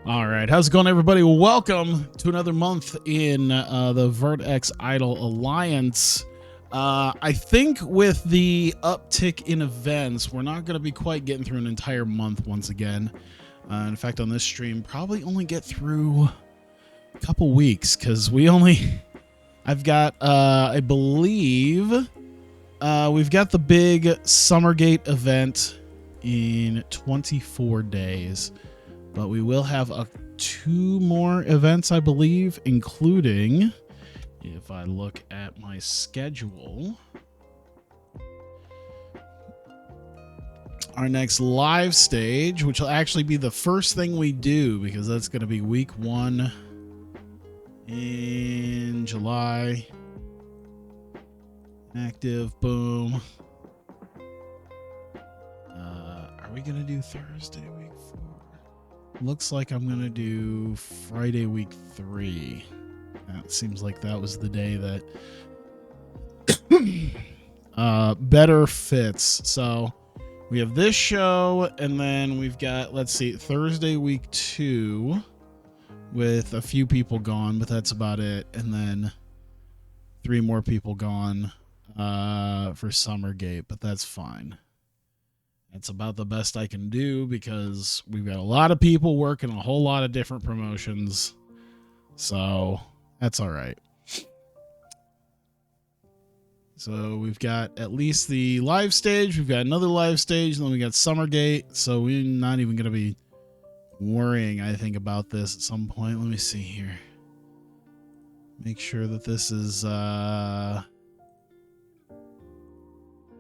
All right, how's it going, everybody? Welcome to another month in the VertXIdol Alliance. I think with the uptick in events, we're not going to be quite getting through an entire month once again. In fact, on this stream, probably only get through a couple weeks because I've got, I believe, we've got the big Summergate event in 24 days. But we will have two more events, I believe, including, if I look at my schedule, our next live stage, which will actually be the first thing we do, because that's going to be week 1 in July. Active, boom. Are we going to do Thursday week 4? Looks like I'm going to do Friday week 3. That seems like that was the day that better fits. So we have this show, and then we've got, let's see, Thursday week 2 with a few people gone, but that's about it. And then 3 more people gone for Summergate, but that's fine. That's about the best I can do because we've got a lot of people working a whole lot of different promotions. So that's all right. So we've got at least the live stage. We've got another live stage. And then we got Summergate. So we're not even going to be worrying, I think, about this at some point. Let me see here. Make sure that this is...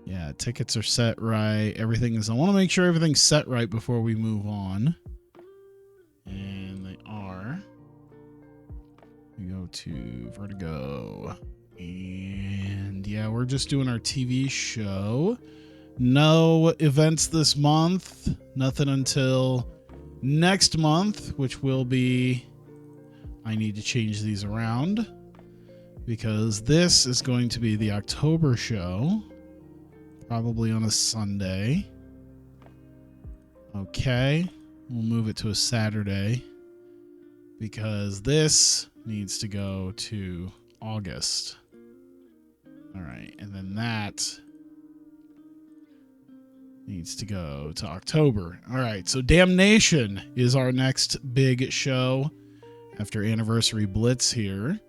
Yeah, tickets are set right. Everything is... I want to make sure everything's set right before we move on. And they are. We go to Vertigo. And yeah, we're just doing our TV show. No events this month. Nothing until next month, which will be... I need to change these around. Because this is going to be the October show. Probably on a Sunday. Okay. We'll move it to a Saturday. Because this needs to go to August. Alright. And then that needs to go to October. Alright. So Damnation is our next big show after Anniversary Blitz here.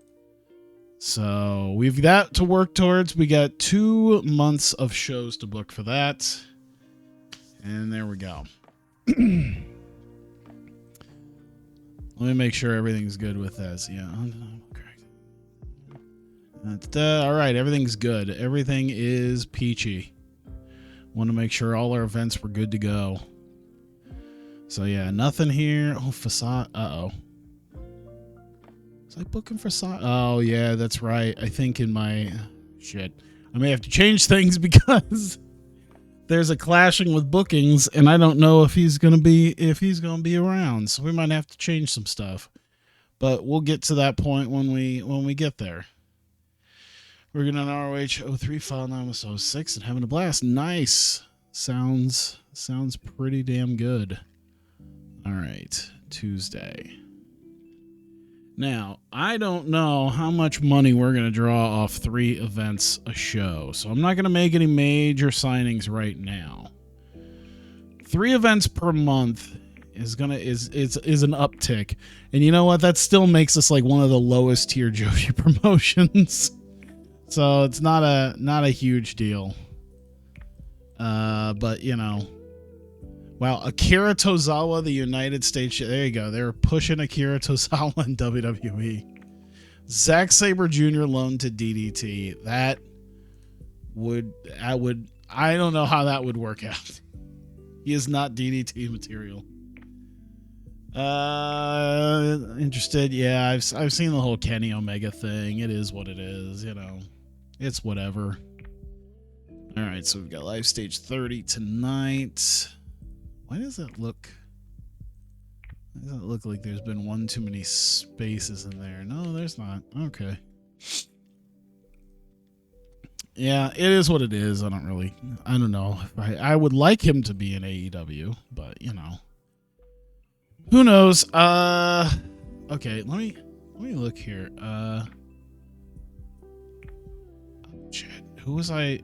So we've got to work towards. We got 2 months of shows to book for that. And there we go. Let me make sure everything's good with this. Yeah. All right. Everything's good. Everything is peachy. Want to make sure all our events were good to go. So yeah, nothing here. Oh, facade. Uh-oh. Was I booking for Oh, yeah, that's right. I think in my... Shit. I may have to change things because there's a clashing with bookings, and I don't know if he's going to be around. So we might have to change some stuff. But we'll get to that point when we get there. We're getting an ROH 03 file now with 06 and having a blast. Nice. Sounds pretty damn good. All right. Tuesday. Now, I don't know how much money we're going to draw off 3 events a show, so I'm not going to make any major signings right now. 3 events per month is an uptick, and you know what? That still makes us like one of the lowest tier Joshi promotions, so it's not a huge deal. But you know. Wow, Akira Tozawa, the United States... There you go. They were pushing Akira Tozawa in WWE. Zack Sabre Jr. loaned to DDT. I don't know how that would work out. He is not DDT material. Interested? Yeah, I've seen the whole Kenny Omega thing. It is what it is, you know. It's whatever. All right, so we've got Live Stage 30 tonight. Why does that look like there's been one too many spaces in there? No, there's not. Okay. Yeah, it is what it is. I don't know. I would like him to be in AEW, but you know. Who knows? Okay, let me look here. Shit. Who was I?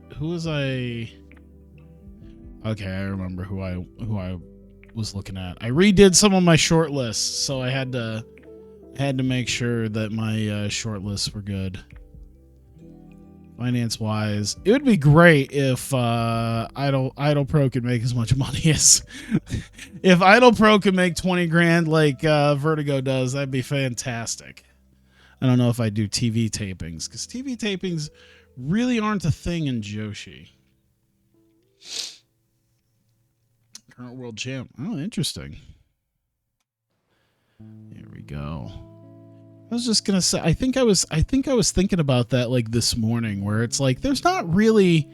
Okay, I remember who I was looking at. I redid some of my short lists, so I had to make sure that my short lists were good. Finance wise, it would be great if IdolPro could make as much money as if IdolPro could make 20 grand like Vertigo does. That'd be fantastic. I don't know if I do TV tapings, because TV tapings really aren't a thing in Joshi. Current world champ. Oh, interesting. Here we go. I was just gonna say, I think I was thinking about that like this morning, where it's like there's not really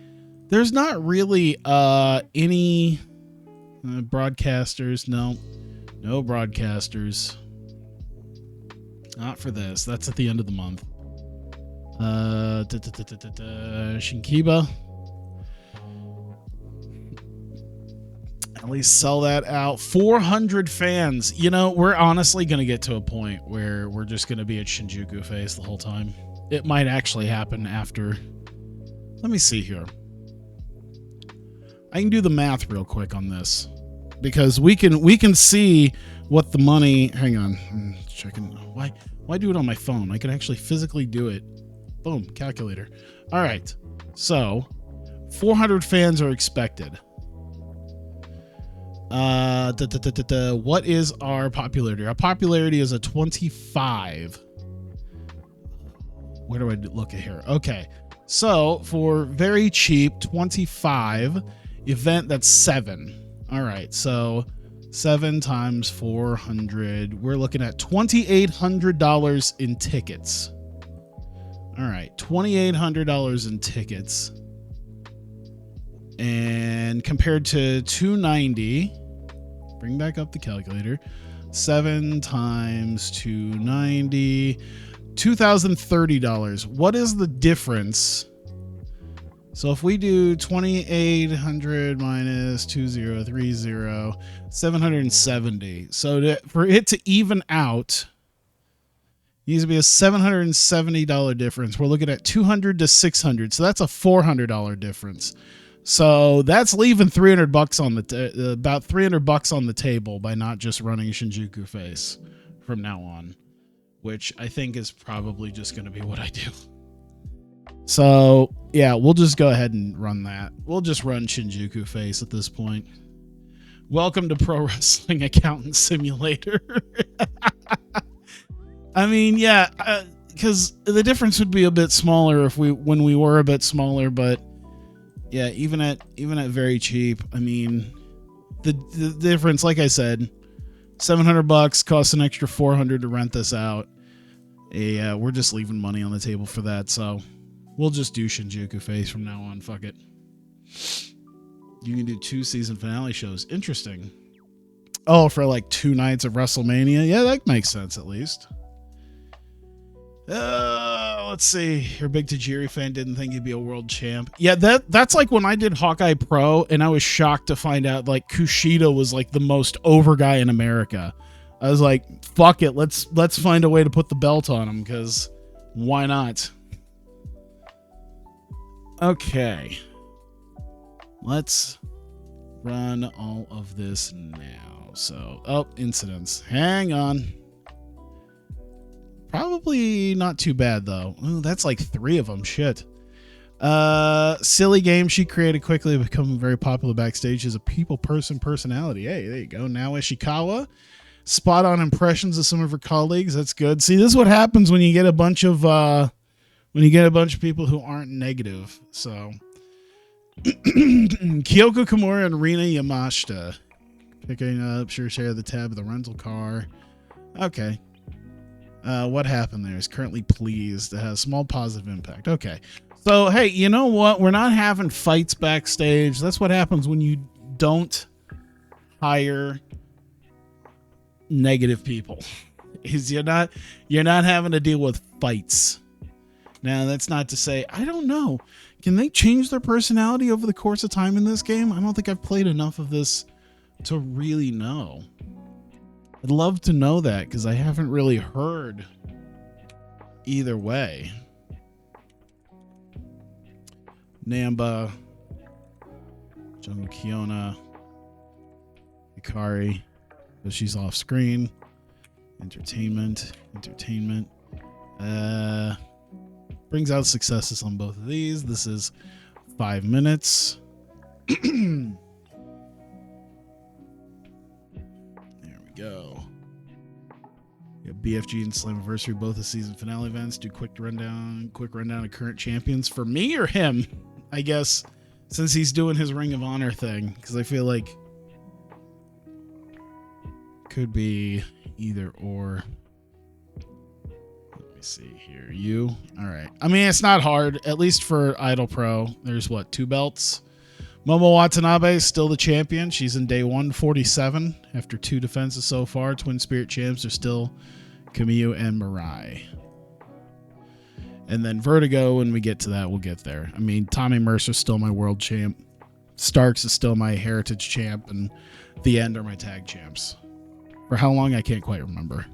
any broadcasters. No broadcasters. Not for this. That's at the end of the month. Shinkiba. At least sell that out. 400 fans. You know, we're honestly going to get to a point where we're just going to be at Shinjuku Face the whole time. It might actually happen after. Let me see here. I can do the math real quick on this, because we can see what the money. Hang on. I'm checking. Why do it on my phone? I can actually physically do it. Boom, calculator. All right. So, 400 fans are expected. What is our popularity? Our popularity is a 25. Where do I look at here? Okay, so for very cheap 25 event, that's 7. All right, so 7 times 400. We're looking at $2,800 in tickets. All right, $2,800 in tickets, and compared to 290. Bring back up the calculator. 7 times 290, $2,030. What is the difference? So if we do 2,800 minus 2030, 770. So for it to even out, needs to be a $770 difference. We're looking at 200 to 600. So that's a $400 difference. So that's leaving $300 on the about $300 on the table by not just running Shinjuku Face from now on, which I think is probably just going to be what I do. So yeah, we'll just go ahead and run that. We'll just run Shinjuku Face at this point. Welcome to Pro Wrestling Accountant Simulator. I mean, yeah, because the difference would be a bit smaller when we were a bit smaller, but. Yeah, even at very cheap, I mean, the difference, like I said, $700 costs an extra $400 to rent this out. Yeah, we're just leaving money on the table for that, so we'll just do Shinjuku Face from now on. Fuck it. You can do 2 season finale shows. Interesting. Oh, for like 2 nights of WrestleMania? Yeah, that makes sense at least. Let's see. Your big Tajiri fan didn't think he'd be a world champ. Yeah, that's like when I did Hawkeye Pro, and I was shocked to find out like Kushida was like the most over guy in America. I was like, fuck it, let's find a way to put the belt on him, because why not? Okay, let's run all of this now. So, incidents. Hang on. Probably not too bad, though. Ooh, that's like 3 of them. Shit. Silly game she created quickly become very popular backstage as a people person personality. Hey, there you go. Now Ishikawa. Spot on impressions of some of her colleagues. That's good. See, this is what happens when you get a bunch of people who aren't negative. So Kyoko Kimura and Rina Yamashita picking up share of the tab of the rental car. Okay. What happened there is currently pleased. It has small positive impact. Okay. So, hey, you know what? We're not having fights backstage. That's what happens when you don't hire negative people. Is you're not having to deal with fights. Now, that's not to say, I don't know. Can they change their personality over the course of time in this game? I don't think I've played enough of this to really know. I'd love to know that because I haven't really heard either way. Namba, Jungle Kiona, Hikari, but she's off screen. Entertainment. Brings out successes on both of these. This is 5 minutes. There we go. Yeah, BFG and Slammiversary, both the season finale events. Do quick rundown of current champions for me or him, I guess, since he's doing his Ring of Honor thing, because I feel like could be either or. Let me see here. You all right? I mean, it's not hard, at least for IdolPro. There's what, 2 belts. Momo Watanabe is still the champion. She's in day 147 after 2 defenses so far. Twin Spirit champs are still Camille and Mirai. And then Vertigo, when we get to that, we'll get there. I mean, Tommy Mercer's still my world champ. Starks is still my heritage champ. And The End are my tag champs. For how long, I can't quite remember.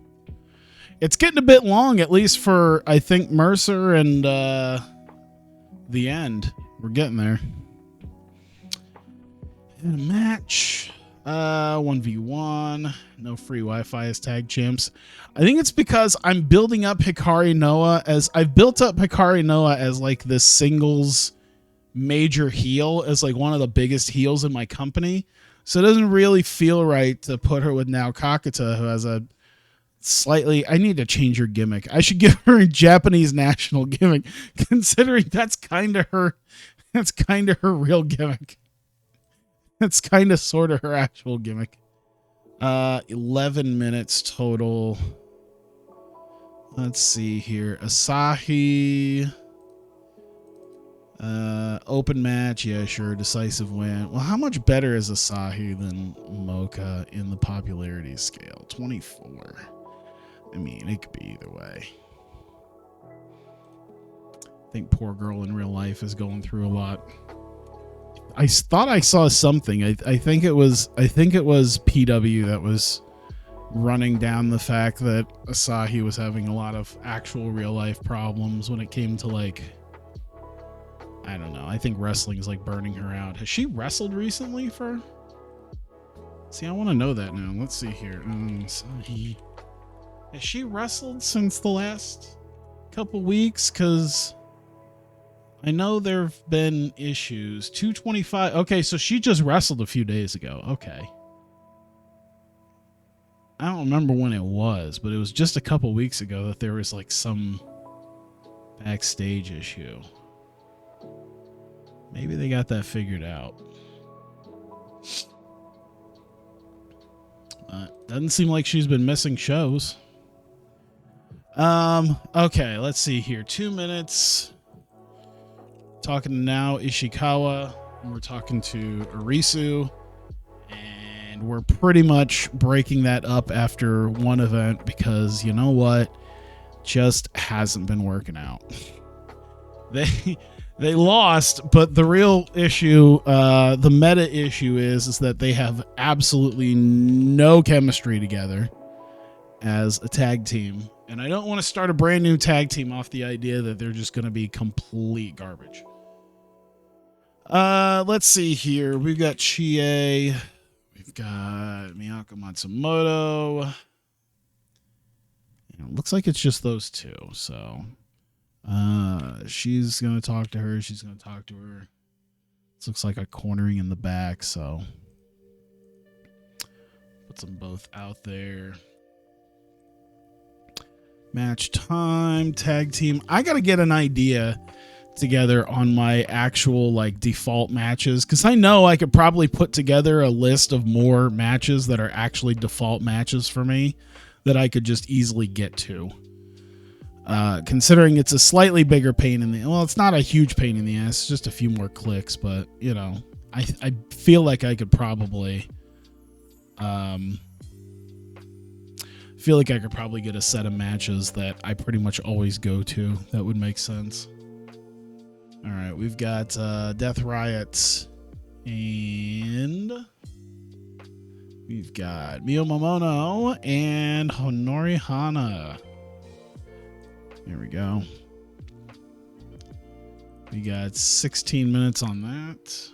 It's getting a bit long, at least for, I think, Mercer and The End. We're getting there. In a match, 1v1, no free Wi-Fi as tag champs. I think it's because I'm building up Hikari Noah as I've built up Hikari Noah as like this singles major heel, as like one of the biggest heels in my company. So it doesn't really feel right to put her with now Kakata, who has a slightly, I need to change her gimmick. I should give her a Japanese national gimmick, considering that's kind of her real gimmick. That's kind of sort of her actual gimmick. 11 minutes total. Let's see here. Asahi. Open match. Yeah, sure. Decisive win. Well, how much better is Asahi than Mocha in the popularity scale? 24. I mean, it could be either way. I think poor girl in real life is going through a lot. I thought I saw something. I think it was PW that was running down the fact that Asahi was having a lot of actual real life problems when it came to, like, I don't know. I think wrestling is like burning her out. Has she wrestled recently for? See, I want to know that now. Let's see here. Asahi. Has she wrestled since the last couple weeks? Because I know there have been issues. 225. Okay, so she just wrestled a few days ago. Okay. I don't remember when it was, but it was just a couple weeks ago that there was like some backstage issue. Maybe they got that figured out. Doesn't seem like she's been missing shows. Okay, let's see here. 2 minutes. Talking to now Ishikawa. We're talking to Arisu. And we're pretty much breaking that up after one event because you know what? Just hasn't been working out. They lost, but the real issue, the meta issue is that they have absolutely no chemistry together as a tag team. And I don't want to start a brand new tag team off the idea that they're just going to be complete garbage. Let's see here. We've got Chie. We've got Miyako Matsumoto. It looks like it's just those two. So she's going to talk to her. She's going to talk to her. This looks like a cornering in the back. So puts them both out there. Match time, tag team. I got to get an idea together on my actual like default matches, because I know I could probably put together a list of more matches that are actually default matches for me that I could just easily get to. Considering it's a slightly bigger pain in the, well, it's not a huge pain in the ass, it's just a few more clicks, but you know, I feel like I could probably get a set of matches that I pretty much always go to. That would make sense. All right, we've got Death Riot and We've got Mio Momono and Honori Hana. There we go. We got 16 minutes on that.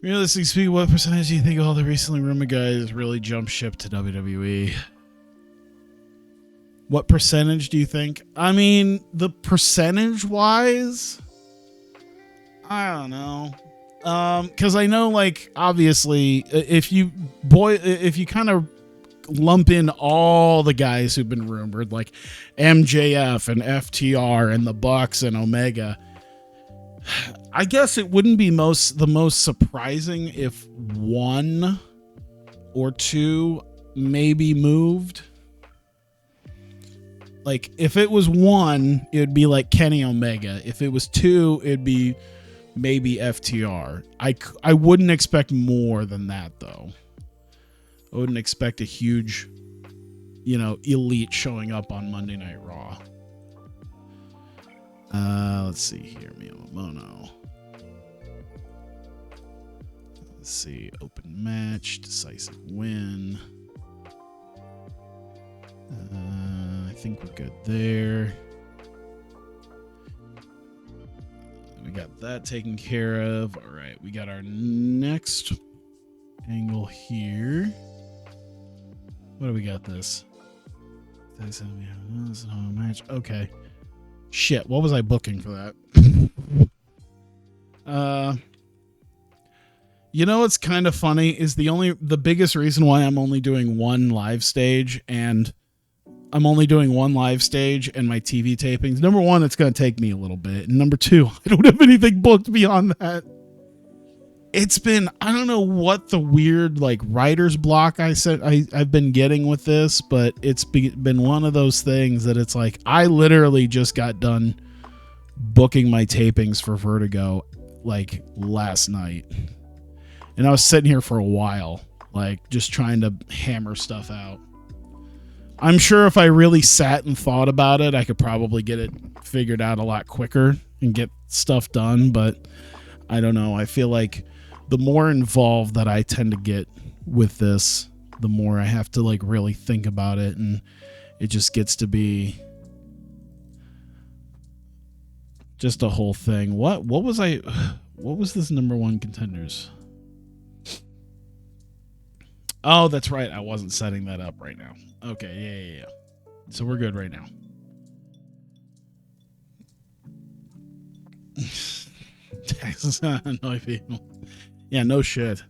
Realistically speaking, what percentage do you think all the recently rumored guys really jumped ship to WWE? What percentage do you think? I mean, the percentage-wise, I don't know. Because I know, like, obviously, if you kind of lump in all the guys who've been rumored, like MJF and FTR and the Bucks and Omega, I guess it wouldn't be the most surprising if one or two maybe moved. Like, if it was one, it would be like Kenny Omega. If it was two, it'd be maybe FTR. I wouldn't expect more than that, though. I wouldn't expect a huge, elite showing up on Monday Night Raw. Let's see here. Miyamono. Let's see. Open match. Decisive win. I think we're good there. We got that taken care of. All right. We got our next angle here. What do we got this? Match. Okay. Shit. What was I booking for that? What's kind of funny is the biggest reason why I'm only doing one live stage and my TV tapings. Number one, it's going to take me a little bit. And number two, I don't have anything booked beyond that. It's been, I don't know what the weird writer's block I've been getting with this, but it's been one of those things that it's like, I literally just got done booking my tapings for Vertigo last night. And I was sitting here for a while, just trying to hammer stuff out. I'm sure if I really sat and thought about it, I could probably get it figured out a lot quicker and get stuff done. But I don't know. I feel like the more involved that I tend to get with this, the more I have to really think about it. And it just gets to be just a whole thing. What was this number one contenders? Oh, that's right. I wasn't setting that up right now. Okay, yeah. So we're good right now. Annoy people. Yeah, no shit.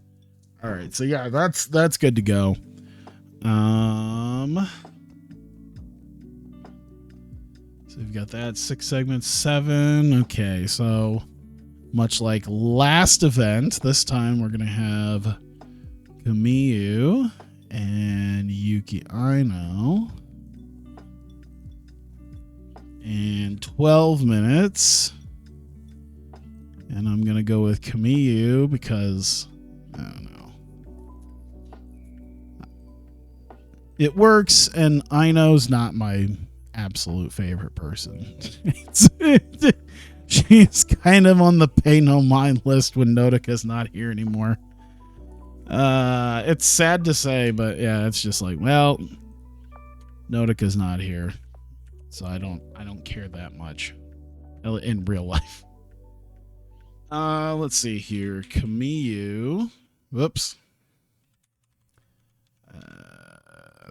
All right, so yeah, that's good to go. So we've got that 6 segments, 7. Okay, so much like last event, this time we're gonna have Kamiyu and Yuki Aino. And 12 minutes. And I'm going to go with Kamiyu because, I don't know. It works, and Aino's not my absolute favorite person. She's kind of on the pay no mind list when Nodoka's not here anymore. It's sad to say, but yeah, it's just well, Nodoka's not here, so I don't care that much in real life. Let's see here. Kamiyu. Whoops.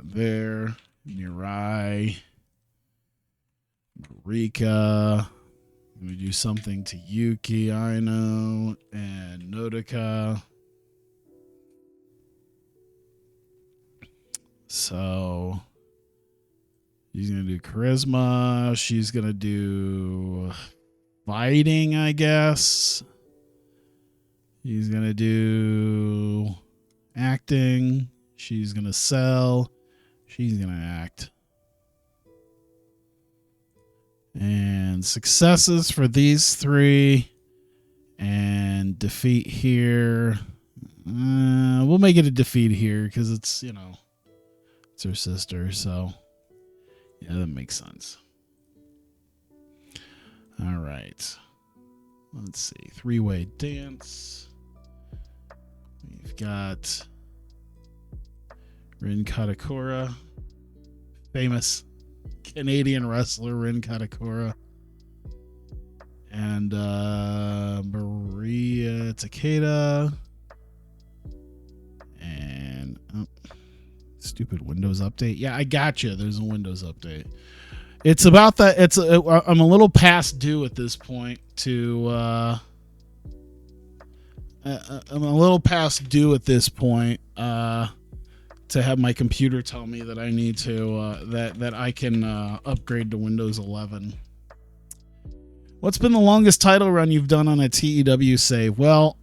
There. Mirai. Rika. Let me do something to Yuki Aino and Nodoka. So she's going to do charisma. She's going to do fighting, I guess. She's going to do acting. She's going to sell. She's going to act. And successes for these 3. And defeat here. We'll make it a defeat here because it's, it's her sister, so yeah, that makes sense. All right. Let's see. 3-way dance. We've got Rin Katakura. Famous Canadian wrestler Rin Katakura. And Maria Takeda. And stupid Windows update. Yeah, I gotcha. There's a Windows update. It's about that. I'm a little past due at this point to. I'm a little past due at this point to have my computer tell me that I need to that I can upgrade to Windows 11. What's been the longest title run you've done on a TEW save? Well,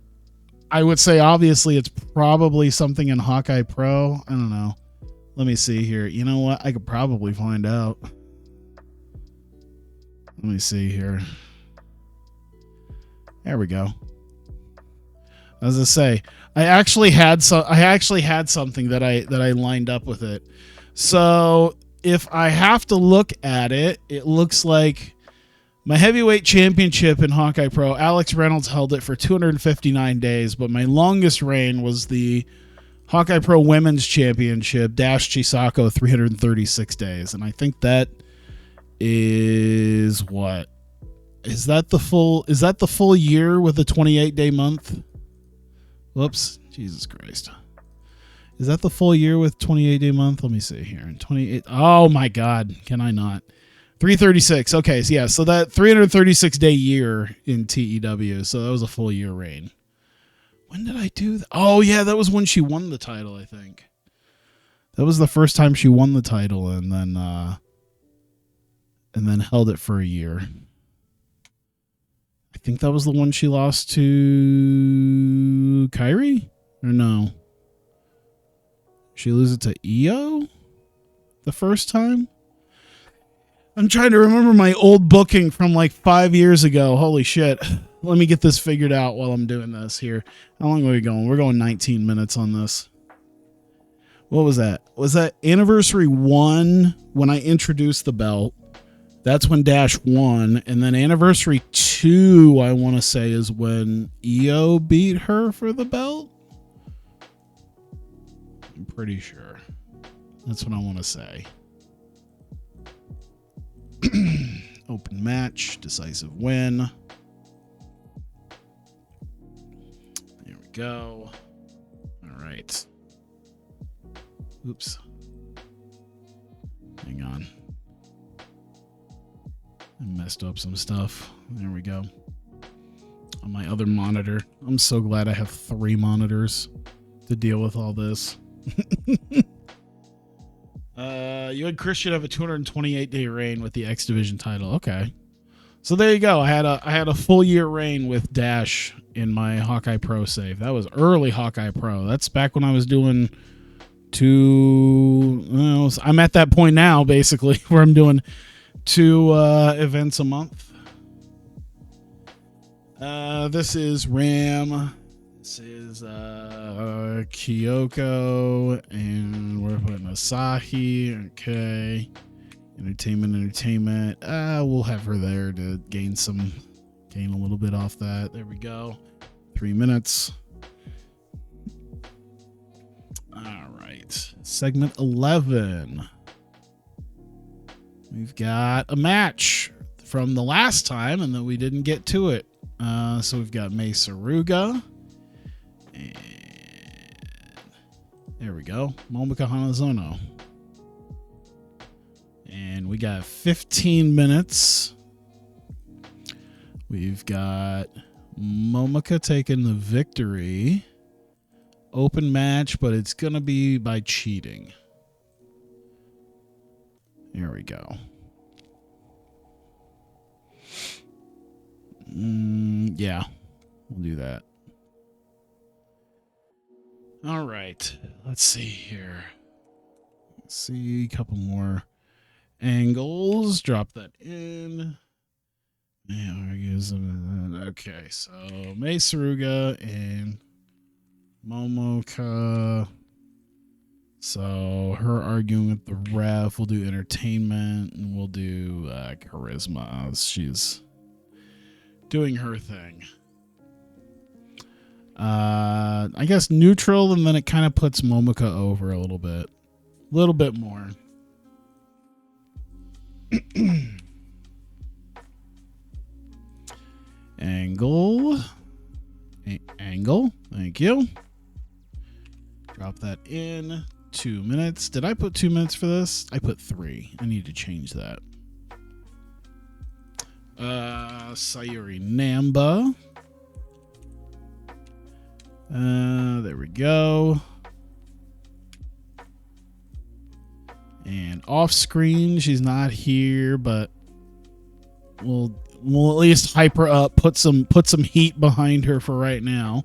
I would say obviously it's probably something in Hawkeye Pro. I don't know. Let me see here. You know what? I could probably find out. Let me see here. There we go. As I say, I actually had something that I lined up with it. So if I have to look at it, it looks like my heavyweight championship in Hawkeye Pro, Alex Reynolds held it for 259 days, but my longest reign was the Hawkeye Pro Women's Championship, Dash Chisako, 336 days. And I think that is what? Is that the full year with a 28-day month? Whoops. Jesus Christ. Is that the full year with 28-day month? Let me see here. 28. Oh my God. Can I not? 336. Okay. So yeah. So that 336-day year in TEW. So that was a full year reign. When did I do that? Oh yeah. That was when she won the title, I think. That was the first time she won the title and then held it for a year. I think that was the one she lost to Kyrie? Or no? She lose it to Io the first time? I'm trying to remember my old booking from like 5 years ago. Holy shit. Let me get this figured out while I'm doing this here. How long are we going? We're going 19 minutes on this. What was that? Was that Anniversary 1 when I introduced the belt? That's when Dash won. And then Anniversary 2, I want to say, is when Io beat her for the belt. I'm pretty sure. That's what I want to say. Open match. Decisive win. There we go. All right. Oops. Hang on. I messed up some stuff. There we go. On my other monitor. I'm so glad I have 3 monitors to deal with all this. You had Christian have a 228-day reign with the X Division title. Okay. So there you go. I had a full year reign with Dash in my Hawkeye Pro save. That was early Hawkeye Pro. That's back when I was doing I'm at that point now, basically, where I'm doing 2 events a month. This is Ram. This is Kyoko, and we're putting Asahi. Okay, entertainment. We'll have her there to gain a little bit off that. There we go. 3 minutes. All right, segment 11. We've got a match from the last time, and then we didn't get to it. So we've got Mei Saruga. And there we go. Momika Hanazono. And we got 15 minutes. We've got Momika taking the victory. Open match, but it's going to be by cheating. Here we go. Yeah, we'll do that. All right, let's see here. Let's see a couple more angles. Drop that in. Okay, so Mei Saruga and Momoka. So her arguing with the ref. We'll do entertainment, and we'll do charisma. She's doing her thing. I guess neutral, and then it kind of puts Momika over a little bit. little bit more. Angle. Angle. Thank you. Drop that in. 2 minutes. Did I put 2 minutes for this? I put 3. I need to change that. Sayuri Namba. There we go. And off screen, she's not here, but we'll at least hype her up, put some heat behind her for right now.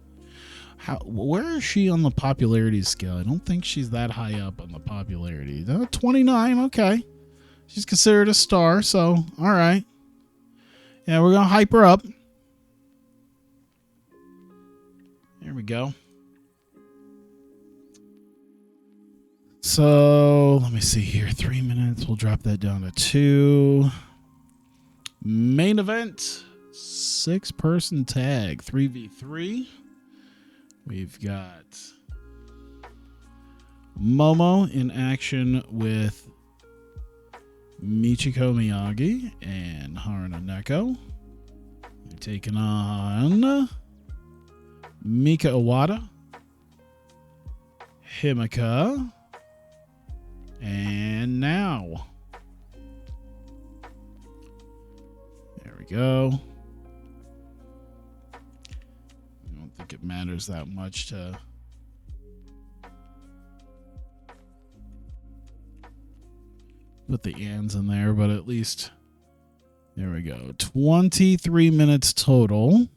Where is she on the popularity scale? I don't think she's that high up on the popularity. 29, okay. She's considered a star, so all right. Yeah, we're gonna hype her up. There we go. So let me see here. 3 minutes. We'll drop that down to 2. Main event. 6-person tag. 3v3. We've got Momo in action with Michiko Miyagi and Haruna Neko. They're taking on Mika Iwata, Himeka, and Now. There we go. I don't think it matters that much to put the ands in there, but at least there we go. 23 minutes total.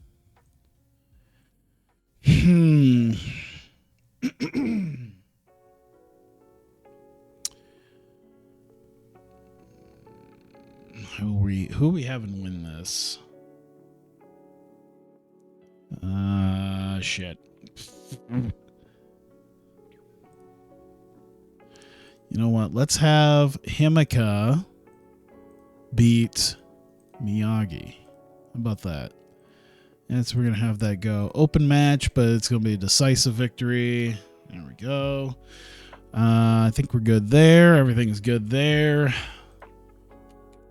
Who we having win this? Shit. You know what? Let's have Himeka beat Miyagi. How about that? And so we're going to have that go. Open match, but it's going to be a decisive victory. There we go. I think we're good there. Everything's good there.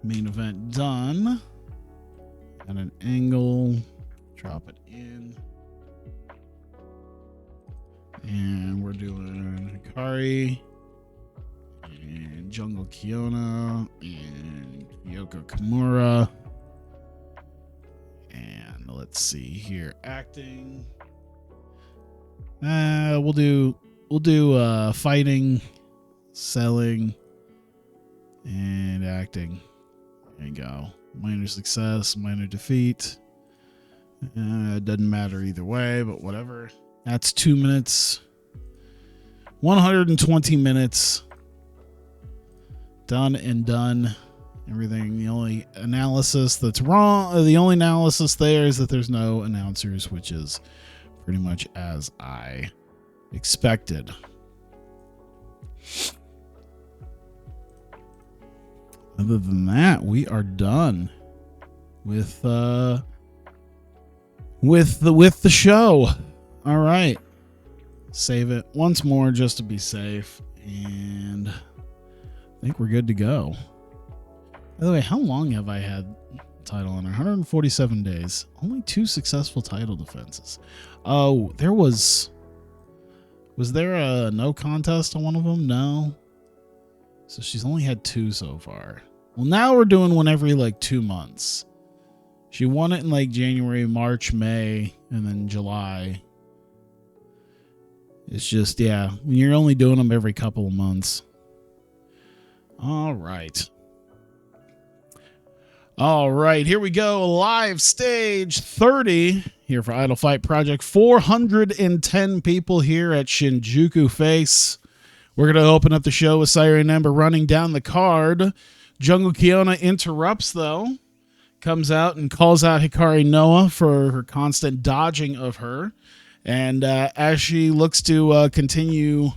Main event done. At an angle. Drop it in. And we're doing Hikari and Jungle Kiona and Yoko Kimura. And let's see here. Acting. We'll do fighting, selling, and acting. There you go. Minor success, minor defeat. It doesn't matter either way, but whatever. That's 2 minutes. 120 minutes. Done and done. Everything. The only analysis that's wrong, the only analysis there is that there's no announcers, which is pretty much as I expected. Other than that, we are done with the show. All right. Save it once more just to be safe, and I think we're good to go. By the way, how long have I had title on 147 days? Only 2 successful title defenses. Oh, was there a no contest on one of them? No. So she's only had 2 so far. Well, now we're doing one every like 2 months. She won it in like January, March, May, and then July. It's just, yeah, you're only doing them every couple of months. All right. All right, here we go. Live stage 30 here for Idolfight Project. 410 people here at Shinjuku Face. We're going to open up the show with Sayuri Namba running down the card. Jungle Kiona interrupts, though. Comes out and calls out Hikari Noa for her constant dodging of her. And as she looks to continue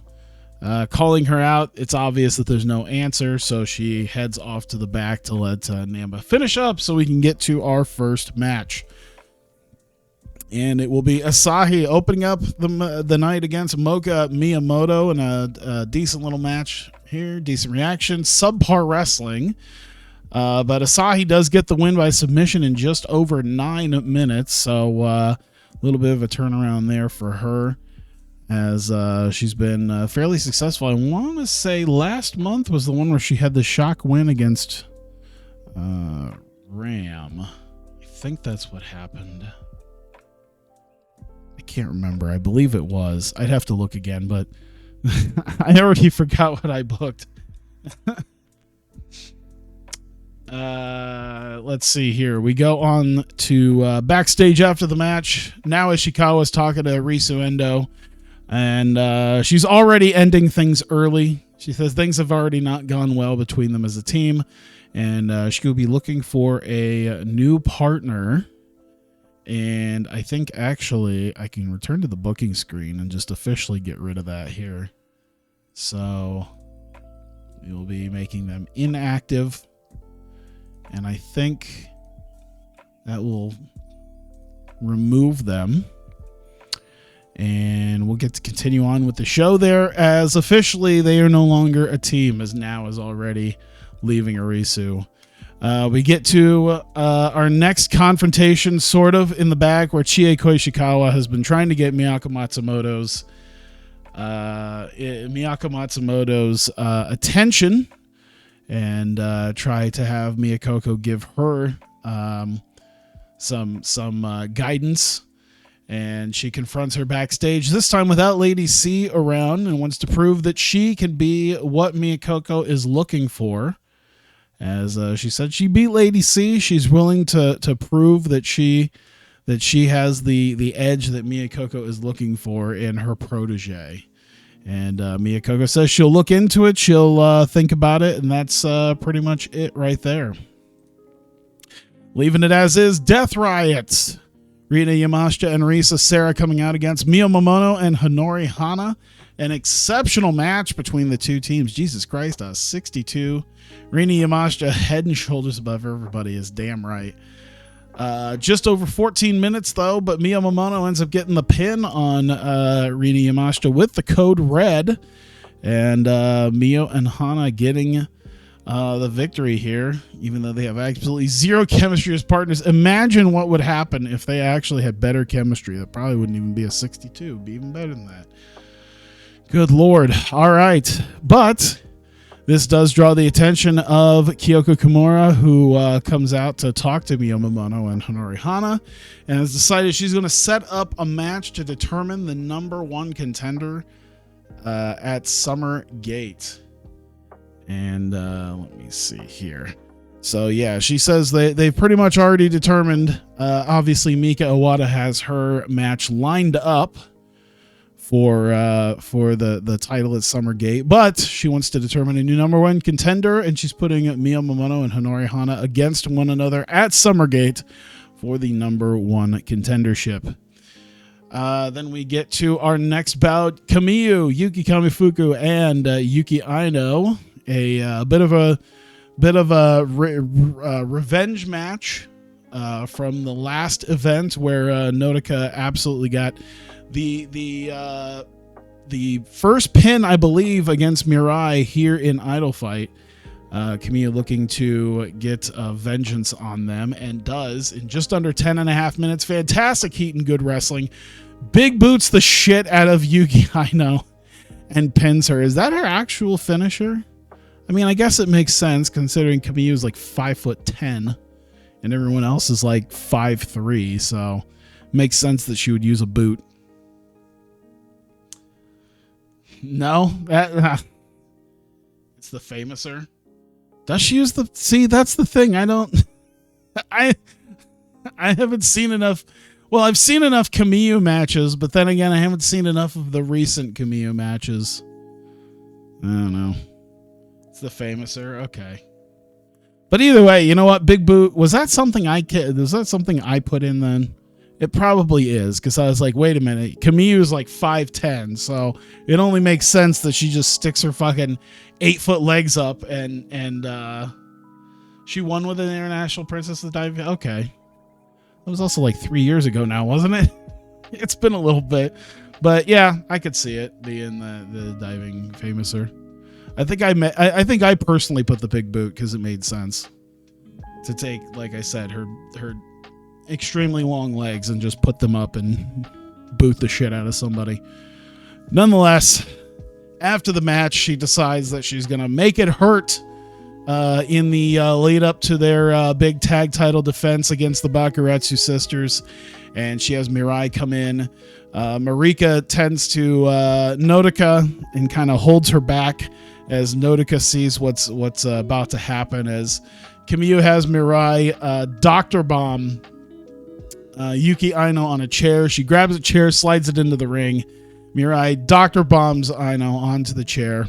calling her out, it's obvious that there's no answer, so she heads off to the back to let Namba finish up so we can get to our first match. And it will be Asahi opening up the night against Mocha Miyamoto in a decent little match here. Decent reaction. Subpar wrestling. But Asahi does get the win by submission in just over 9 minutes. So a little bit of a turnaround there for her, as she's been fairly successful. I want to say last month was the one where she had the shock win against Ram. I think that's what happened. I can't remember. I believe it was. I'd have to look again, but I already forgot what I booked. Let's see here. We go on to backstage after the match. Now Ishikawa's talking to Risu Endo, and she's already ending things early. She says things have already not gone well between them as a team, and she will be looking for a new partner. And I think actually I can return to the booking screen and just officially get rid of that here. So we will be making them inactive. And I think that will remove them. And we'll get to continue on with the show there, as officially they are no longer a team, as Now is already leaving Arisu. We get to our next confrontation, sort of, in the back, where Chieko Ishikawa has been trying to get Miyako Matsumoto's attention, and try to have Miyako give her some guidance. And she confronts her backstage, this time without Lady C around, and wants to prove that she can be what Miyako is looking for. As she said, she beat Lady C. She's willing to prove that she has the edge that Miyako is looking for in her protege. And Miyako says she'll look into it, she'll think about it, and that's pretty much it right there. Leaving it as is, Death Riot. Rina Yamashita and Risa Sera coming out against Mio Momono and Honori Hana. An exceptional match between the two teams. Jesus Christ, 62. Rina Yamashita head and shoulders above everybody is damn right. Just over 14 minutes though, but Mio Momono ends up getting the pin on Rina Yamashita with the code red, and Mio and Hana getting the victory here, even though they have absolutely zero chemistry as partners. Imagine what would happen if they actually had better chemistry. That probably wouldn't even be a 62. It'd be even better than that. Good Lord. All right. But this does draw the attention of Kyoko Kimura, who comes out to talk to Mio Momono and Honori Hana, and has decided she's going to set up a match to determine the #1 contender at Summer Gate. And let me see here. So yeah, she says they've pretty much already determined. Obviously, Mika Iwata has her match lined up for the title at Summer Gate, but she wants to determine a new #1 contender, and she's putting Mio Momono and Honori Hana against one another at Summer Gate for the #1 contendership. Then we get to our next bout: Kamiyu, Yuki Kamifuku, and Yuki Aino. A bit of a revenge match from the last event, where Nodoka absolutely got the first pin, I believe, against Mirai here in Idolfight. Kamiya looking to get vengeance on them, and does in just under 10.5 minutes. Fantastic heat and good wrestling. Big boots the shit out of Yuki Aino and pins her. Is that her actual finisher? I mean, I guess it makes sense considering Kamiya is like 5'10", and everyone else is like 5'3", so makes sense that she would use a boot. No, it's the famouser. Does she use the? See, that's the thing. I haven't seen enough. Well, I've seen enough Kamiya matches, but then again, I haven't seen enough of the recent Kamiya matches. I don't know. It's the famouser. Okay. But either way, you know what? Big boot. Was that something I put in then? It probably is, because I was like, wait a minute. Kamiya is like 5'10", so it only makes sense that she just sticks her fucking 8-foot legs up and she won with an International Princess of the Diving. Okay. That was also like 3 years ago now, wasn't it? It's been a little bit. But yeah, I could see it being the diving famouser. I think I personally put the pig boot because it made sense to take, like I said, her extremely long legs and just put them up and boot the shit out of somebody. Nonetheless, after the match, she decides that she's gonna make it hurt in the lead up to their big tag title defense against the Bakuretsu sisters, and she has Mirai come in. Marika tends to Nodoka and kind of holds her back as Nodoka sees what's about to happen, as Kamyu has Mirai Dr. Bomb Yuki Aino on a chair. She grabs a chair, slides it into the ring. Mirai Dr. Bombs Aino onto the chair.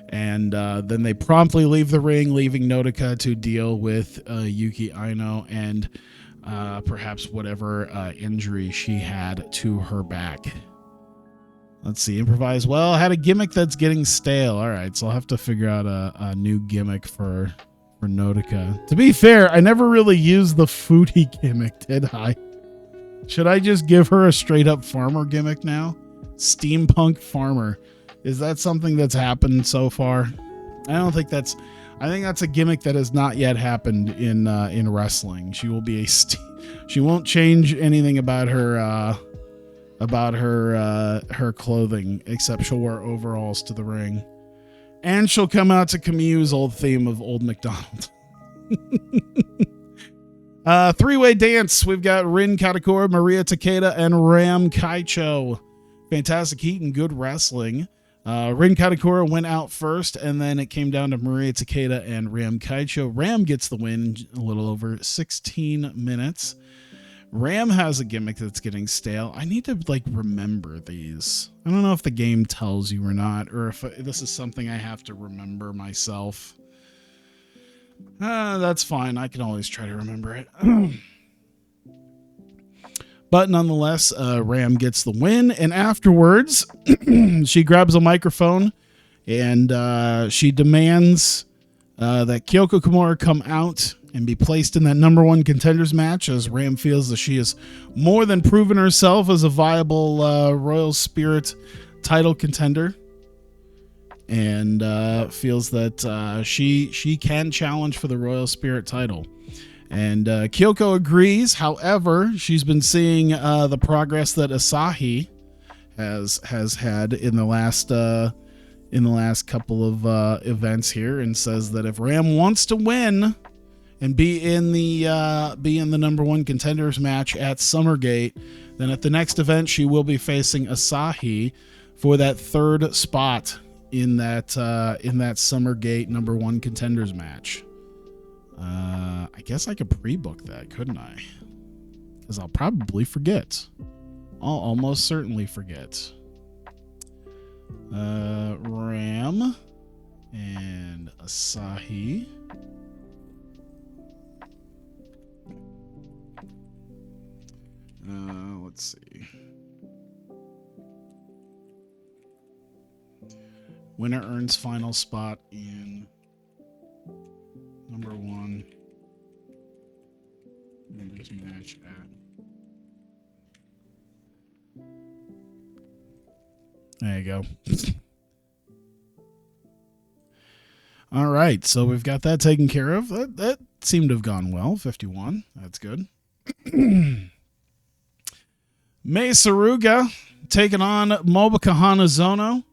And then they promptly leave the ring, leaving Nodoka to deal with Yuki Aino and perhaps whatever injury she had to her back. Let's see. Improvise well. Had a gimmick that's getting stale. All right, so I'll have to figure out a new gimmick for Nodoka. To be fair, I never really used the foodie gimmick, did I? Should I just give her a straight-up farmer gimmick now? Steampunk farmer. Is that something that's happened so far? I think that's a gimmick that has not yet happened in wrestling. She will be she won't change anything about her clothing, except she'll wear overalls to the ring. And she'll come out to Kamiyu's old theme of Old MacDonald. Three-way dance. We've got Rin Katakura, Maria Takeda, and Ram Kaicho. Fantastic heat and good wrestling. Rin Katakura went out first, and then it came down to Maria Takeda and Ram Kaicho. Ram gets the win in a little over 16 minutes. Ram has a gimmick that's getting stale. I need to remember these. I don't know if the game tells you or not, or if this is something I have to remember myself. That's fine. I can always try to remember it. But nonetheless, Ram gets the win, and afterwards, she grabs a microphone and she demands that Kyoko Kimura come out and be placed in that number one contenders match, as Ram feels that she has more than proven herself as a viable Royal Spirit title contender, and feels that she can challenge for the Royal Spirit title. And Kyoko agrees. However, she's been seeing the progress that Asahi has had in the last couple of events here, and says that if Ram wants to win and be in the number one contenders match at Summergate, then at the next event she will be facing Asahi for that third spot in that Summergate number one contenders match. I guess I could pre-book that, couldn't I? Because I'll probably forget. I'll almost certainly forget. Ram and Asahi. Let's see. Winner earns final spot in number one match at. There you go. All right, so we've got that taken care of. That seemed to have gone well. 51. That's good. Mei Saruga taking on Mobuka Hanazono.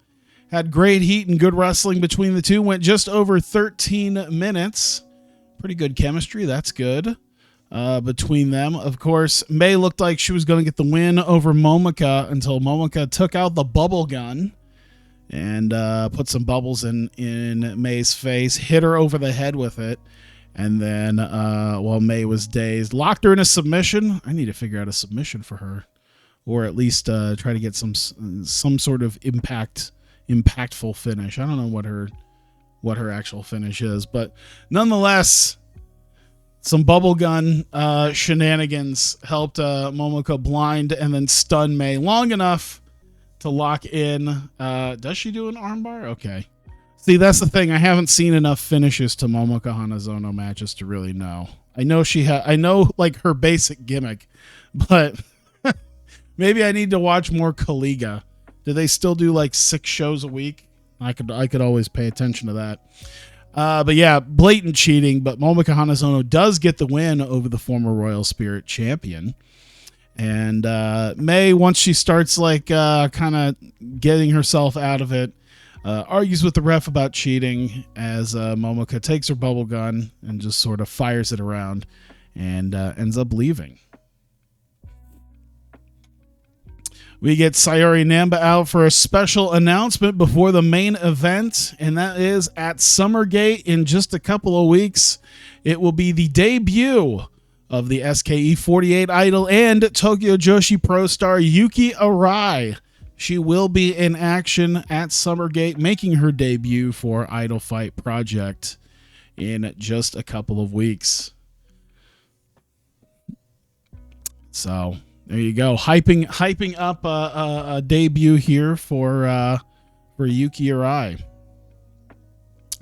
Had great heat and good wrestling between the two. Went just over 13 minutes. Pretty good chemistry. That's good between them. Of course, Mei looked like she was going to get the win over Momoka until Momoka took out the bubble gun and put some bubbles in Mei's face, hit her over the head with it, and then while Mei was dazed, locked her in a submission. I need to figure out a submission for her, or at least try to get some sort of impactful finish. I don't know what her actual finish is, but nonetheless, some bubblegum shenanigans helped Momoko blind and then stun Mei long enough to lock in. Does she do an armbar? Okay. See, that's the thing. I haven't seen enough finishes to Momoko Hanazono matches to really know. I know like her basic gimmick, but maybe I need to watch more Kaliga. Do they still do like 6 shows a week? I could always pay attention to that. But yeah, blatant cheating. But Momika Hanazono does get the win over the former Royal Spirit champion. And May, once she starts like kind of getting herself out of it, argues with the ref about cheating as Momika takes her bubble gun and just sort of fires it around and ends up leaving. We get Sayori Namba out for a special announcement before the main event, and that is at Summergate in just a couple of weeks. It will be the debut of the SKE 48 Idol and Tokyo Joshi Pro star Yuki Arai. She will be in action at Summergate, making her debut for Idolfight Project in just a couple of weeks. So there you go, hyping up a debut here for Yuki Arai.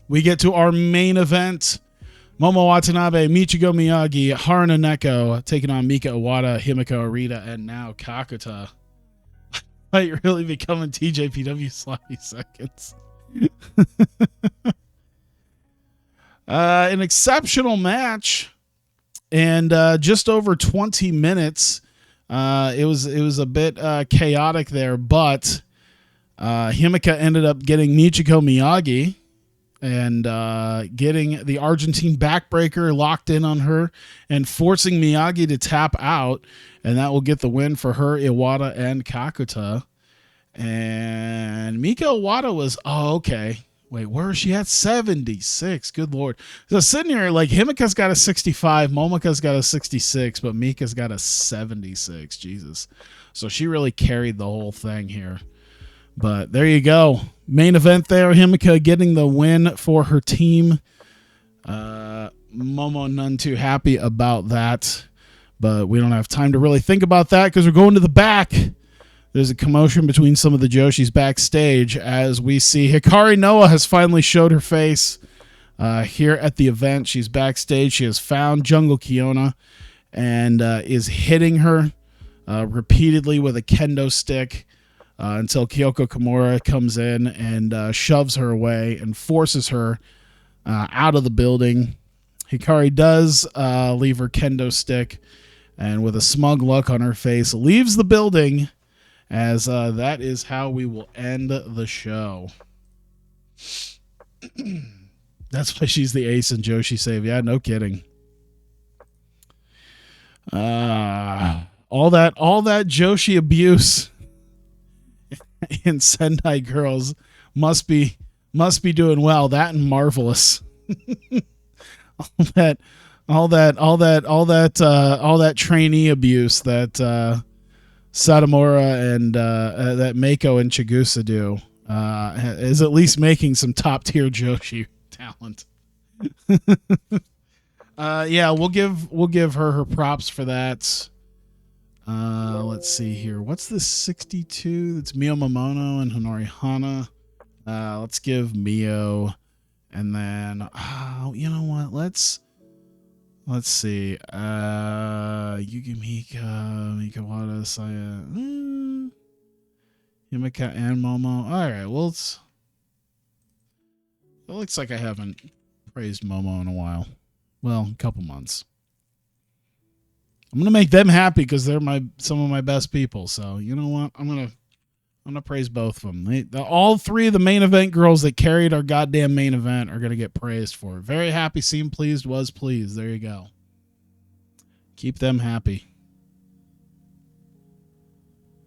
We get to our main event. Momo Watanabe, Michigo Miyagi, Haruna Neko taking on Mika Iwata, Himiko Arita, and now Kakuta. Might really becoming TJPW sloppy seconds. An exceptional match, and just over 20 minutes. It was a bit chaotic there, but Himika ended up getting Michiko Miyagi and getting the Argentine backbreaker locked in on her and forcing Miyagi to tap out, and that will get the win for her, Iwata, and Kakuta. And Mika Iwata was, okay. Wait, where is she at? 76. Good Lord. So sitting here, like, Himika's got a 65, Momika's got a 66, but Mika's got a 76. Jesus. So she really carried the whole thing here. But there you go. Main event there. Himika getting the win for her team. Momo none too happy about that. But we don't have time to really think about that because we're going to the back. There's a commotion between some of the Joshis backstage as we see Hikari Noah has finally showed her face here at the event. She's backstage. She has found Jungle Kiona and is hitting her repeatedly with a kendo stick until Kyoko Kimura comes in and shoves her away and forces her out of the building. Hikari does leave her kendo stick and with a smug look on her face leaves the building. As that is how we will end the show. That's why she's the ace in Joshi save. Yeah, no kidding. All that Joshi abuse in Sendai Girls must be doing well. That and Marvelous. all that trainee abuse that Satomura and that Mako and Chigusa do is at least making some top tier Joshi talent. Yeah, we'll give her props for that. Let's see here. What's this 62? It's Mio Momono and Honori Hana. Let's give Mio, and then you know what? Let's see. Yuki Mika Wada, Saya, Himika, and Momo. All right. Well, it looks like I haven't praised Momo in a while. Well, a couple months. I'm gonna make them happy because they're some of my best people. So you know what? I'm gonna praise both of them. All three of the main event girls that carried our goddamn main event are gonna get praised for it. Very happy, seemed pleased, was pleased. There you go. Keep them happy.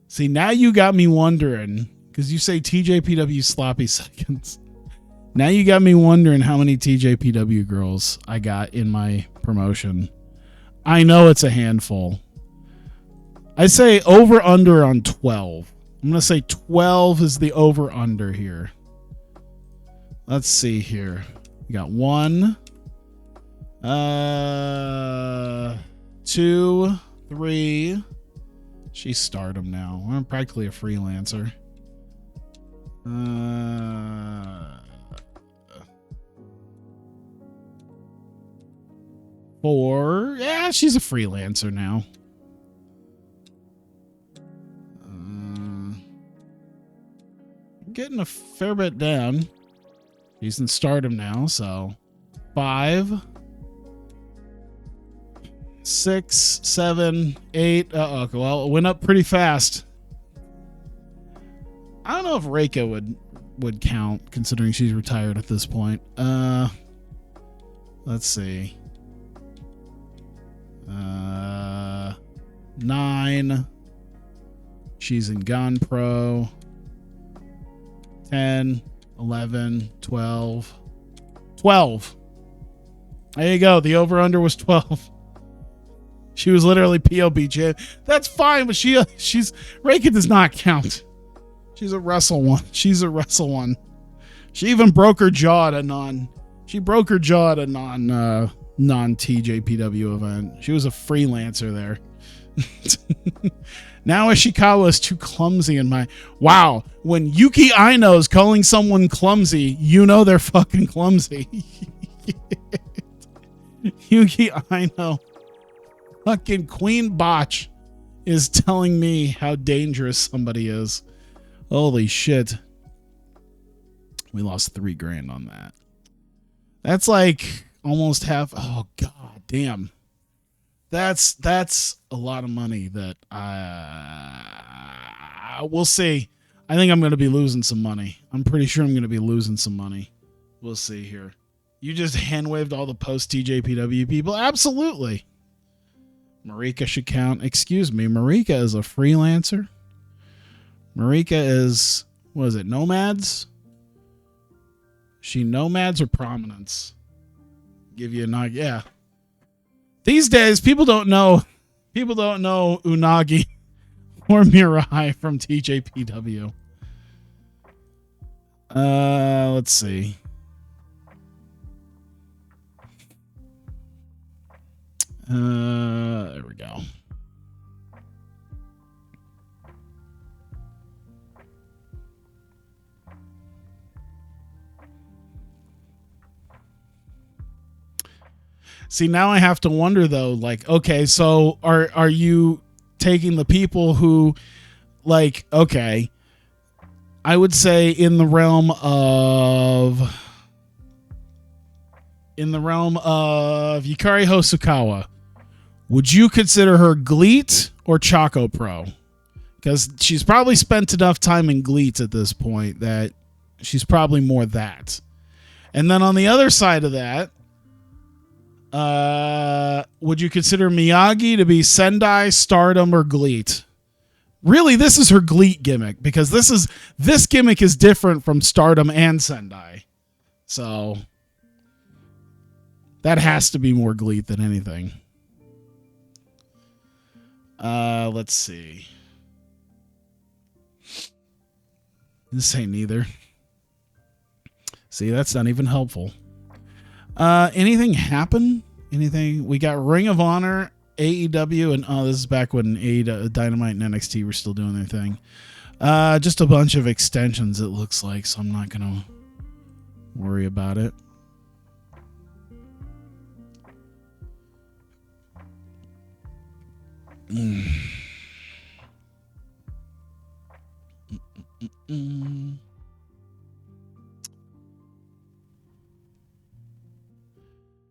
See, now you got me wondering, because you say TJPW sloppy seconds. Now you got me wondering how many TJPW girls I got in my promotion. I know it's a handful. I say over under on 12. I'm going to say 12 is the over under here. Let's see here. We got 1, 2, 3. She's stardom now. I'm practically a freelancer. 4. Yeah, she's a freelancer now. getting a fair bit down. She's in Stardom now, so 5, 6, 7, 8. Well, it went up pretty fast. I don't know if Reika would count, considering she's retired at this point. Let's see. 9. She's in GonPro. 10, 11, 12. 12. There you go. The over-under was 12. She was literally POBJ. That's fine, but she's Reika does not count. She's a wrestle one. She's a wrestle one. She even broke her jaw at a non TJPW event. She was a freelancer there. Now Ishikawa is too clumsy in my... Wow. When Yuki Aino is calling someone clumsy, you know they're fucking clumsy. Yuki Aino. Fucking Queen Botch is telling me how dangerous somebody is. Holy shit. We lost $3,000 on that. That's like almost half. Oh, god damn. That's a lot of money that we'll see. I think I'm going to be losing some money. I'm pretty sure I'm going to be losing some money. We'll see here. You just hand waved all the post TJPW people? Absolutely. Marika should count. Excuse me. Marika is a freelancer. Marika is, what is it, Nomads? She Nomads or Prominence? Give you a nod. Yeah. These days, people don't know Unagi or Mirai from TJPW. Let's see. There we go. See, now I have to wonder though, like, okay, so are you taking the people who, like, okay, I would say in the realm of Yukari Hosokawa, would you consider her GLEAT or Choco Pro? Because she's probably spent enough time in GLEAT at this point that she's probably more that. And then on the other side of that, would you consider Miyagi to be Sendai, Stardom, or GLEAT? Really, this is her GLEAT gimmick, because this gimmick is different from Stardom and Sendai. So that has to be more GLEAT than anything. Let's see. This ain't neither. See, that's not even helpful. Anything happen? Anything? We got Ring of Honor, AEW, and this is back when Dynamite and NXT were still doing their thing. Just a bunch of extensions, it looks like, so I'm not gonna worry about it.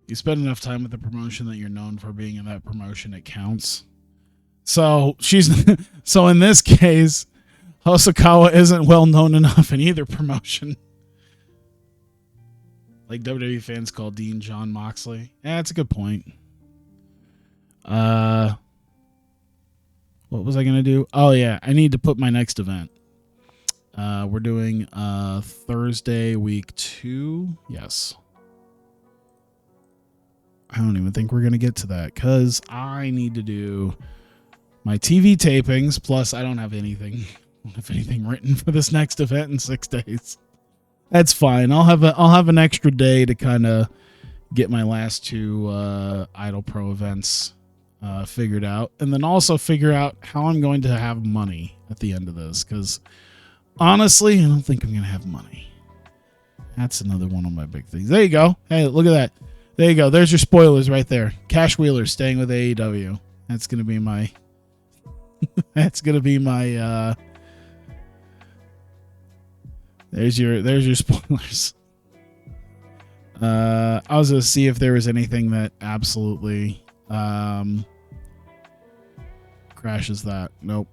You spend enough time with the promotion that you're known for being in that promotion, it counts. So so in this case, Hosokawa isn't well known enough in either promotion. Like WWE fans call Dean John Moxley. Yeah, that's a good point. What was I gonna do? Oh yeah, I need to put my next event. We're doing Thursday week 2. Yes. I don't even think we're going to get to that because I need to do my TV tapings. Plus, I don't have anything written for this next event in 6 days. That's fine. I'll have an extra day to kind of get my last 2 IdolPro events figured out, and then also figure out how I'm going to have money at the end of this. Because honestly, I don't think I'm going to have money. That's another one of my big things. There you go. Hey, look at that. There you go. There's your spoilers right there. Cash Wheeler staying with AEW. That's going to be my... that's going to be my... There's your spoilers. I was gonna see if there was anything that absolutely crashes that. Nope.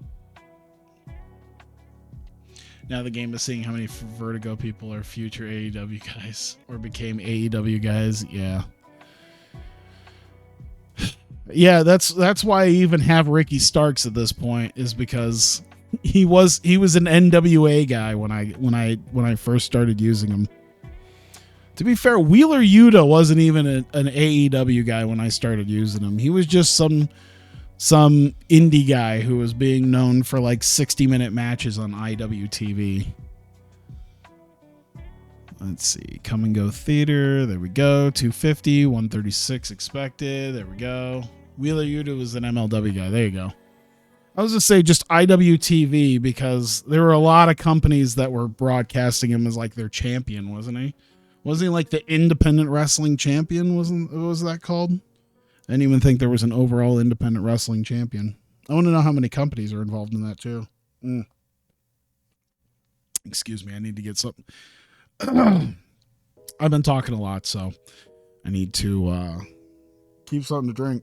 Now the game is seeing how many Vertigo people are future AEW guys or became AEW guys. Yeah. Yeah, that's why I even have Ricky Starks at this point, is because he was an NWA guy when I first started using him. To be fair, Wheeler Yuta wasn't even an AEW guy when I started using him. He was just some indie guy who was being known for like 60-minute matches on IWTV. Let's see. Come and Go Theater. There we go. 250, 136 expected. There we go. Wheeler Yuta was an MLW guy. There you go. I was going to say just IWTV because there were a lot of companies that were broadcasting him as like their champion, wasn't he? Wasn't he like the independent wrestling champion? What was that called? I didn't even think there was an overall independent wrestling champion. I want to know how many companies are involved in that too. Excuse me. I need to get something. I've been talking a lot, so I need to keep something to drink.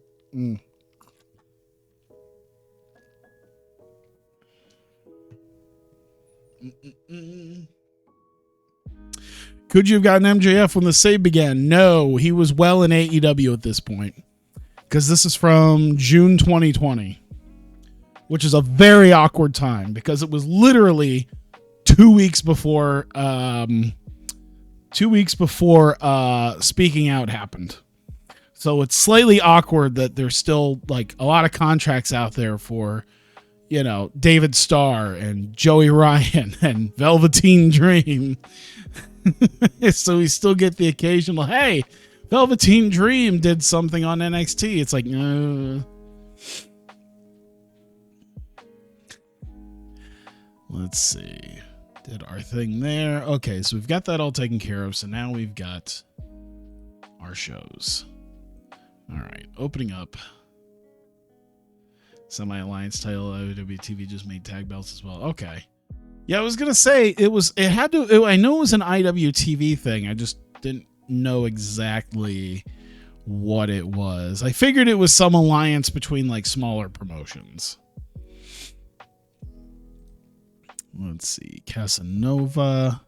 Could you have gotten MJF when the save began? No, he was well in AEW at this point. Because this is from June 2020. Which is a very awkward time. Because it was literally 2 weeks before... 2 weeks before Speaking Out happened. So it's slightly awkward that there's still like a lot of contracts out there for... you know, David Starr and Joey Ryan and Velveteen Dream. So we still get the occasional, hey, Velveteen Dream did something on NXT. It's like, let's see. Did our thing there. Okay, so we've got that all taken care of. So now we've got our shows. All right, opening up. Semi-alliance title, IWTV just made tag belts as well. Okay. Yeah, I was going to say I know it was an IWTV thing. I just didn't know exactly what it was. I figured it was some alliance between like smaller promotions. Let's see. Casanova.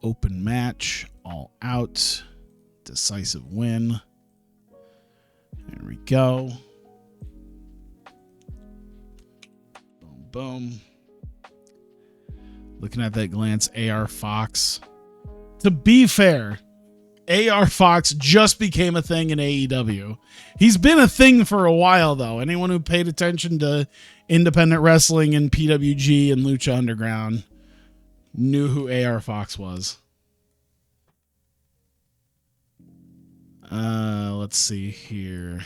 Open match. All out. Decisive win. There we go. Boom. Looking at that glance, AR Fox. To be fair, AR Fox just became a thing in AEW. He's been a thing for a while, though. Anyone who paid attention to independent wrestling and PWG and Lucha Underground knew who AR Fox was. Let's see here.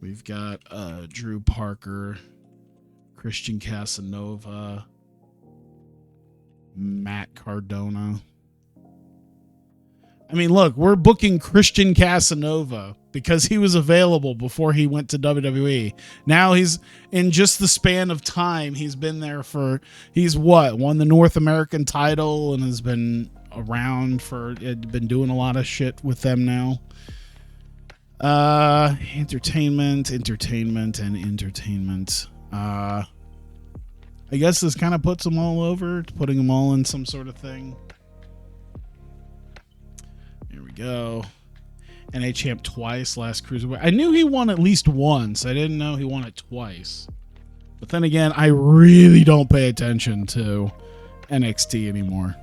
We've got Drew Parker, Christian Casanova, Matt Cardona. I mean, look, we're booking Christian Casanova because he was available before he went to WWE. Now he's, in just the span of time, he's been there for, won the North American title and has been around been doing a lot of shit with them now. Entertainment. I guess this kind of puts them all over, putting them all in some sort of thing. Here we go. NA champ twice, last cruiserweight. I knew he won at least once. I didn't know he won it twice. But then again, I really don't pay attention to NXT anymore.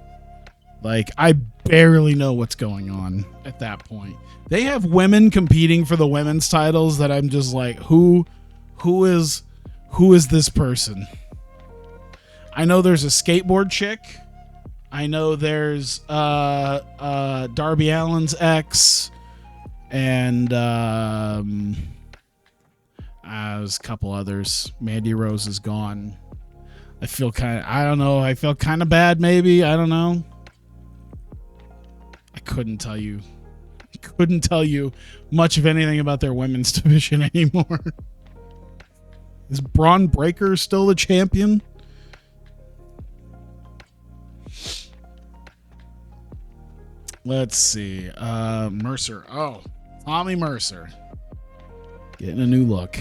Like, I barely know what's going on at that point. They have women competing for the women's titles that I'm just like, who is this person? I know there's a skateboard chick. I know there's Darby Allin's ex, and there's a couple others. Mandy Rose is gone. I feel kind of bad maybe. I don't know. I couldn't tell you much of anything about their women's division anymore. Is Braun Breaker still the champion? Let's see. Mercer. Oh, Tommy Mercer. Getting a new look.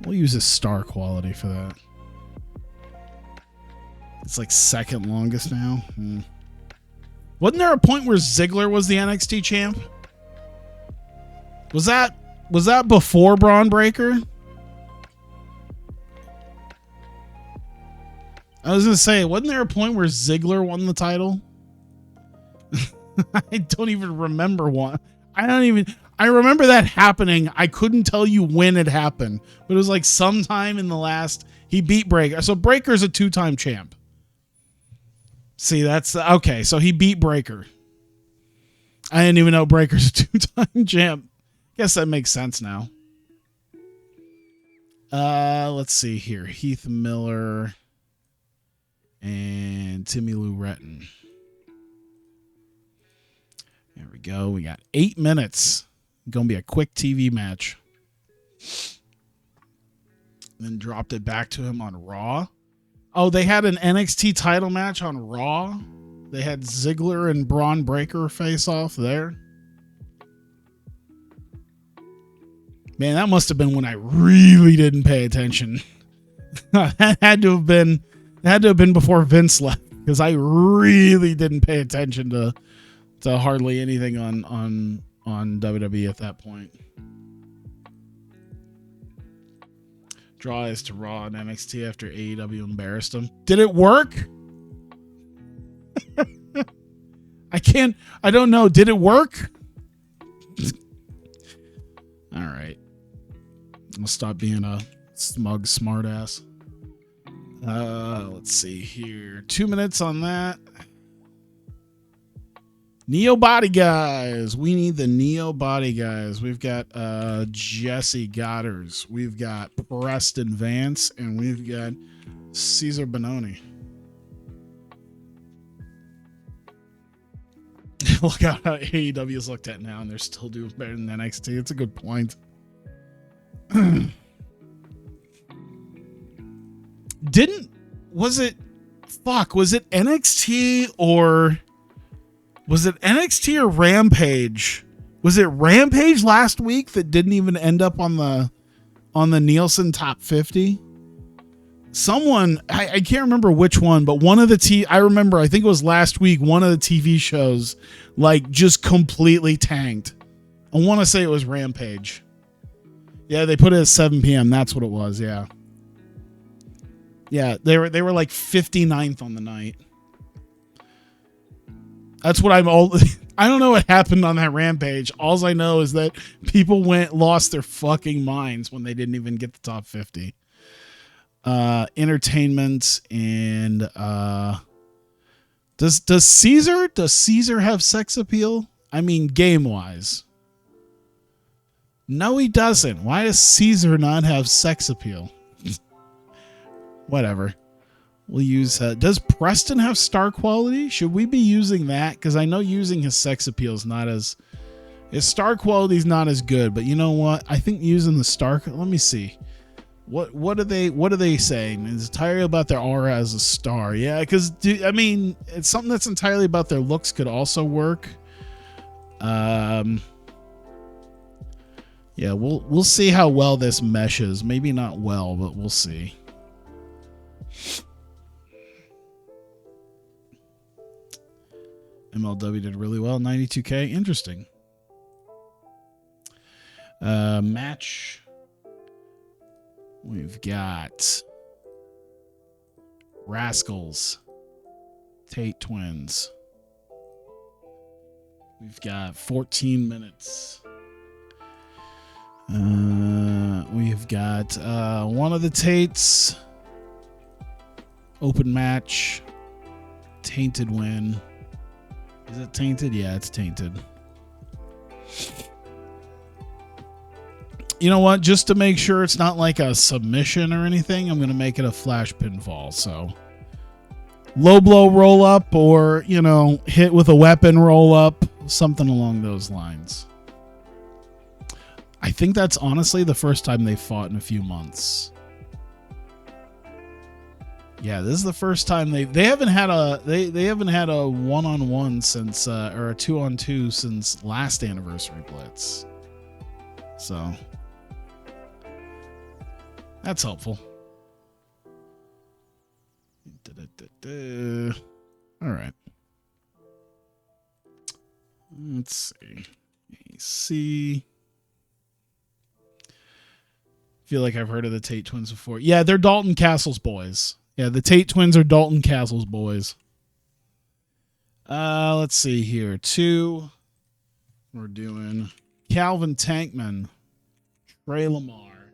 We'll use his star quality for that. It's like second longest now. Wasn't there a point where Ziggler was the NXT champ? Was that before Braun Breaker? I was gonna say, wasn't there a point where Ziggler won the title? I don't even remember one. I remember that happening. I couldn't tell you when it happened, but it was like sometime in the last. He beat Breaker, so Breaker's a 2-time champ. See, that's okay. So he beat Breaker. I didn't even know Breaker's a 2-time champ. Guess that makes sense now. Let's see here. Heath Miller and Timmy Lou Retton. There we go. We got 8 minutes. Gonna be a quick TV match. Then dropped it back to him on Raw. Oh, they had an NXT title match on Raw. They had Ziggler and Braun Breaker face off there. Man, that must have been when I really didn't pay attention. That had to have been before Vince left, because I really didn't pay attention to hardly anything on WWE at that point. Draw is to Raw and NXT after AEW embarrassed them. Did it work? I don't know. Did it work? All right. I'll stop being a smug smartass. Let's see here. 2 minutes on that. Neo Body Guys. We need the Neo Body Guys. We've got Jesse Godders. We've got Preston Vance. And we've got Cesar Bononi. Look how AEW is looked at now, and they're still doing better than NXT. It's a good point. Was it NXT or Rampage? Was it Rampage last week that didn't even end up on the Nielsen top 50? Someone, I can't remember which one, but one of the I think it was last week, one of the TV shows like just completely tanked. I want to say it was Rampage. Yeah, they put it at 7 p.m. That's what it was. Yeah. Yeah, they were like 59th on the night. That's what I don't know what happened on that Rampage. All I know is that people lost their fucking minds when they didn't even get the top 50. Entertainment and does Caesar have sex appeal? I mean, game wise. No, he doesn't. Why does Caesar not have sex appeal? Whatever. We'll use. Does Preston have star quality? Should we be using that? Because I know using his sex appeal is not as. His star quality is not as good. But you know what? I think using the star. Let me see. What are they saying? It's entirely about their aura as a star. Yeah, because I mean, it's something that's entirely about their looks could also work. Yeah, we'll see how well this meshes. Maybe not well, but we'll see. MLW did really well, 92K. Interesting. Match. We've got Rascals, Tate Twins. We've got 14 minutes. We've got one of the Tates. Open match. Tainted win. Is it tainted? Yeah, it's tainted. You know what? Just to make sure it's not like a submission or anything, I'm going to make it a flash pinfall. So low blow roll up, or, you know, hit with a weapon roll up, something along those lines. I think that's honestly the first time they fought in a few months. Yeah, this is the first time they haven't had a they haven't had a 1-on-1 since or a 2-on-2 since last Anniversary Blitz. So that's helpful. All right. Let's see. AC. Feel like I've heard of the Tate twins before. Yeah, they're Dalton Castle's boys. Yeah, the Tate twins are Dalton Castle's boys. Let's see here. 2. We're doing Calvin Tankman, Trey Lamar.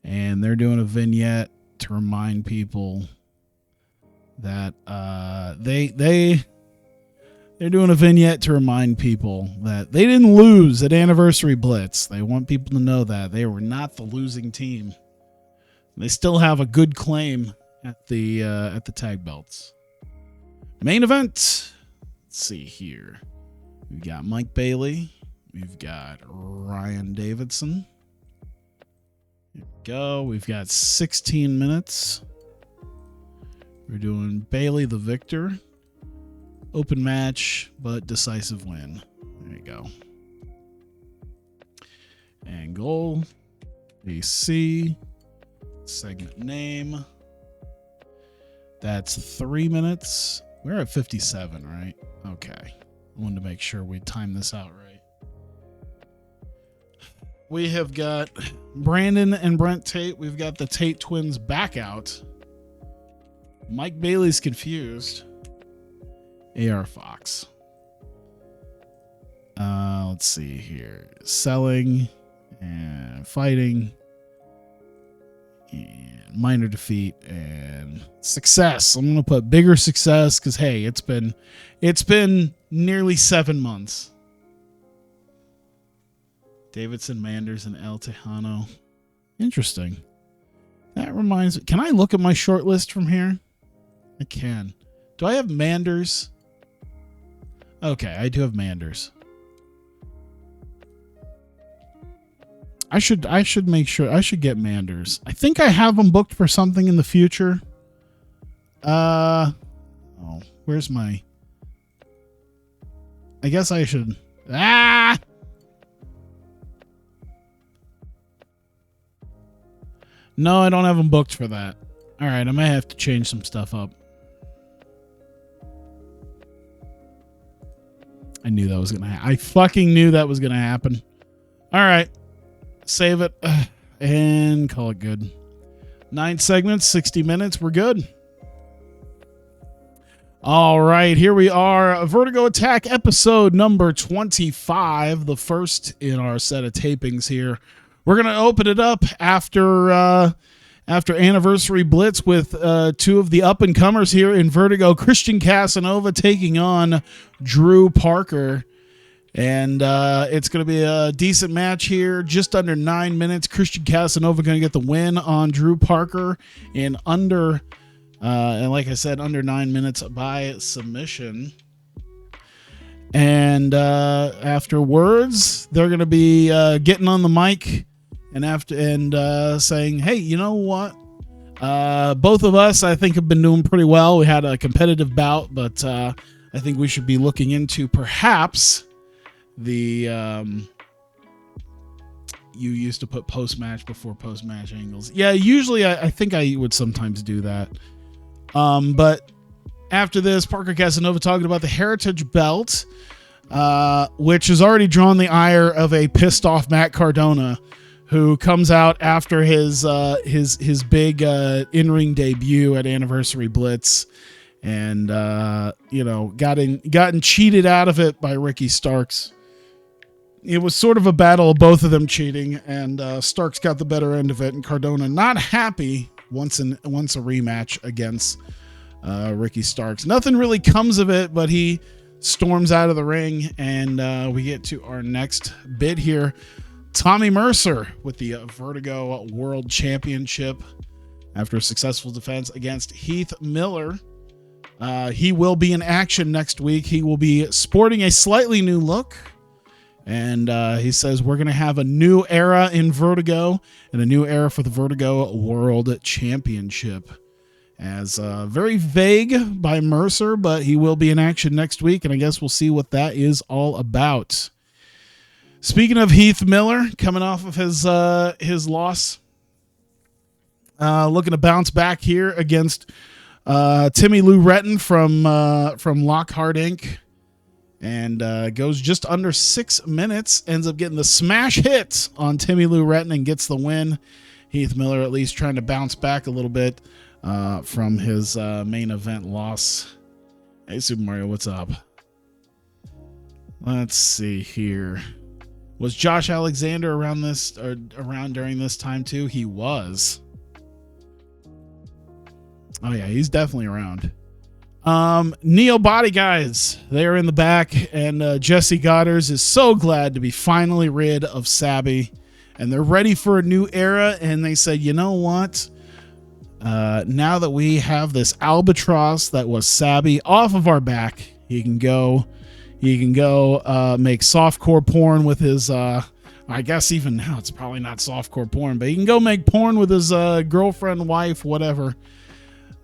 And they're doing a vignette to remind people that they're doing a vignette to remind people that they didn't lose at Anniversary Blitz. They want people to know that they were not the losing team. They still have a good claim at the tag belts. Main event. Let's see here. We've got Mike Bailey. We've got Ryan Davidson. Here we go. We've got 16 minutes. We're doing Bailey the victor. Open match, but decisive win. There you go. And goal. AC. Segment name. That's 3 minutes. We're at 57, right? Okay. I wanted to make sure we time this out right. We have got Brandon and Brent Tate. We've got the Tate twins back out. Mike Bailey's confused. AR Fox. Let's see here. Selling and fighting. And minor defeat and success. I'm gonna put bigger success because hey, it's been nearly 7 months. Davidson, Manders, and El Tejano. Interesting. That reminds me. Can I look at my short list from here? I can. Do I have Manders? Okay, I do have Manders. I should make sure. I should get Manders. I think I have them booked for something in the future. Oh, where's my... I guess I should... No, I don't have them booked for that. All right, I might have to change some stuff up. I knew that was going to happen. I fucking knew that was going to happen. All right. Save it and call it good. 9 segments, 60 minutes. We're good. All right. Here we are. Vertigo Attack episode number 25. The first in our set of tapings here. We're going to open it up after Anniversary Blitz with 2 of the up-and-comers here in Vertigo. Christian Casanova taking on Drew Parker. And it's going to be a decent match here. Just under 9 minutes. Christian Casanova going to get the win on Drew Parker in under, and like I said, under 9 minutes by submission. And afterwards, they're going to be getting on the mic and saying, hey, you know what? Both of us, I think, have been doing pretty well. We had a competitive bout, but I think we should be looking into perhaps the you used to put post-match before post-match angles. Yeah, usually I think I would sometimes do that. But after this, Parker Casanova talking about the Heritage Belt, which has already drawn the ire of a pissed off Matt Cardona, who comes out after his big in-ring debut at Anniversary Blitz, and gotten cheated out of it by Ricky Starks. It was sort of a battle of both of them cheating, and Starks got the better end of it, and Cardona not happy once a rematch against Ricky Starks. Nothing really comes of it, but he storms out of the ring, and we get to our next bit here. Tommy Mercer with the Vertigo World Championship after a successful defense against Heath Miller. He will be in action next week. He will be sporting a slightly new look. And he says we're going to have a new era in Vertigo and a new era for the Vertigo World Championship. as very vague by Mercer, but he will be in action next week, and I guess we'll see what that is all about. Speaking of Heath Miller, coming off of his loss, looking to bounce back here against Timmy Lou Retton from Lockhart Inc. And goes just under 6 minutes, ends up getting the smash hit on Timmy Lou Retton and gets the win. Heath Miller at least trying to bounce back a little bit from his main event loss. Hey, Super Mario, what's up? Let's see here. Was Josh Alexander around during this time too? He was. Oh yeah, he's definitely around. Neo Body guys, they're in the back, and Jesse Goddard is so glad to be finally rid of Sabby, and they're ready for a new era. And they said, you know what? Now that we have this albatross that was Sabby off of our back, he can go make softcore porn with his I guess even now it's probably not softcore porn, but he can go make porn with his girlfriend, wife, whatever.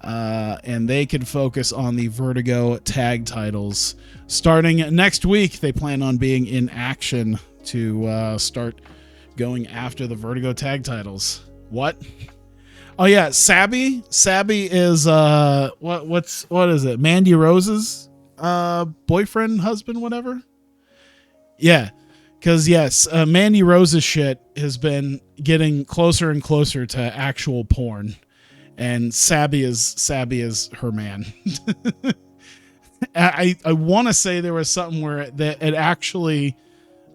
And they can focus on the Vertigo tag titles starting next week. They plan on being in action to start going after the Vertigo tag titles. What? Oh yeah, Sabby is what is it? Mandy Rose's boyfriend, husband, whatever. Yeah, because yes, Mandy Rose's shit has been getting closer and closer to actual porn, and Sabby is her man. I want to say there was something where that it actually.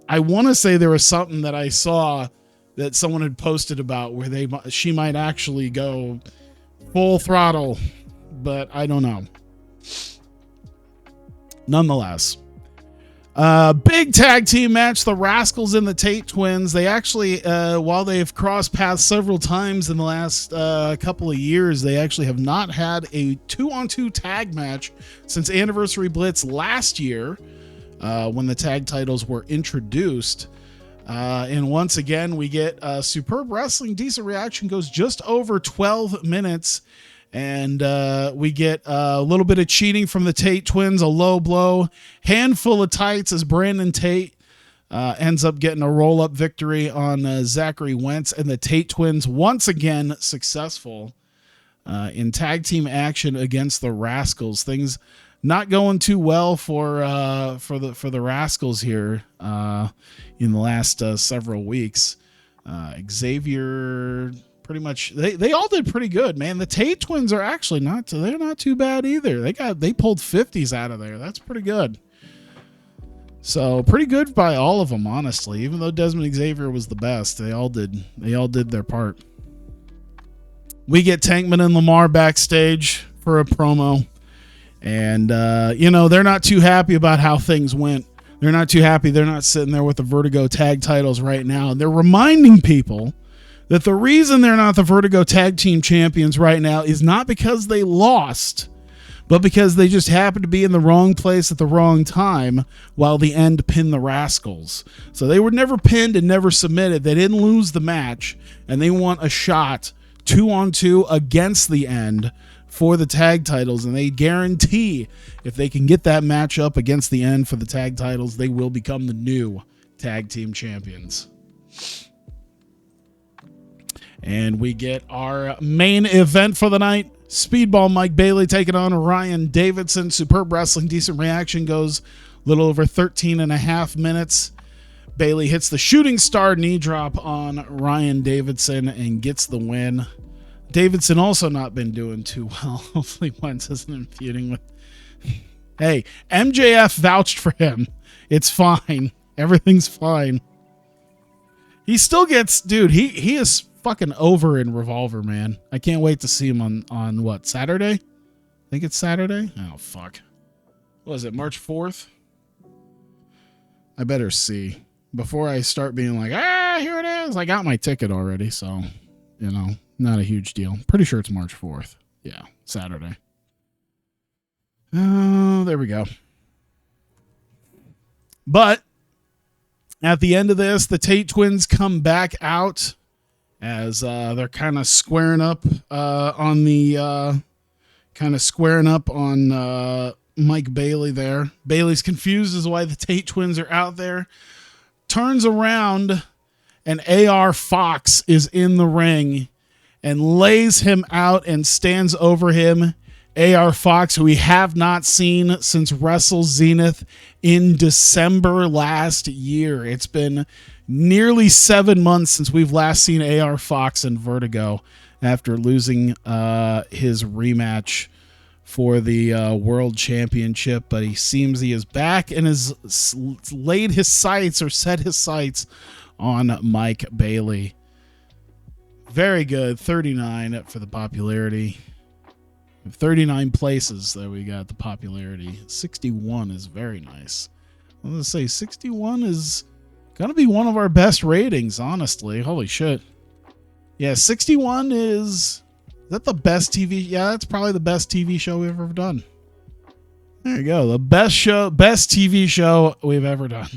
I want to say there was something that I saw that someone had posted about where she might actually go full throttle, but I don't know. Nonetheless, big tag team match, the Rascals and the Tate Twins. They actually, while they've crossed paths several times in the last couple of years, they actually have not had a 2-on-2 tag match since Anniversary Blitz last year, when the tag titles were introduced. And once again, we get superb wrestling. Decent reaction goes just over 12 minutes. And we get a little bit of cheating from the Tate Twins, a low blow, handful of tights as Brandon Tate ends up getting a roll-up victory on Zachary Wentz. And the Tate Twins once again successful in tag team action against the Rascals. Things not going too well for the Rascals here in the last several weeks. Xavier, pretty much they all did pretty good, man. The Tate Twins are actually not too bad either. They pulled 50s out of there. That's pretty good. So pretty good by all of them, honestly. Even though Desmond Xavier was the best, they all did their part. We get Tankman and Lamar backstage for a promo. And, they're not too happy about how things went. They're not too happy. They're not sitting there with the Vertigo tag titles right now. And they're reminding people that the reason they're not the Vertigo tag team champions right now is not because they lost, but because they just happened to be in the wrong place at the wrong time while the End pinned the Rascals. So they were never pinned and never submitted. They didn't lose the match, and they want a shot 2-on-2 against the End for the tag titles, and they guarantee if they can get that match up against the End for the tag titles, they will become the new tag team champions. And we get our main event for the night. Speedball Mike Bailey taking on Ryan Davidson. Superb wrestling, decent reaction, goes a little over 13 and a half minutes. Bailey hits the shooting star knee drop on Ryan Davidson and gets the win. Davidson also not been doing too well. Hopefully Wentz isn't feuding with... Hey, MJF vouched for him. It's fine. Everything's fine. He still gets... Dude, he is fucking over in Revolver, man. I can't wait to see him on what, Saturday? I think it's Saturday? Oh, fuck. What was it, March 4th? I better see. Before I start being like, here it is. I got my ticket already, so, not a huge deal. Pretty sure it's March 4th. Yeah, Saturday. Oh, there we go. But at the end of this, the Tate Twins come back out as they're kind of squaring up on the kind of squaring up on Mike Bailey there. Bailey's confused as to why the Tate twins are out there. Turns around, and AR Fox is in the ring and lays him out and stands over him. AR Fox, who we have not seen since Wrestle Zenith in December last year. It's been nearly 7 months since we've last seen AR Fox in Vertigo after losing his rematch for the World Championship. But he seems he is back and has laid his sights or set his sights on Mike Bailey. Very good. 39 for the popularity. 39 places that we got the popularity. 61 is very nice. I'm going to say 61 is going to be one of our best ratings, honestly. Holy shit. Yeah, 61 is that the best TV? Yeah, that's probably the best TV show we've ever done. There you go. The best TV show we've ever done.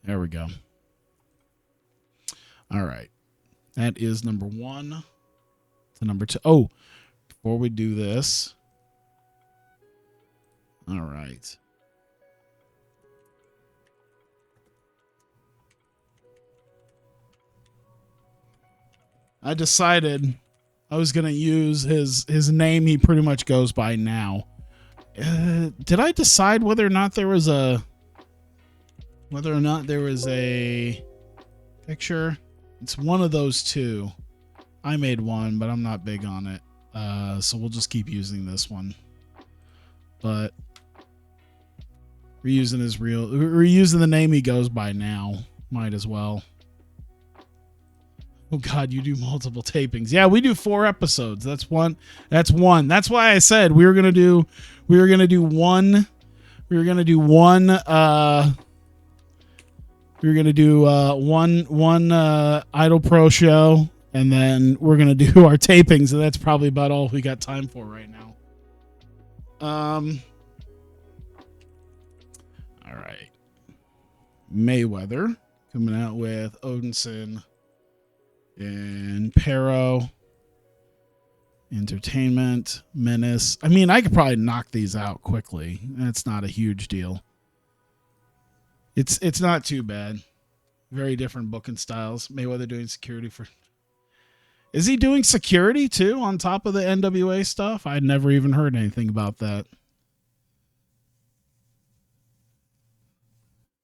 There we go. All right. That is number 1 to number 2. Oh, before we do this. All right. I decided I was going to use his name he pretty much goes by now. Did I decide whether or not there was a picture? It's one of those two. I made one, but I'm not big on it. So we'll just keep using this one. But we're using the name he goes by now. Might as well. Oh God, you do multiple tapings. Yeah, we do 4 episodes. That's one. That's why I said we were gonna do one IdolPro show, and then we're gonna do our tapings, and that's probably about all we got time for right now. All right. Mayweather coming out with Odinson and Pero. Entertainment, Menace. I mean, I could probably knock these out quickly. It's not a huge deal. It's not too bad. Very different booking styles. Mayweather doing security for... Is he doing security too on top of the NWA stuff? I'd never even heard anything about that.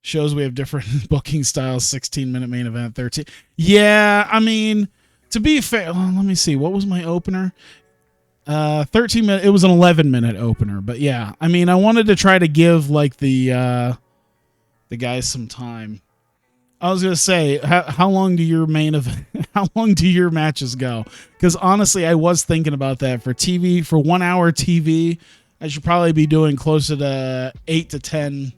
Shows we have different booking styles. 16-minute main event, 13. Yeah, I mean, to be fair, let me see. What was my opener? 13 minute. It was an 11-minute opener, but yeah, I mean, I wanted to try to give like the guys some time. I was gonna say, how long do your main event? How long do your matches go? Because honestly, I was thinking about that for TV. For 1 hour TV, I should probably be doing closer to 8 to 10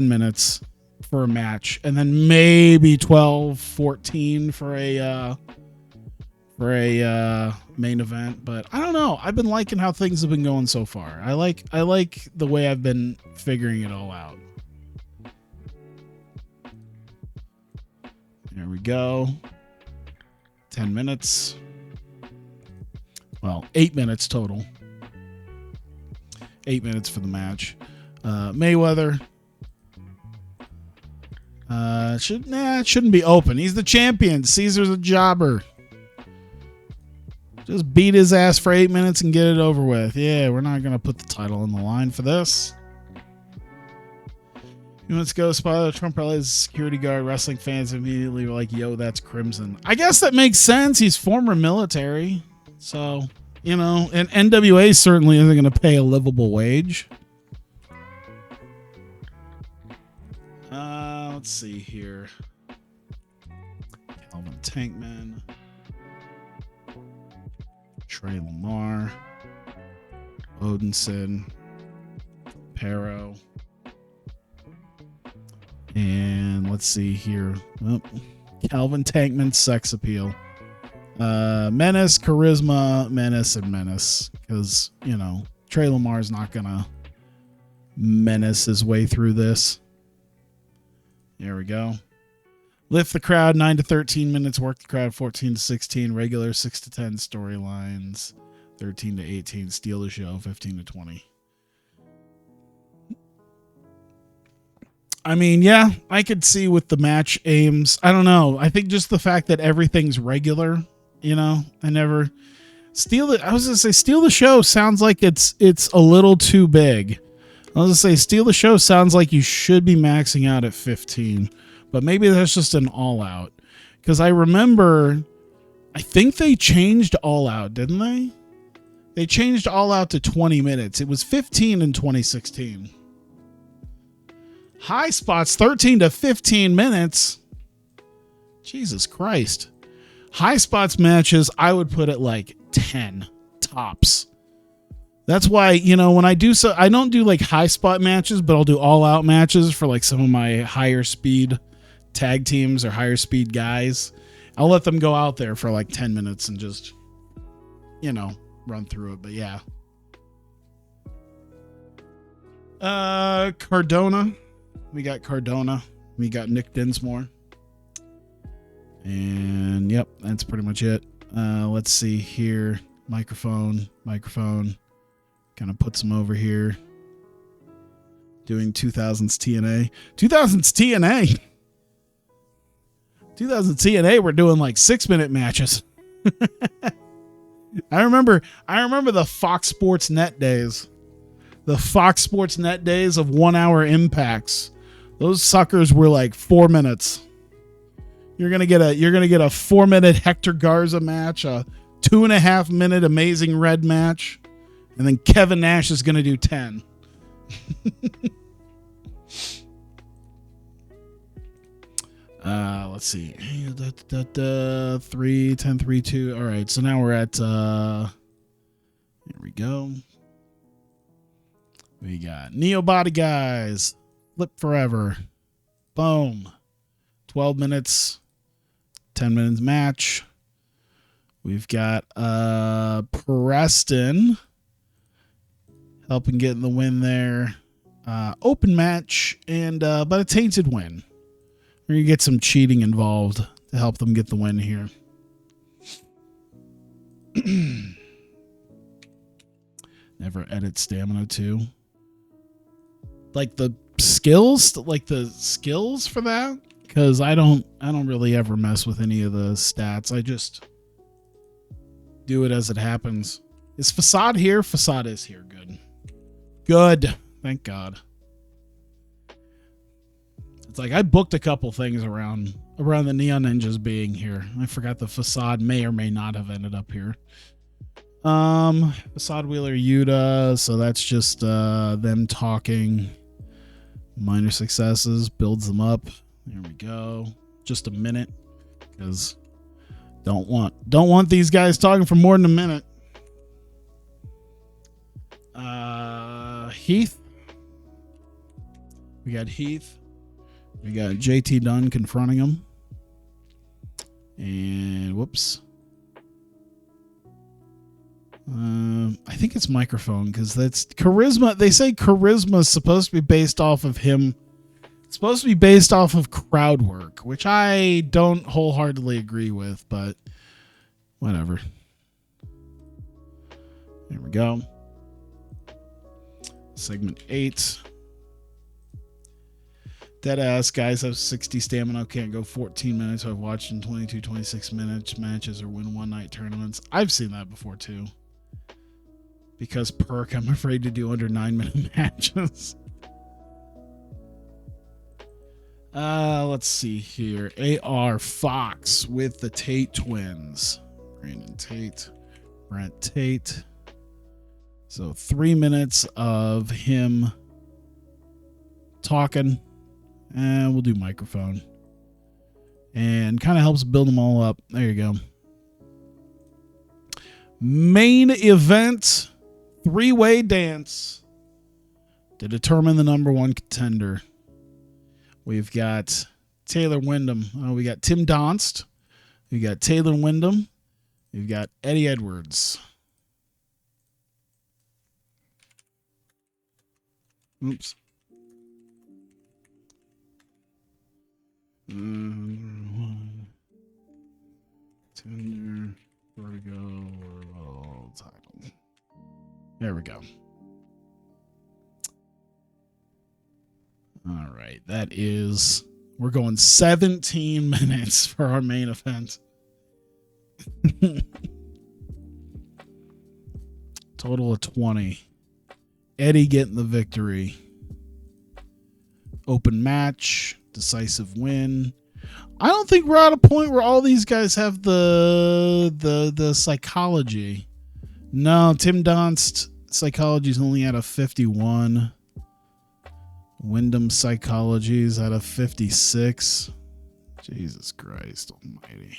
minutes for a match, and then maybe 12, 14 for a main event. But I don't know. I've been liking how things have been going so far. I like the way I've been figuring it all out. There we go. 10 minutes. Well, 8 minutes total. 8 minutes for the match. Mayweather. It shouldn't be open. He's the champion. Caesar's a jobber. Just beat his ass for 8 minutes and get it over with. Yeah, we're not going to put the title on the line for this. Let's go. Spot Trump rally as a security guard. Wrestling fans immediately were like, yo, that's Crimson. I guess that makes sense. He's former military. So, and NWA certainly isn't going to pay a livable wage. Let's see here. Calvin Tankman. Trey Lamar. Odinson. Pero. And let's see here. Oh, Calvin Tankman, sex appeal. Menace, charisma, menace, and menace. Because, Trey Lamar's not going to menace his way through this. There we go. Lift the crowd 9 to 13 minutes. Work the crowd 14 to 16. Regular 6 to 10 storylines. 13 to 18, steal the show. 15 to 20. I mean, yeah, I could see with the match aims. I don't know. I think just the fact that everything's regular, you know, I never steal it. I was gonna say steal the show sounds like it's a little too big. I was gonna say steal the show sounds like you should be maxing out at 15, but maybe that's just an all out. Because I remember, I think they changed all out, didn't they? They changed all out to 20 minutes. It was 15 in 2016. High spots 13 to 15 minutes. Jesus Christ. High spots matches, I would put it like 10 tops. That's why, you know, when I do so, I don't do like high spot matches, but I'll do all out matches for like some of my higher speed tag teams or higher speed guys. I'll let them go out there for like 10 minutes and just, you know, run through it. But yeah. Cardona. We got Cardona. We got Nick Dinsmore. And yep, that's pretty much it. Let's see here. Microphone. Kind of puts them over here. Doing 2000s TNA. 2000s TNA, we're doing like 6-minute matches. I remember the Fox Sports Net days. The Fox Sports Net days of 1 hour impacts. Those suckers were like 4 minutes. You're gonna get a 4-minute Hector Garza match, a 2.5 minute Amazing Red match, and then Kevin Nash is gonna do 10. Let's see. 3, 10, 3, 2. All right, so now we're at here we go. We got Neo Body Guys, Flip Forever, boom, 12 minutes, 10 minutes match. We've got Preston helping get the win there. Open match and but a tainted win. We're gonna get some cheating involved to help them get the win here. Never edit stamina too. Like the skills for that, because I don't really ever mess with any of the stats. I just do it as it happens. Is Facade here? Facade is here. Good. Thank God. It's like I booked a couple things around the Neon Ninjas being here. I forgot the Facade may or may not have ended up here. Facade Wheeler Yuta, so that's just them talking. Minor successes, builds them up. There we go. Just a minute, because don't want these guys talking for more than a minute. Heath. We got Heath. We got JT Dunn confronting him. And whoops. I think it's microphone, because that's charisma. They say charisma is supposed to be based off of him. It's supposed to be based off of crowd work, which I don't wholeheartedly agree with, but whatever. There we go. Segment 8. Deadass guys have 60 stamina, can't go 14 minutes. I've watched in 22, 26 minutes matches or win one night tournaments. I've seen that before too. Because perk, I'm afraid to do under 9-minute matches. Let's see here. AR Fox with the Tate twins. Brandon Tate, Brent Tate. So 3 minutes of him talking, and we'll do microphone. And kind of helps build them all up. There you go. Main event, 3-way dance to determine the number one contender. We've got Taylor Wyndham. We got Tim Donst. We got Taylor Wyndham. We've got Eddie Edwards. Oops. Tender, Vertigo, World Title. go. All right. That is, we're going 17 minutes for our main event. Total of 20. Eddie getting the victory. Open match. Decisive win. I don't think we're at a point where all these guys have the psychology. No, Tim Donst psychology's only at a 51. Wyndham psychology's at a 56. Jesus Christ almighty.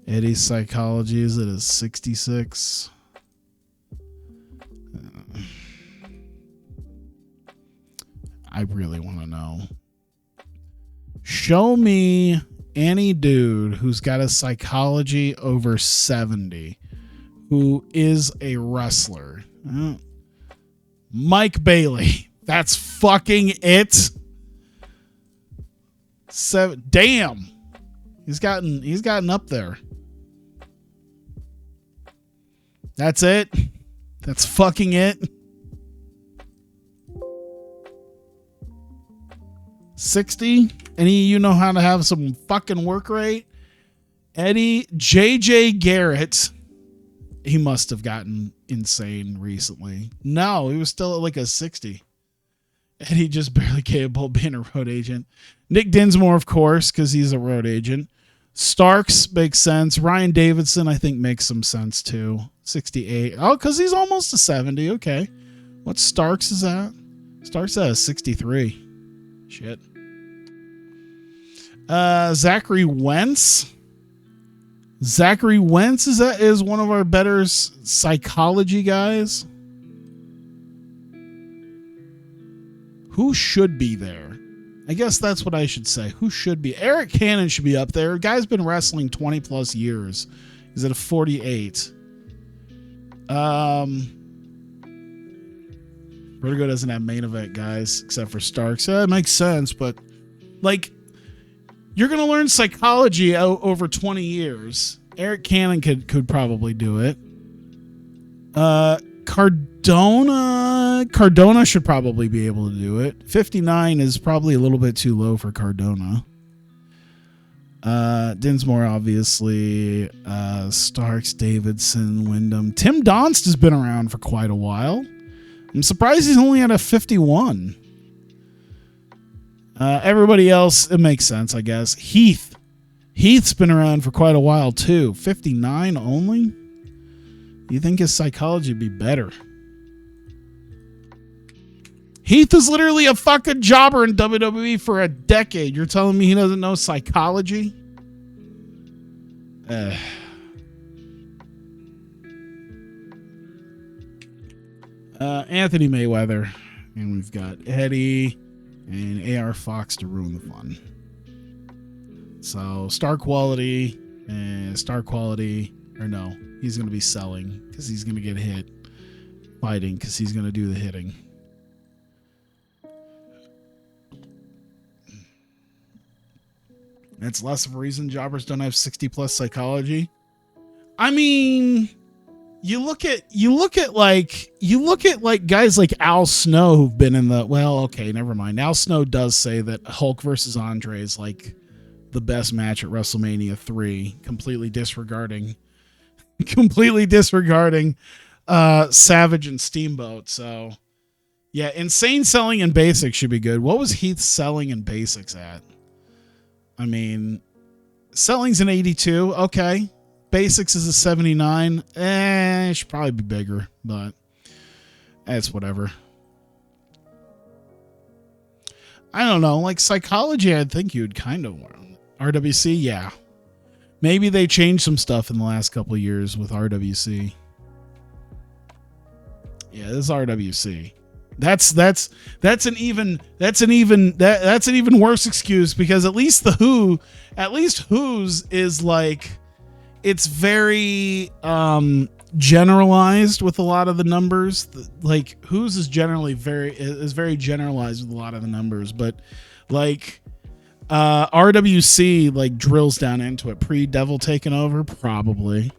Eddie's psychology is at a 66. I really want to know. Show me any dude who's got a psychology over 70 who is a wrestler. Mike Bailey. That's fucking it. Damn. He's gotten up there. That's it. That's fucking it. 60. Any of you know how to have some fucking work rate? Eddie, JJ Garrett. He must have gotten insane recently. No, he was still at like a 60. Eddie just barely capable of being a road agent. Nick Dinsmore, of course, because he's a road agent. Starks makes sense. Ryan Davidson, I think, makes some sense too. 68. Oh, because he's almost a 70. Okay. What Starks is at? Starks at a 63. Shit. Zachary Wentz. Zachary Wentz is one of our better psychology guys. Who should be there? I guess that's what I should say. Who should be? Eric Cannon should be up there. Guy's been wrestling 20 plus years. He's at a 48. Vertigo doesn't have main event guys except for Starks. It makes sense, but like, you're going to learn psychology over 20 years. Eric Cannon could probably do it. Cardona should probably be able to do it. 59 is probably a little bit too low for Cardona. Dinsmore, obviously. Starks, Davidson, Wyndham. Tim Donst has been around for quite a while. I'm surprised he's only at a 51. Everybody else, it makes sense, I guess. Heath's been around for quite a while too. 59 only? You think his psychology would be better? Heath is literally a fucking jobber in WWE for a decade. You're telling me he doesn't know psychology? Anthony Mayweather. And we've got Eddie and AR Fox to ruin the fun. So star quality, or no, he's going to be selling because he's going to get hit. Fighting because he's going to do the hitting. It's less of a reason jobbers don't have 60 plus psychology. I mean, you look at guys like Al Snow who've been in the, well, okay, never mind. Al Snow does say that Hulk versus Andre is like the best match at WrestleMania 3, completely disregarding Savage and Steamboat. So yeah, insane selling and basics should be good. What was Heath selling and basics at? I mean, selling's an 82. Okay. Basics is a 79. It should probably be bigger, but it's whatever. I don't know. Like psychology, I think you'd kind of want. RWC, yeah. Maybe they changed some stuff in the last couple of years with RWC. Yeah, this is RWC. That's an even worse excuse because at least Who's is like, it's very generalized with a lot of the numbers. Like Who's is very generalized with a lot of the numbers, but like RWC like drills down into it. Pre-Devil taking over, probably.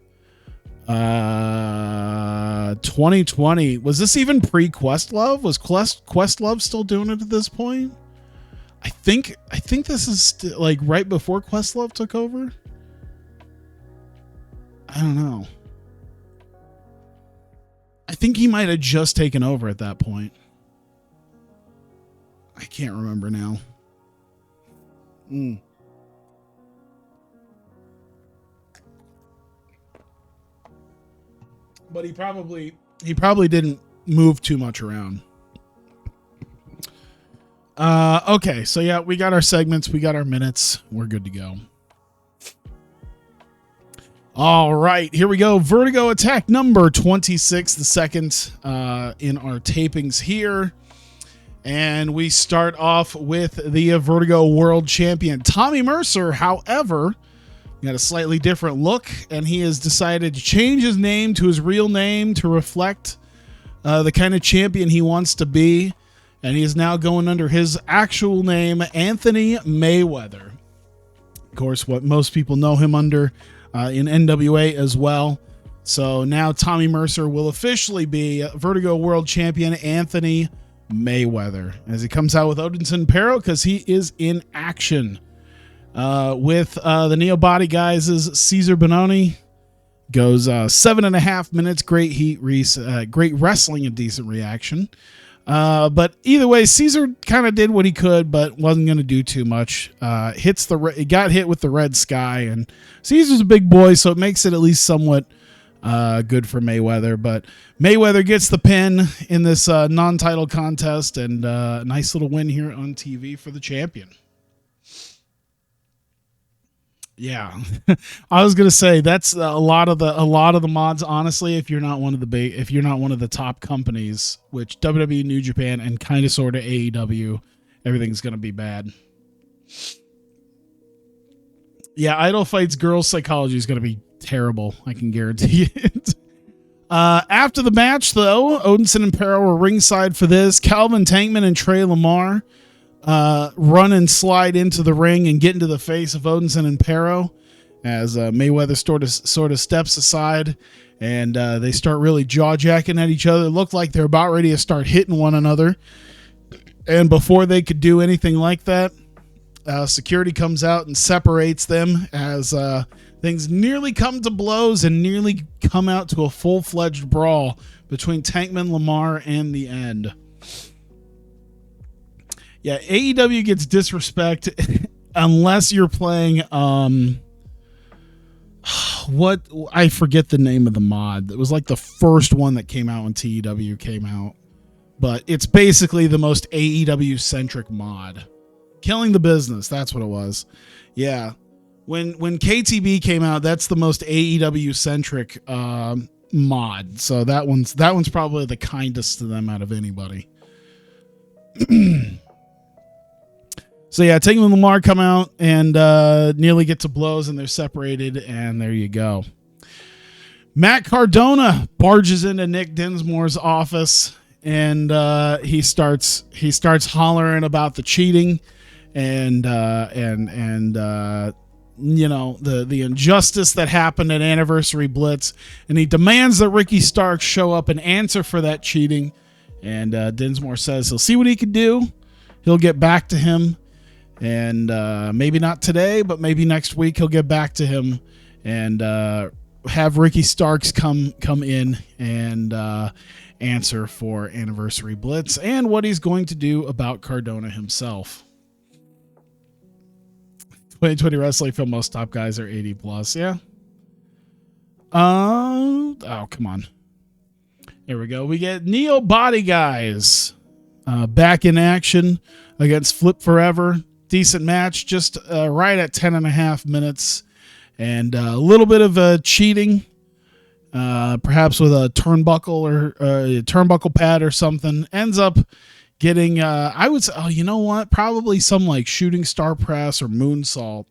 2020. Was this even pre-Questlove? Was Questlove still doing it at this point? I think this is like right before Questlove took over. I don't know. I think he might have just taken over at that point. I can't remember now. But he probably didn't move too much around. Okay, so yeah, we got our segments, we got our minutes, we're good to go. All right, here we go. Vertigo Attack number 26, the second in our tapings here. And we start off with the Vertigo World Champion, Tommy Mercer. However, got a slightly different look, and he has decided to change his name to his real name to reflect the kind of champion he wants to be. And he is now going under his actual name, Anthony Mayweather. Of course, what most people know him under in NWA as well. So now Tommy Mercer will officially be Vertigo World Champion Anthony Mayweather as he comes out with Odinson Pero because he is in action. With the Neo Body guys is Caesar Bononi. Goes 7.5 minutes. Great heat, great wrestling, and decent reaction. But either way, Caesar kind of did what he could, but wasn't going to do too much. It got hit with the red sky, and Caesar's a big boy, so it makes it at least somewhat good for Mayweather. But Mayweather gets the pin in this non-title contest, and a nice little win here on TV for the champion. Yeah, I was gonna say that's a lot of the mods. Honestly, if you're not one of the top companies, which WWE, New Japan, and kind of sort of AEW, everything's gonna be bad. Yeah, Idolfight's girls' psychology is gonna be terrible. I can guarantee it. After the match, though, Odinson and Pero were ringside for this. Calvin Tankman and Trey Lamar run and slide into the ring and get into the face of Odinson and Pero as Mayweather sort of steps aside, and they start really jaw-jacking at each other. Look like they're about ready to start hitting one another. And before they could do anything like that, security comes out and separates them as things nearly come to blows and nearly come out to a full-fledged brawl between Tankman, Lamar, and the End. Yeah, AEW gets disrespect unless you're playing what I forget the name of the mod. It was like the first one that came out when TEW came out. But it's basically the most AEW centric mod. Killing the Business, that's what it was. Yeah. When KTB came out, that's the most AEW centric mod. So that one's probably the kindest to them out of anybody. So yeah, Tankman and Lamar come out and nearly get to blows, and they're separated, and there you go. Matt Cardona barges into Nick Dinsmore's office, and he starts hollering about the cheating and you know, the injustice that happened at Anniversary Blitz, and he demands that Ricky Starks show up and answer for that cheating. And Dinsmore says he'll see what he can do. He'll get back to him. And maybe not today, but maybe next week he'll get back to him and have Ricky Starks come in and answer for Anniversary Blitz and what he's going to do about Cardona himself. 2020 Wrestling Film, most top guys are 80 plus. Yeah. Oh, come on. Here we go. We get Neo Body guys back in action against Flip Forever. Decent match, just right at 10.5 minutes, and a little bit of cheating, perhaps with a turnbuckle or a turnbuckle pad or something. Ends up getting, I would say, you know what? Probably some like shooting star press or moonsault.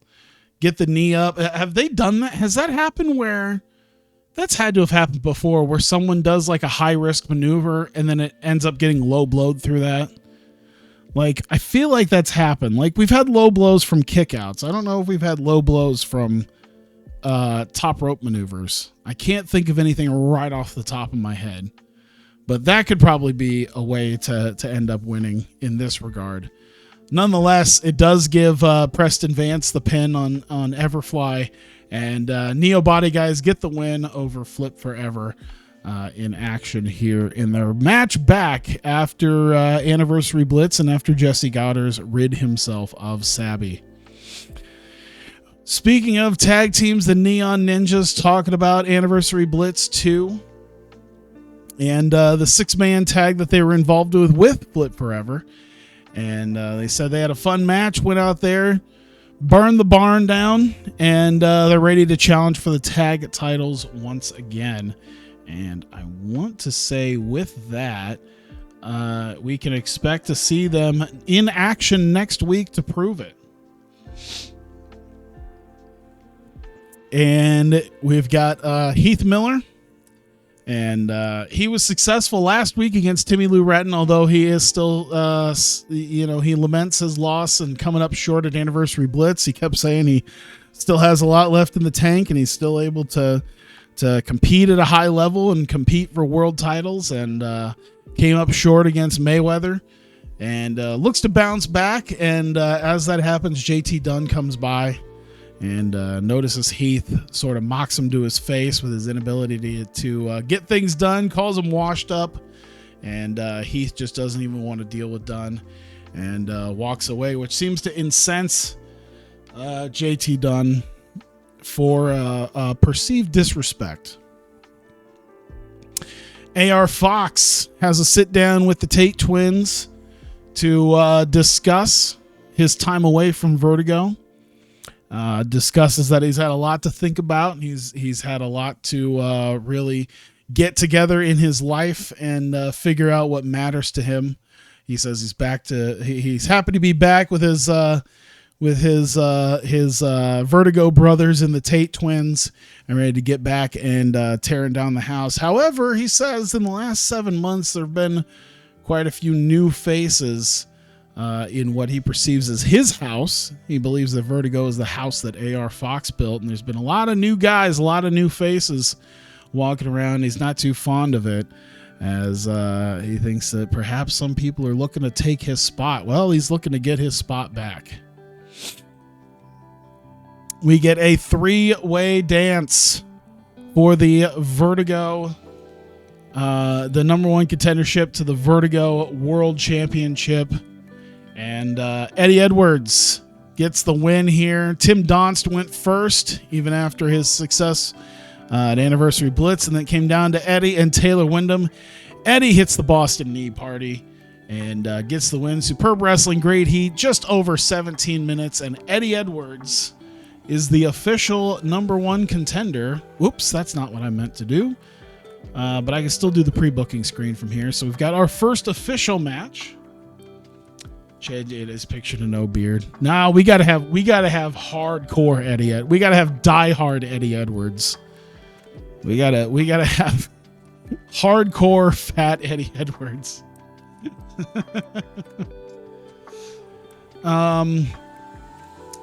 Get the knee up. Have they done that? Has that happened where? That's had to have happened before, where someone does like a high risk maneuver and then it ends up getting low blowed through that. Like, I feel like that's happened. Like, we've had low blows from kickouts. I don't know if we've had low blows from top rope maneuvers. I can't think of anything right off the top of my head, but that could probably be a way to end up winning in this regard. Nonetheless, it does give Preston Vance the pin on Everfly, and Neo Body Guys get the win over Flip Forever in action here in their match back after Anniversary Blitz and after Jesse Goddard's rid himself of Sabby. Speaking of tag teams, the Neon Ninjas talking about Anniversary Blitz II and the 6-man tag that they were involved with Flip Forever. And they said they had a fun match, went out there, burned the barn down, and they're ready to challenge for the tag titles once again. And I want to say with that, we can expect to see them in action next week to prove it. And we've got Heath Miller. And he was successful last week against Timmy Lou Retton, although he is still, he laments his loss and coming up short at Anniversary Blitz. He kept saying he still has a lot left in the tank, and he's still able to compete at a high level and compete for world titles, and came up short against Mayweather, and looks to bounce back. And as that happens, JT Dunn comes by and notices Heath, sort of mocks him to his face with his inability to get things done, calls him washed up, and Heath just doesn't even want to deal with Dunn and walks away, which seems to incense JT Dunn for perceived disrespect. AR Fox has a sit down with the Tate twins to discuss his time away from Vertigo. Discusses that he's had a lot to think about. He's had a lot to really get together in his life and figure out what matters to him. He says he's happy to be back with his Vertigo brothers and the Tate twins, and ready to get back and tearing down the house. However, he says in the last 7 months there have been quite a few new faces in what he perceives as his house. He believes that Vertigo is the house that AR Fox built, and there's been a lot of new guys, a lot of new faces walking around. He's not too fond of it, as he thinks that perhaps some people are looking to take his spot. Well, he's looking to get his spot back. We get a 3-way dance for the Vertigo, the number 1 contendership to the Vertigo World Championship. And Eddie Edwards gets the win here. Tim Donst went first, even after his success at Anniversary Blitz, and then it came down to Eddie and Taylor Wyndham. Eddie hits the Boston Knee Party and gets the win. Superb wrestling, great heat, just over 17 minutes, and Eddie Edwards is the official number 1 contender. Whoops, that's not what I meant to do. But I can still do the pre-booking screen from here. So we've got our first official match. It is picture to no beard. Now we gotta have hardcore Eddie. We gotta have diehard Eddie Edwards. We gotta have hardcore fat Eddie Edwards.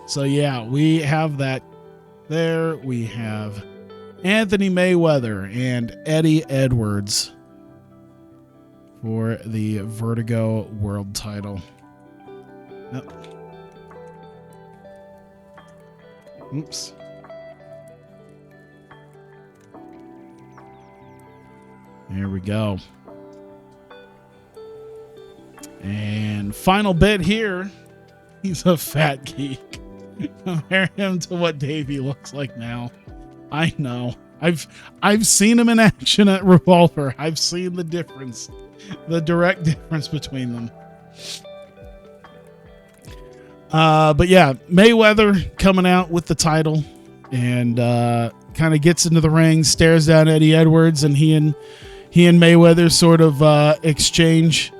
So yeah, we have that there. We have Anthony Mayweather and Eddie Edwards for the Vertigo World Title. Nope. Oops. There we go. And final bit here. He's a fat geek. Compare him to what Davey looks like now. I know. I've seen him in action at Revolver. I've seen the difference. The direct difference between them. But yeah, Mayweather coming out with the title and kind of gets into the ring, stares down Eddie Edwards, and he and Mayweather sort of exchange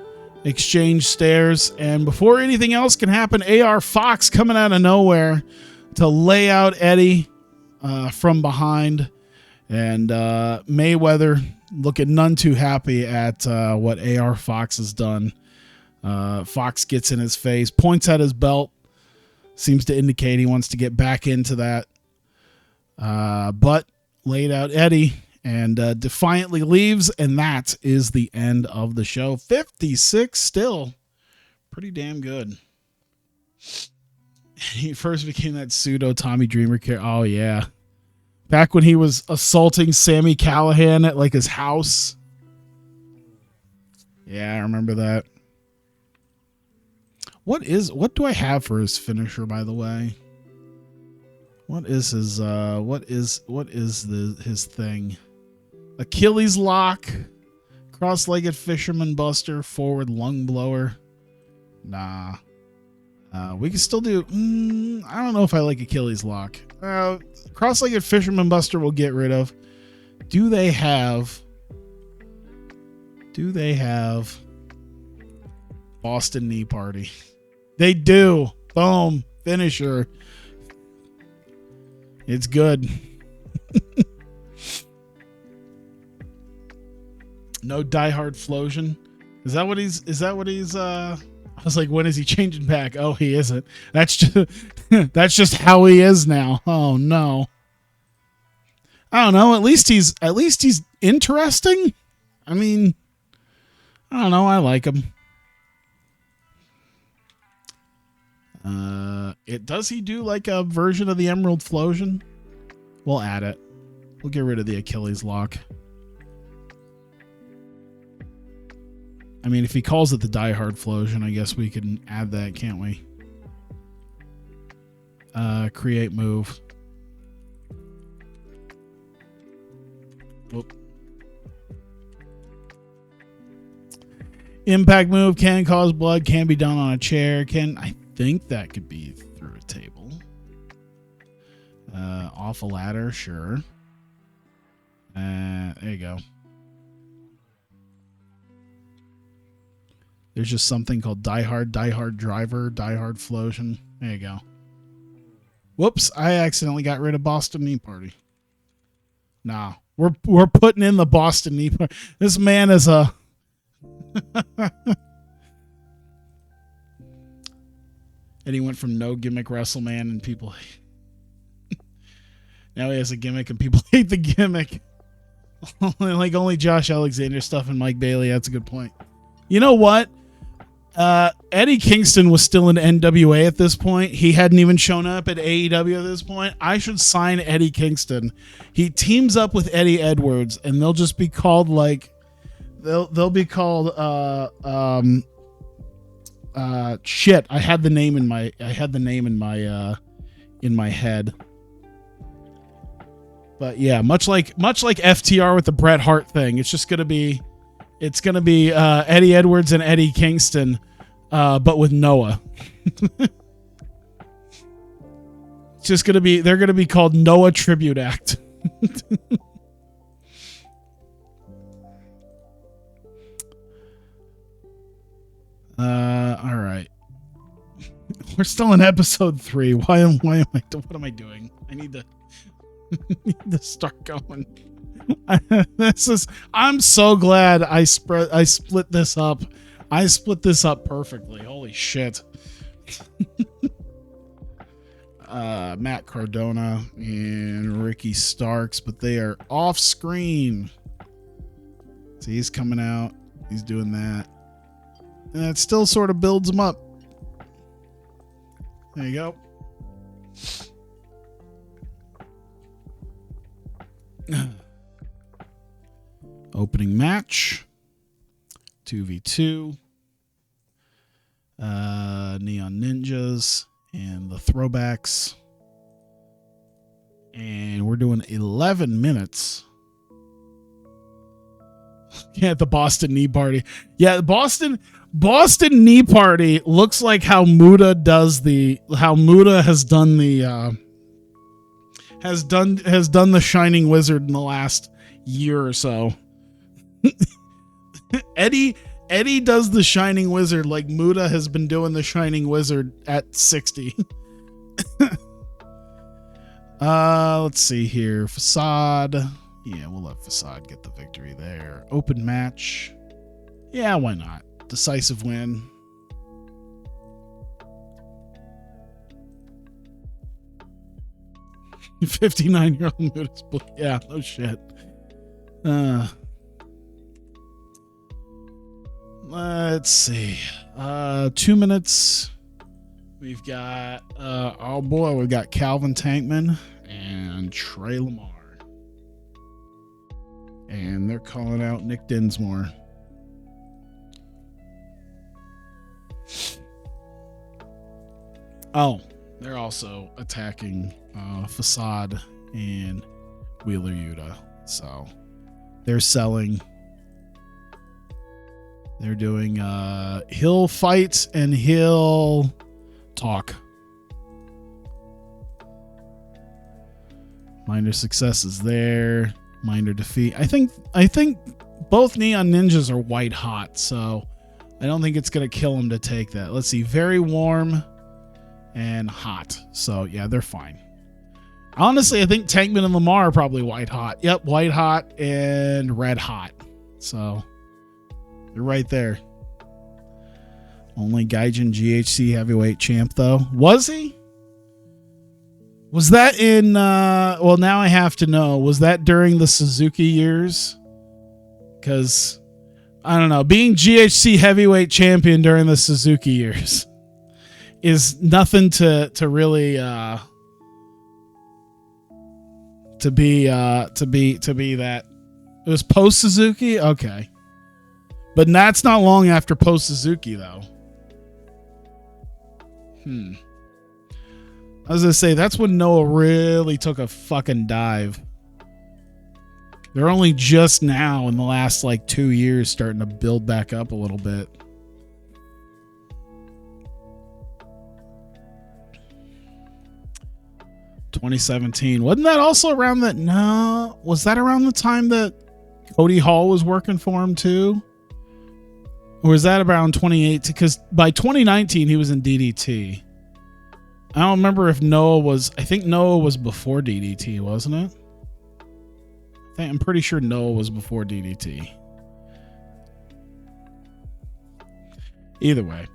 stares. And before anything else can happen, AR Fox coming out of nowhere to lay out Eddie from behind, and Mayweather looking none too happy at what AR Fox has done. Fox gets in his face, points at his belt, seems to indicate he wants to get back into that. but laid out Eddie and defiantly leaves, and that is the end of the show. 56 still. Pretty damn good. He first became that pseudo Tommy Dreamer character. Oh, yeah. Back when he was assaulting Sammy Callahan at like his house. Yeah, I remember that. What do I have for his finisher, by the way? What is his his thing? Achilles lock, cross-legged fisherman buster, forward lung blower. Nah. We can still do I don't know if I like Achilles lock. Cross-legged fisherman buster we'll get rid of. Do they have Boston knee party? They do. Boom. Finisher. It's good. No diehard Flosion. Is that what he's I was like, when is he changing back? Oh, he isn't. That's just how he is now. Oh no. I don't know. At least he's interesting. I mean, I don't know. I like him. Does he do like a version of the Emerald Flosion? We'll add it. We'll get rid of the Achilles lock. I mean, if he calls it the Die Hard Flosion, I guess we can add that, can't we? Create move. Whoop. Impact move can cause blood, can be done on a chair. I think that could be through a table. Off a ladder, sure. There you go. There's just something called Die Hard Driver, Die Hard Flosion. There you go. Whoops, I accidentally got rid of Boston Knee Party. Nah, we're putting in the Boston Knee Party. This man is a... And he went from no gimmick WrestleMan and people... Now he has a gimmick and people hate the gimmick. Like only Josh Alexander stuff and Mike Bailey. That's a good point. You know what? Eddie Kingston was still in NWA at this point. He hadn't even shown up at AEW at this point. I should sign Eddie Kingston. He teams up with Eddie Edwards, and they'll just be called like they'll be called shit. I had the name in my head. But yeah, much like FTR with the Bret Hart thing, it's gonna be Eddie Edwards and Eddie Kingston, but with Noah. It's they're gonna be called Noah Tribute Act. All right. We're still in episode 3. What am I doing? I need to start going. I'm so glad I split this up. I split this up perfectly. Holy shit. Matt Cardona and Ricky Starks, but they are off screen. So he's coming out. He's doing that. And it still sort of builds him up. There you go. Opening match. 2v2. Neon Ninjas and the Throwbacks. And we're doing 11 minutes. Yeah, the Boston Knee Party. Yeah, Boston Knee Party looks like how Muta has done the Shining Wizard in the last year or so. Eddie does the Shining Wizard like Muta has been doing the Shining Wizard at 60. Let's see here. Facade. Yeah, we'll let Facade get the victory there. Open match. Yeah, why not? Decisive win. 59-year-old Mutis. Yeah, no shit. Let's see. 2 minutes. We've got oh boy, we've got Calvin Tankman and Trey Lamar. And they're calling out Nick Dinsmore. Oh, they're also attacking Facade and Wheeler Yuta. So they're selling. They're doing hill fights and hill talk. Minor successes there. Minor defeat. I think both Neon Ninjas are white hot, so I don't think it's gonna kill him to take that. Let's see. Very warm and hot. So yeah, they're fine. Honestly, I think Tankman and Lamar are probably white hot. Yep, white hot and red hot. So they're right there. Only Gaijin GHC heavyweight champ, though. Was he? Was that in, well, now I have to know. Was that during the Suzuki years? Because, I don't know. Being GHC heavyweight champion during the Suzuki years is nothing to really, to be that. It was post Suzuki? Okay. But that's not long after post Suzuki, though. I was gonna say that's when Noah really took a fucking dive. They're only just now in the last like 2 years starting to build back up a little bit. $2017. Wasn't that also around that? No. Was that around the time that Cody Hall was working for him too? Or was that around 2018? Because by 2019, he was in DDT. I don't remember if Noah was... I think Noah was before DDT, wasn't it? I'm pretty sure Noah was before DDT. Either way.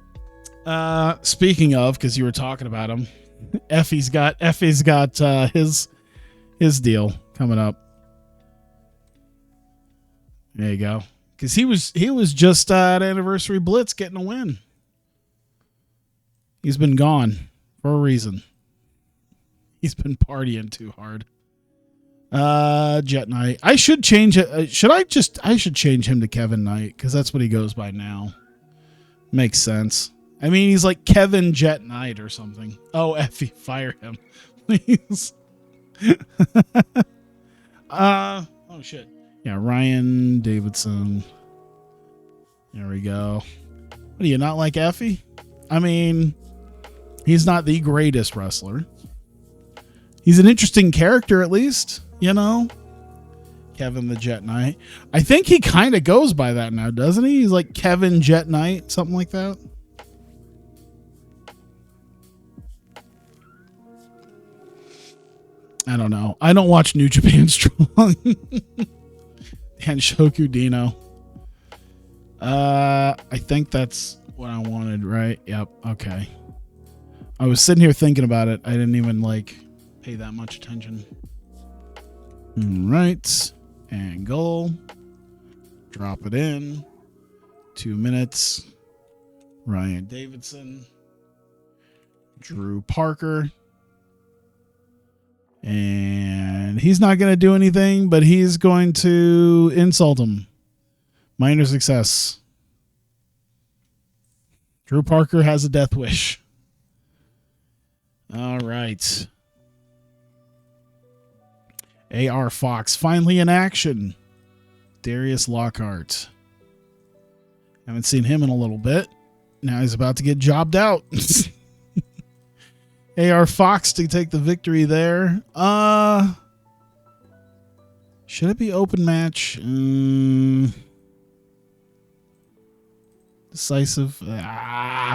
Speaking of, because you were talking about him, Effie's got his deal coming up. There you go. Because he was just at Anniversary Blitz getting a win. He's been gone for a reason. He's been partying too hard. Jet Knight. I should change it. I should change him to Kevin Knight because that's what he goes by now. Makes sense. I mean, he's like Kevin Jet Knight or something. Oh, Effie, fire him, please. Oh shit. Yeah, Ryan Davidson. There we go. What, do you not like Effie? I mean, he's not the greatest wrestler. He's an interesting character, at least, you know? Kevin the Jet Knight. I think he kind of goes by that now, doesn't he? He's like Kevin Jet Knight, something like that. I don't know. I don't watch New Japan Strong. And Shoku Dino. I think that's what I wanted, right? Yep. Okay. I was sitting here thinking about it. I didn't even pay that much attention. Right. And goal. Drop it in. 2 minutes. Ryan Davidson. Drew Parker. And he's not going to do anything, but he's going to insult him. Minor success. Drew Parker has a death wish. All right. AR Fox finally in action. Darius Lockhart. Haven't seen him in a little bit. Now he's about to get jobbed out. AR Fox to take the victory there. Should it be open match? Decisive.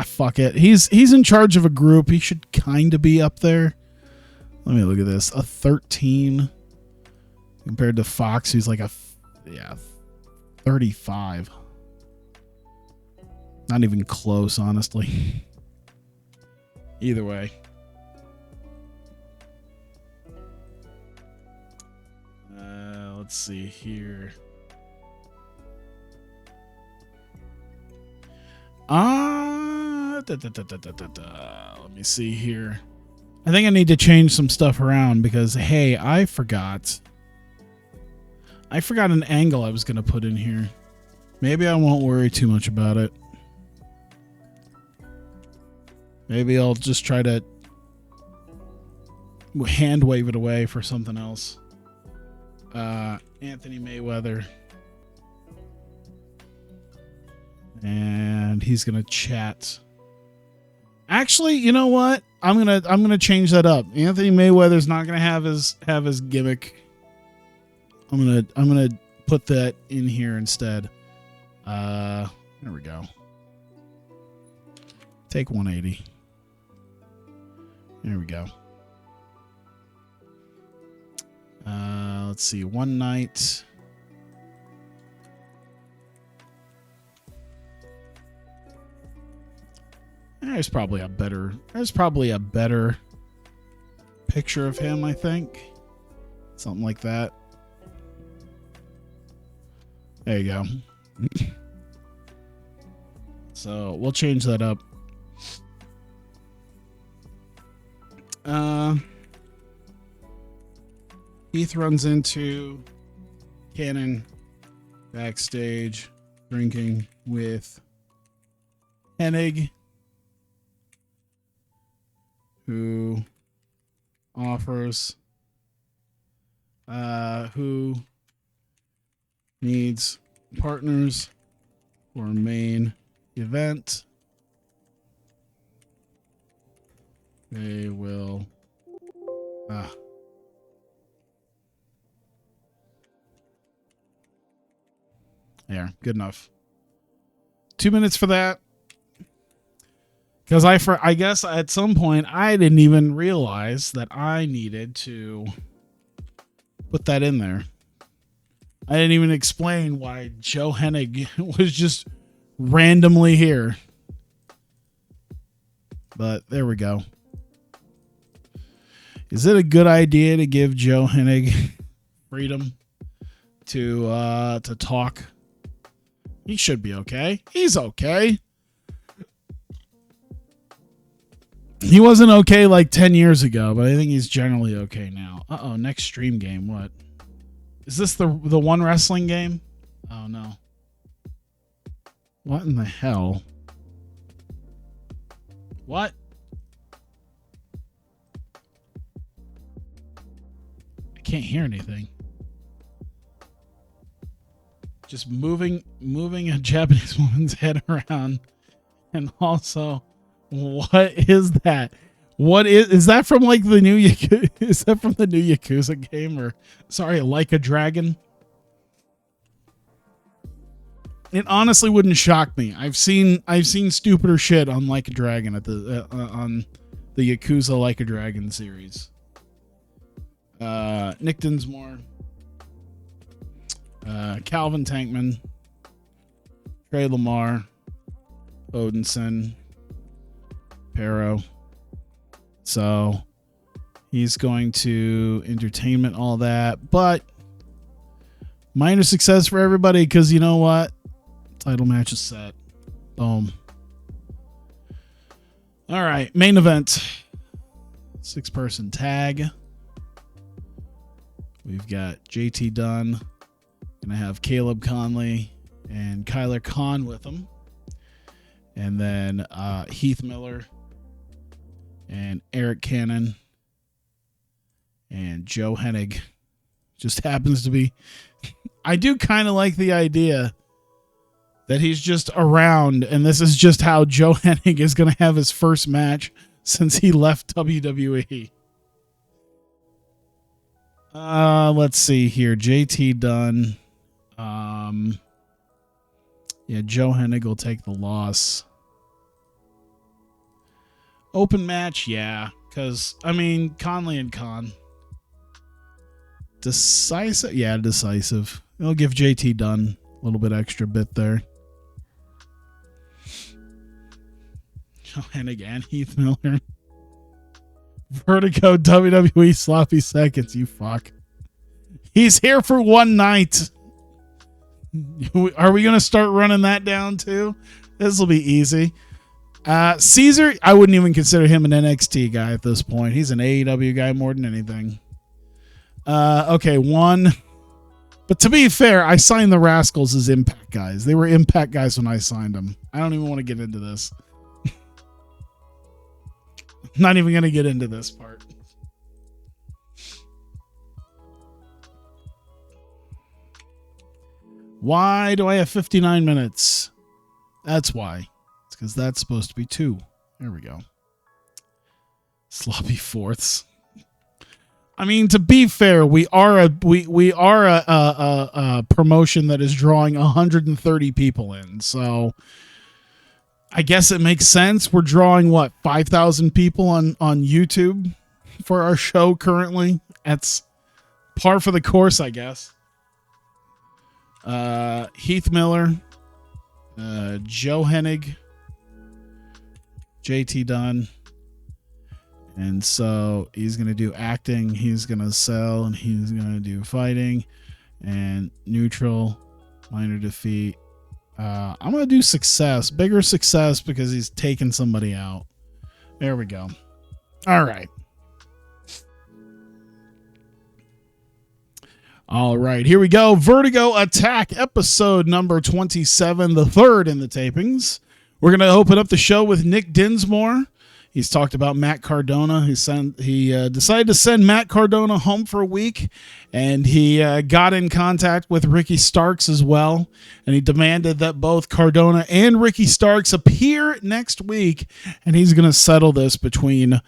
Fuck it. He's in charge of a group. He should kind of be up there. Let me look at this. A 13 compared to Fox, who's like 35. Not even close, honestly. Either way. Let's see here. Let me see here. I think I need to change some stuff around because, hey, I forgot an angle I was going to put in here. Maybe I won't worry too much about it. Maybe I'll just try to hand wave it away for something else. Anthony Mayweather. And he's going to chat. Actually, you know what? I'm going to change that up. Anthony Mayweather's not going to have his gimmick. I'm going to put that in here instead. There we go. Take 180. There we go. Let's see. One night. There's probably a better picture of him, I think. Something like that. There you go. So we'll change that up. Heath runs into Cannon backstage drinking with Hennig, who offers who needs partners for main event. They will there, good enough. 2 minutes for that. Because I guess at some point I didn't even realize that I needed to put that in there. I didn't even explain why Joe Hennig was just randomly here. But there we go. Is it a good idea to give Joe Hennig freedom to talk? He should be okay. He's okay. He wasn't okay like 10 years ago, but I think he's generally okay now. Uh-oh, next stream game. What? Is this the one wrestling game? Oh, no. What in the hell? What? I can't hear anything. Just moving a Japanese woman's head around. And also, what is that? What is that from like the new is that from the new Yakuza game, or sorry, Like a Dragon? It honestly wouldn't shock me. I've seen stupider shit on Like a Dragon at the on the Yakuza Like a Dragon series. Nick Dinsmore, Calvin Tankman, Trey Lamar, Odinson, Pero. So he's going to entertainment all that, but minor success for everybody because you know what? Title match is set. Boom. All right, main event. 6-person tag. We've got JT Dunn. Gonna have Caleb Conley and Kyler Kahn with him. And then Heath Miller and Eric Cannon and Joe Hennig. Just happens to be. I do kind of like the idea that he's just around, and this is just how Joe Hennig is going to have his first match since he left WWE. Let's see here. JT Dunn. Yeah, Joe Hennig will take the loss. Open match, yeah. Because, I mean, Conley and Khan. Decisive? Yeah, decisive. It'll give JT Dunn a little bit extra bit there. Joe Hennig and Heath Miller. Vertigo WWE sloppy seconds, you fuck. He's here for one night. Are we going to start running that down too? This will be easy. Caesar, I wouldn't even consider him an NXT guy at this point. He's an AEW guy more than anything. Okay, one. But to be fair, I signed the Rascals as Impact guys. They were Impact guys when I signed them. I don't even want to get into this. Not even going to get into this part. Why do I have 59 minutes? That's why. It's because that's supposed to be 2. There we go. Sloppy fourths. I mean, to be fair, we are a promotion that is drawing 130 people in. So I guess it makes sense. We're drawing what, 5,000 people on YouTube for our show currently. That's par for the course, I guess. Heath Miller, Joe Hennig, JT Dunn. And so he's going to do acting, he's going to sell, and he's going to do fighting and neutral, minor defeat. I'm going to do success, bigger success, because he's taking somebody out. There we go. All right. All right, here we go. Vertigo Attack, episode number 27, the third in the tapings. We're going to open up the show with Nick Dinsmore. He's talked about Matt Cardona. He decided to send Matt Cardona home for a week, and he got in contact with Ricky Starks as well, and he demanded that both Cardona and Ricky Starks appear next week, and he's going to settle this between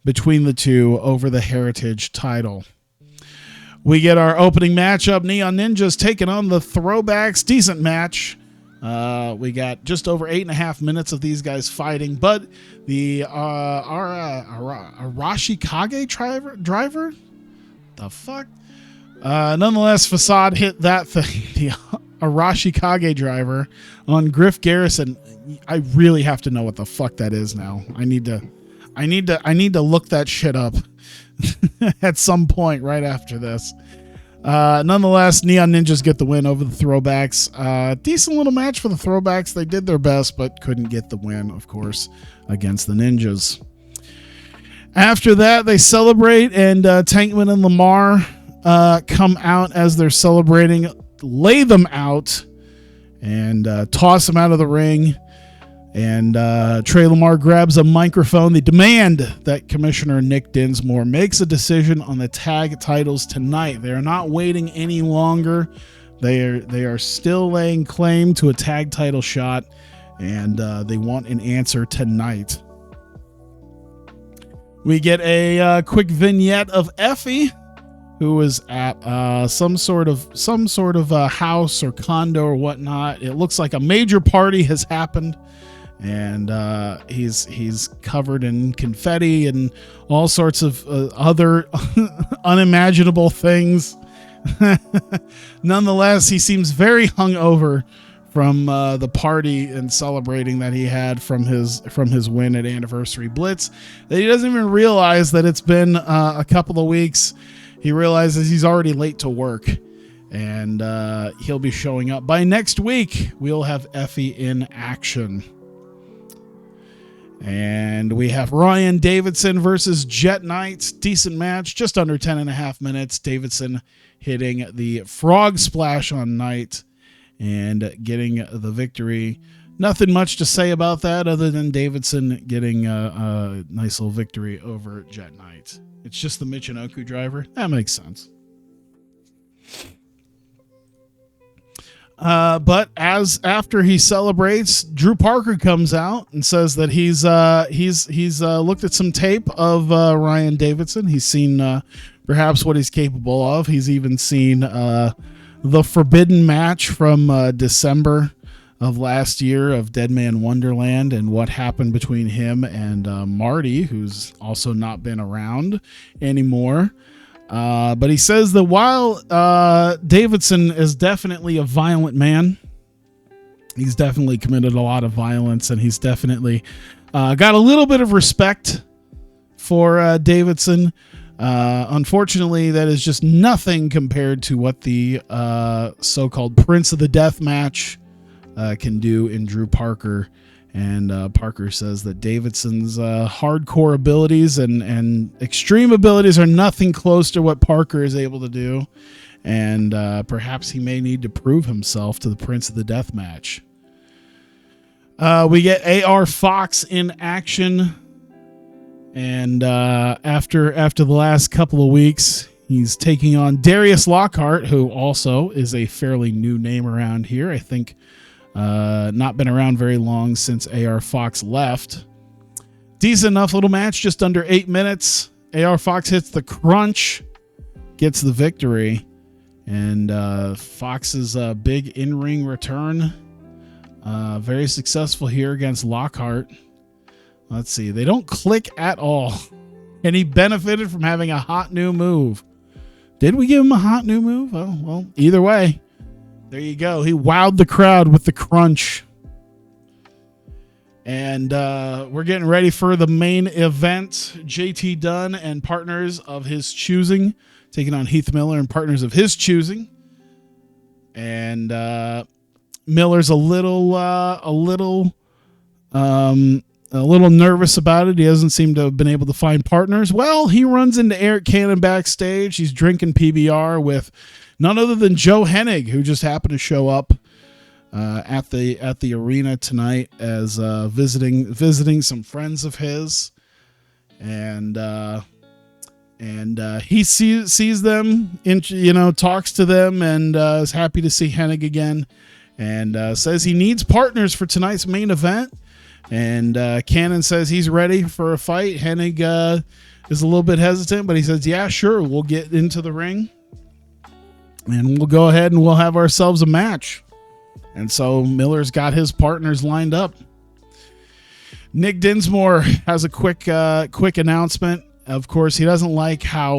the two over the Heritage title. We get our opening matchup, Neon Ninjas taking on the Throwbacks. Decent match. We got just over 8.5 minutes of these guys fighting, but the Arashi Kage driver? The fuck? Nonetheless, Facade hit that thing, the Arashi Kage driver on Griff Garrison. I really have to know what the fuck that is now. I need to look that shit up at some point right after this. Nonetheless, Neon Ninjas get the win over the Throwbacks. Decent little match for the Throwbacks. They did their best, but couldn't get the win, of course, against the Ninjas. After that, they celebrate, and Tankman and Lamar come out as they're celebrating, lay them out, and toss them out of the ring. And Trey Lamar grabs a microphone. They demand that Commissioner Nick Dinsmore makes a decision on the tag titles tonight. They are not waiting any longer. They are still laying claim to a tag title shot, and they want an answer tonight. We get a quick vignette of Effie, who was at some sort of house or condo or whatnot. It looks like a major party has happened. And he's covered in confetti and all sorts of other unimaginable things. Nonetheless, he seems very hungover from the party and celebrating that he had from his win at Anniversary Blitz. That he doesn't even realize that it's been a couple of weeks. He realizes he's already late to work, and he'll be showing up by next week. We'll have Effie in action. And we have Ryan Davidson versus Jet Knight. Decent match, just under 10.5 minutes. Davidson hitting the frog splash on Knight and getting the victory. Nothing much to say about that other than Davidson getting a nice little victory over Jet Knight. It's just the Michinoku driver. That makes sense. But after he celebrates, Drew Parker comes out and says that he's looked at some tape of Ryan Davidson. He's seen perhaps what he's capable of. He's even seen the forbidden match from December of last year of Dead Man Wonderland and what happened between him and Marty, who's also not been around anymore. But he says that while Davidson is definitely a violent man, he's definitely committed a lot of violence, and he's definitely got a little bit of respect for Davidson. Unfortunately, that is just nothing compared to what the so-called Prince of the Death match can do in Drew Parker. And Parker says that Davidson's hardcore abilities and extreme abilities are nothing close to what Parker is able to do. And perhaps he may need to prove himself to the Prince of the Death match. We get AR Fox in action. And after the last couple of weeks, he's taking on Darius Lockhart, who also is a fairly new name around here. I think not been around very long since AR Fox left. Decent enough little match, just under 8 minutes. AR Fox hits the crunch, gets the victory. And Fox's big in-ring return, very successful here against Lockhart. Let's see. They don't click at all. And he benefited from having a hot new move. Did we give him a hot new move? Oh, well, either way. There you go. He wowed the crowd with the crunch. And we're getting ready for the main event. JT Dunn and partners of his choosing, taking on Heath Miller and partners of his choosing. And Miller's a little nervous about it. He doesn't seem to have been able to find partners. Well, he runs into Eric Cannon backstage. He's drinking PBR with none other than Joe Hennig, who just happened to show up at the arena tonight as visiting some friends of his, and he sees them, talks to them, and is happy to see Hennig again, and says he needs partners for tonight's main event. And Cannon says he's ready for a fight. Hennig is a little bit hesitant, but he says, yeah, sure, we'll get into the ring. And we'll go ahead and we'll have ourselves a match. And so Miller's got his partners lined up. Nick Dinsmore has a quick announcement. Of course, he doesn't like how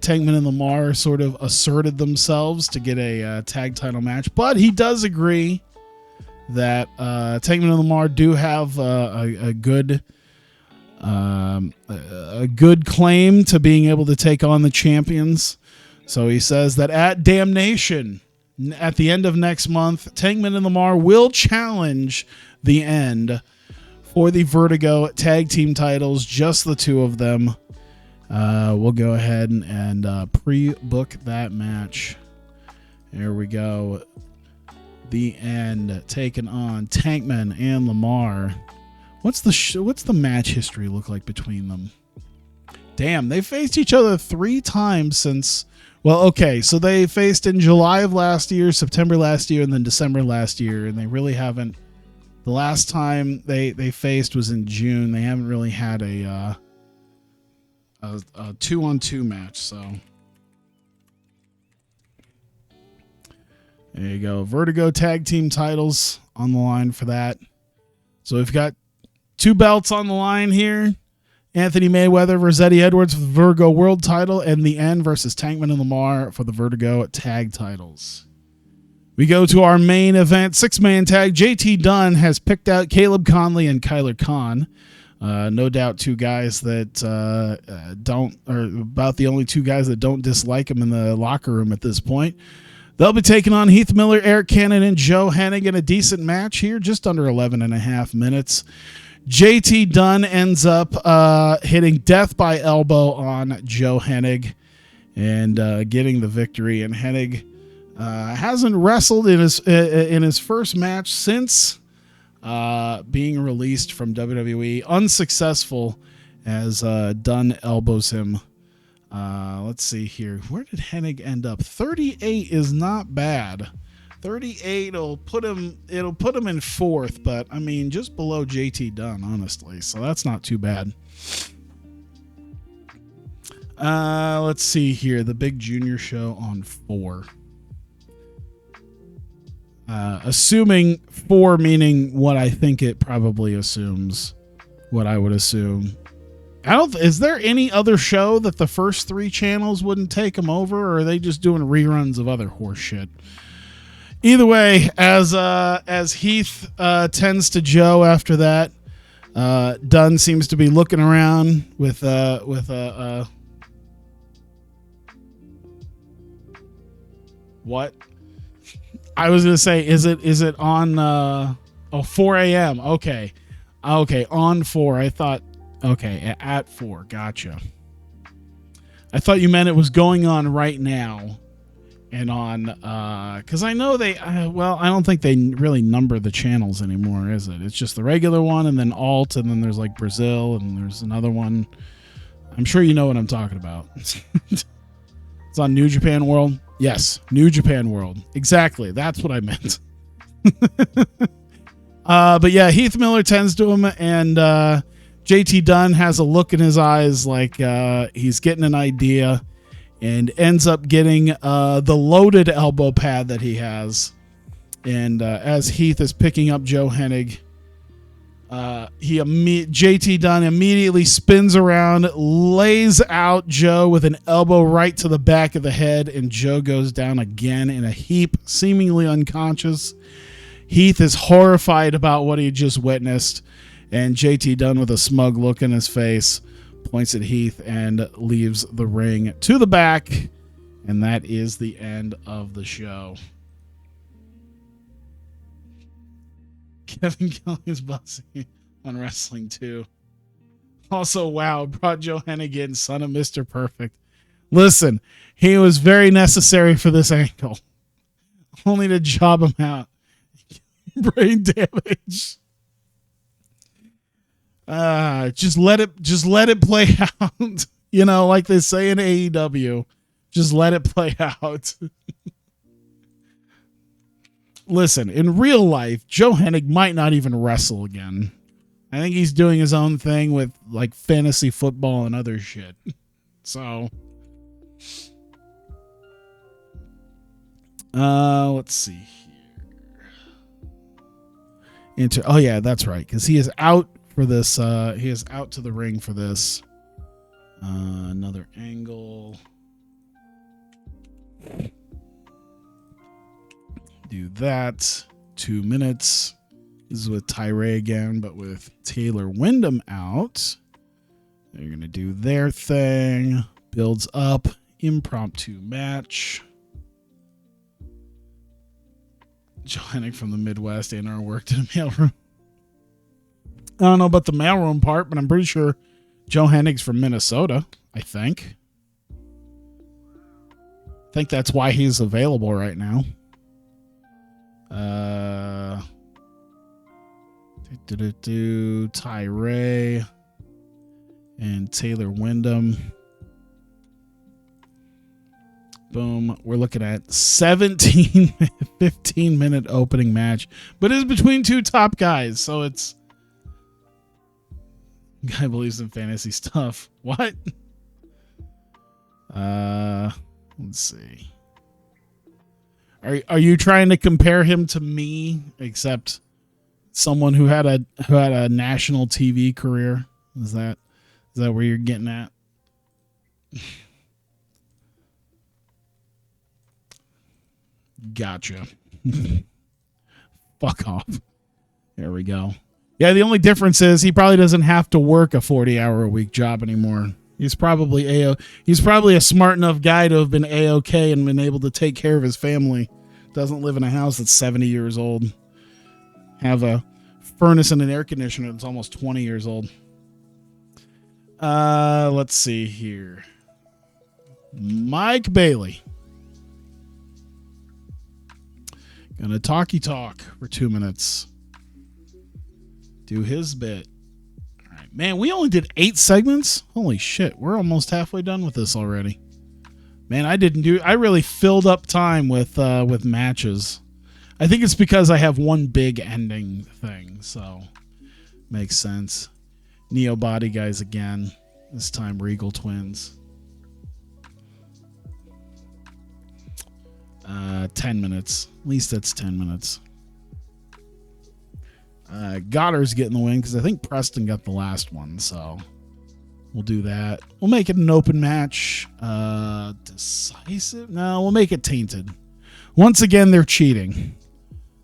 Tankman and Lamar sort of asserted themselves to get a tag title match. But he does agree that Tankman and Lamar do have a good claim to being able to take on the champions. So he says that at Damnation, at the end of next month, Tankman and Lamar will challenge the End for the Vertigo tag team titles, just the two of them. We'll go ahead and pre-book that match. There we go. The End taking on Tankman and Lamar. What's the match history look like between them? Damn, they faced each other 3 times since. Well, okay, so they faced in July of last year, September last year, and then December last year, and they really haven't. The last time they faced was in June. They haven't really had a 2-on-2 match, so. There you go. Vertigo tag team titles on the line for that. So we've got 2 belts on the line here. Anthony Mayweather versus Eddie Edwards for the Vertigo World title, and The End versus Tankman and Lamar for the Vertigo tag titles. We go to our main event, 6-man tag. JT Dunn has picked out Caleb Conley and Kyler Khan. No doubt 2 guys that are about the only 2 guys that don't dislike him in the locker room at this point. They'll be taking on Heath Miller, Eric Cannon, and Joe Hennig in a decent match here, just under 11.5 minutes. JT Dunn ends up hitting death by elbow on Joe Hennig and getting the victory. And Hennig hasn't wrestled in his first match since being released from WWE, unsuccessful as Dunn elbows him. Let's see here. Where did Hennig end up? 38 is not bad. 38 will put him in 4th, but I mean just below JT Dunn, honestly. So that's not too bad. Let's see here. The big junior show on 4. Assuming 4 meaning what I think it probably assumes, what I would assume. Is there any other show that the first 3 channels wouldn't take them over, or are they just doing reruns of other horse shit? Either way, as Heath tends to Joe after that, Dunn seems to be looking around with a What? I was gonna say, is it on 4 a.m. Okay. Okay, on 4. I thought okay, at 4. Gotcha. I thought you meant it was going on right now. And on because I know they well, I don't think they really number the channels anymore, is it? It's just the regular one and then alt, and then there's like Brazil, and there's another one. I'm sure you know what I'm talking about. It's on New Japan World. Yes, New Japan World. Exactly. That's what I meant. But yeah, Heath Miller tends to him, and JT Dunn has a look in his eyes like he's getting an idea, and ends up getting the loaded elbow pad that he has. And as Heath is picking up Joe Hennig, JT Dunn immediately spins around, lays out Joe with an elbow right to the back of the head, and Joe goes down again in a heap, seemingly unconscious. Heath is horrified about what he just witnessed, and JT Dunn, with a smug look in his face, points at Heath and leaves the ring to the back, and that is the end of the show. Kevin Kelly is buzzing on Wrestling 2. Also, wow, brought Joe Hennig in, son of Mr. Perfect. Listen, he was very necessary for this angle. Only to job him out. Brain damage. Just let it play out. You know, like they say in AEW. Just let it play out. Listen, in real life, Joe Hennig might not even wrestle again. I think he's doing his own thing with like fantasy football and other shit. So, let's see here. Oh yeah, that's right, because he is out for this. He is out to the ring for this. Another angle. Do that. 2 minutes. This is with Tyree again, but with Taylor Wyndham out. They're going to do their thing. Builds up. Impromptu match. Joe Hennig from the Midwest and our worked in a mailroom. I don't know about the mailroom part, but I'm pretty sure Joe Hennig's from Minnesota, I think. I think that's why he's available right now. Tyree and Taylor Wyndham. Boom. We're looking at 15-minute opening match, but it's between two top guys, so it's guy believes in fantasy stuff. What? Let's see. Are you trying to compare him to me, except someone who had a national TV career? Is that where you're getting at? Gotcha. Fuck off. There we go. Yeah, the only difference is he probably doesn't have to work a 40-hour-a-week job anymore. He's probably a smart enough guy to have been A-OK and been able to take care of his family. Doesn't live in a house that's 70 years old. Have a furnace and an air conditioner that's almost 20 years old. Let's see here. Mike Bailey. Gonna talk for 2 minutes. Do his bit. All right, man, we only did 8 segments. Holy shit, we're almost halfway done with this already. Man, I really filled up time with matches. I think it's because I have one big ending thing, so makes sense. Neo Body guys again. This time Regal Twins. 10 minutes. At least that's 10 minutes. Goddard's getting the win because I think Preston got the last one, so we'll do that. We'll make it an open match. Decisive? No, we'll make it tainted. Once again, they're cheating.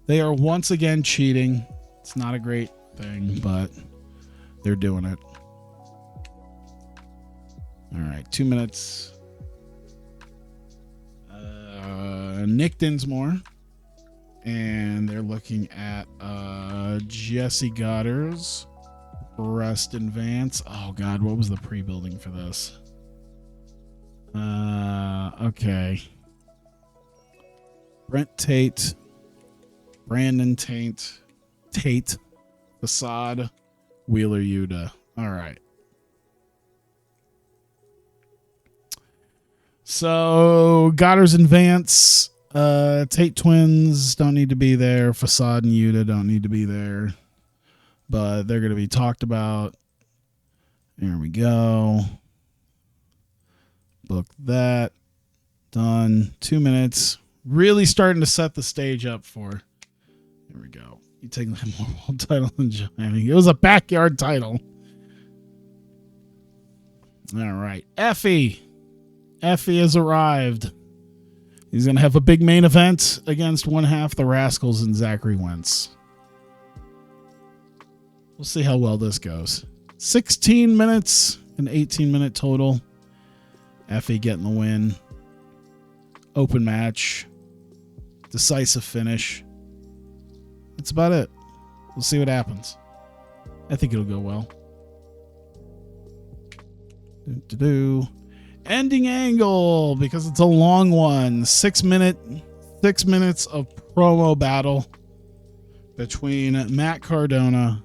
They are once again cheating. It's not a great thing, but they're doing it. All right, 2 minutes. Nick Dinsmore. And they're looking at Jesse Goddard's Rest in Vance. Oh God, what was the pre-building for this? Okay. Brent Tate, Brandon Tate, Facade, Wheeler Yuta. All right. So Goddard's and Vance, Tate twins don't need to be there. Facade and Yuta don't need to be there, but they're going to be talked about. There we go. Book that. Done. 2 minutes. Really starting to set the stage up for. Here we go. You take that more world title than Johnny. It was a backyard title. All right. Effie has arrived. He's going to have a big main event against one half the Rascals and Zachary Wentz. We'll see how well this goes. 16 minutes, an 18-minute total. Effie getting the win. Open match. Decisive finish. That's about it. We'll see what happens. I think it'll go well. Ending angle, because it's a long one. 6 minutes of promo battle between Matt Cardona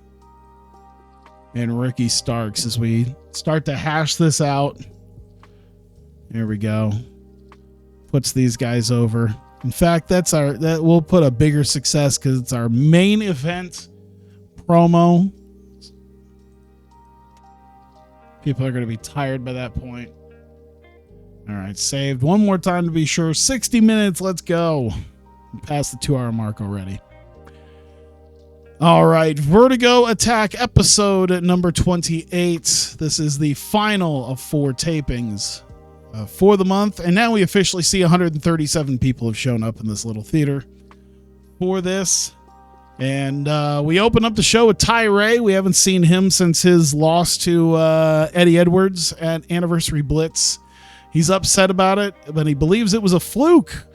and Ricky Starks as we start to hash this out. Here we go. Puts these guys over. In fact, that will put a bigger success because it's our main event promo. People are going to be tired by that point. All right, saved one more time to be sure. 60 minutes. Let's go. Past the 2 hour mark already. All right, Vertigo Attack episode number 28. This is the final of 4 tapings for the month, and now we officially see 137 people have shown up in this little theater for this. And we open up the show with Ty Ray. We haven't seen him since his loss to Eddie Edwards at Anniversary Blitz. He's upset about it, but he believes it was a fluke.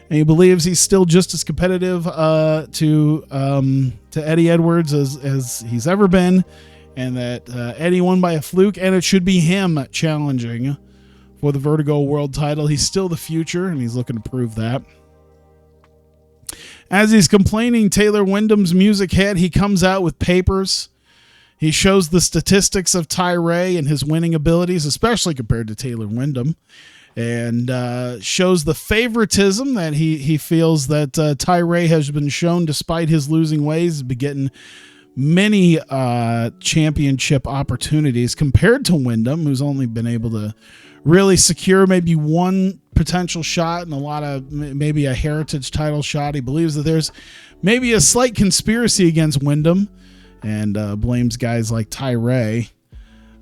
And he believes he's still just as competitive to Eddie Edwards as he's ever been. And that Eddie won by a fluke, and it should be him challenging for the Vertigo World title. He's still the future, and he's looking to prove that. As he's complaining Taylor Wyndham's music hit, he comes out with papers. He shows the statistics of Ty Ray and his winning abilities, especially compared to Taylor Wyndham, and shows the favoritism that he feels that Ty Ray has been shown despite his losing ways, be getting many championship opportunities compared to Wyndham, who's only been able to really secure maybe one potential shot and a lot of maybe a heritage title shot. He believes that there's maybe a slight conspiracy against Wyndham, and blames guys like Ty Ray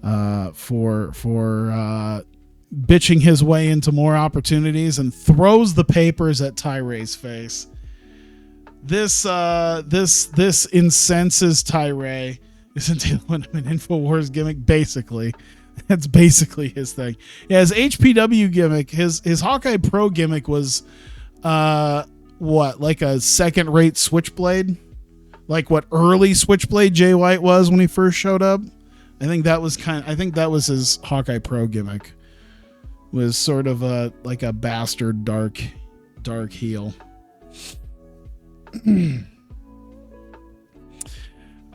for bitching his way into more opportunities, and throws the papers at Ty Ray's face. This incenses Ty Ray. Isn't it an InfoWars gimmick? Basically. That's basically his thing. Yeah, his HPW gimmick, his Hawkeye Pro gimmick was like a second-rate Switchblade? Like what early Switchblade Jay White was when he first showed up? I think that was his Hawkeye Pro gimmick. Was sort of like a bastard dark heel.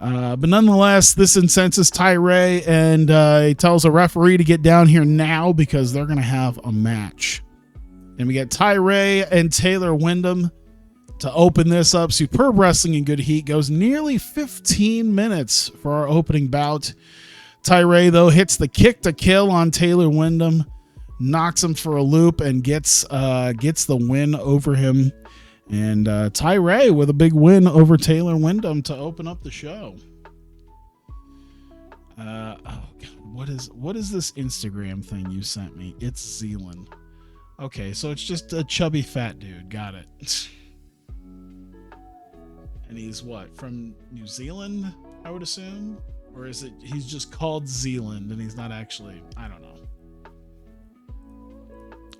But nonetheless, this incenses Ty Ray, and he tells a referee to get down here now because they're going to have a match. And we get Ty Ray and Taylor Wyndham to open this up. Superb wrestling and good heat. Goes nearly 15 minutes for our opening bout. Ty Ray, though, hits the kick to kill on Taylor Wyndham, knocks him for a loop, and gets the win over him. And Ty Ray with a big win over Taylor Wyndham to open up the show. Oh God, what is this Instagram thing you sent me? It's Zealand. Okay, so it's just a chubby fat dude. Got it. And he's what, from New Zealand, I would assume? Or is it he's just called Zealand and he's not actually, I don't know.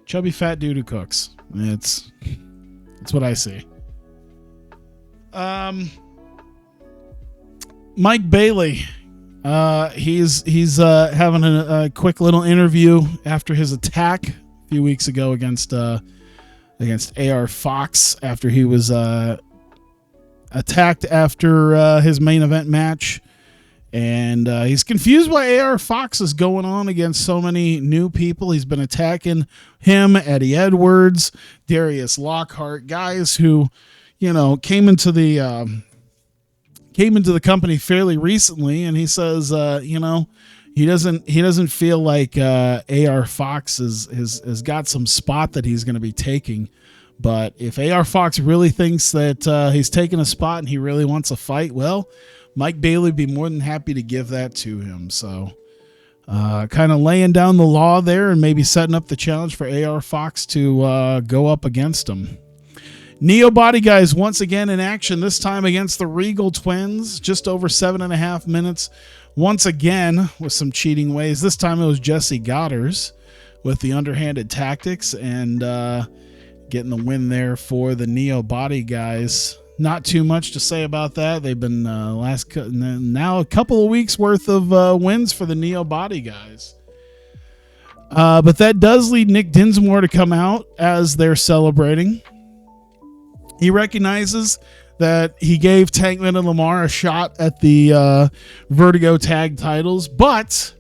Chubby fat dude who cooks. That's what I see. Mike Bailey, he's having a quick little interview after his attack a few weeks ago against AR Fox, after he was attacked after his main event match. And he's confused why AR Fox is going on against so many new people. He's been attacking him, Eddie Edwards, Darius Lockhart, guys who, you know, came into the company fairly recently. And he says, you know, he doesn't feel like AR Fox has got some spot that he's going to be taking. But if AR Fox really thinks that he's taking a spot and he really wants a fight, well, Mike Bailey would be more than happy to give that to him. So kind of laying down the law there and maybe setting up the challenge for AR Fox to go up against him. Neo Body Guys once again in action, this time against the Regal Twins, just over 7.5 minutes. Once again with some cheating ways. This time it was Jesse Godders with the underhanded tactics and getting the win there for the Neo Body Guys. Not too much to say about that. They've been now a couple of weeks worth of wins for the Neo Body Guys. But that does lead Nick Dinsmore to come out as they're celebrating. He recognizes that he gave Tankman and Lamar a shot at the Vertigo tag titles, but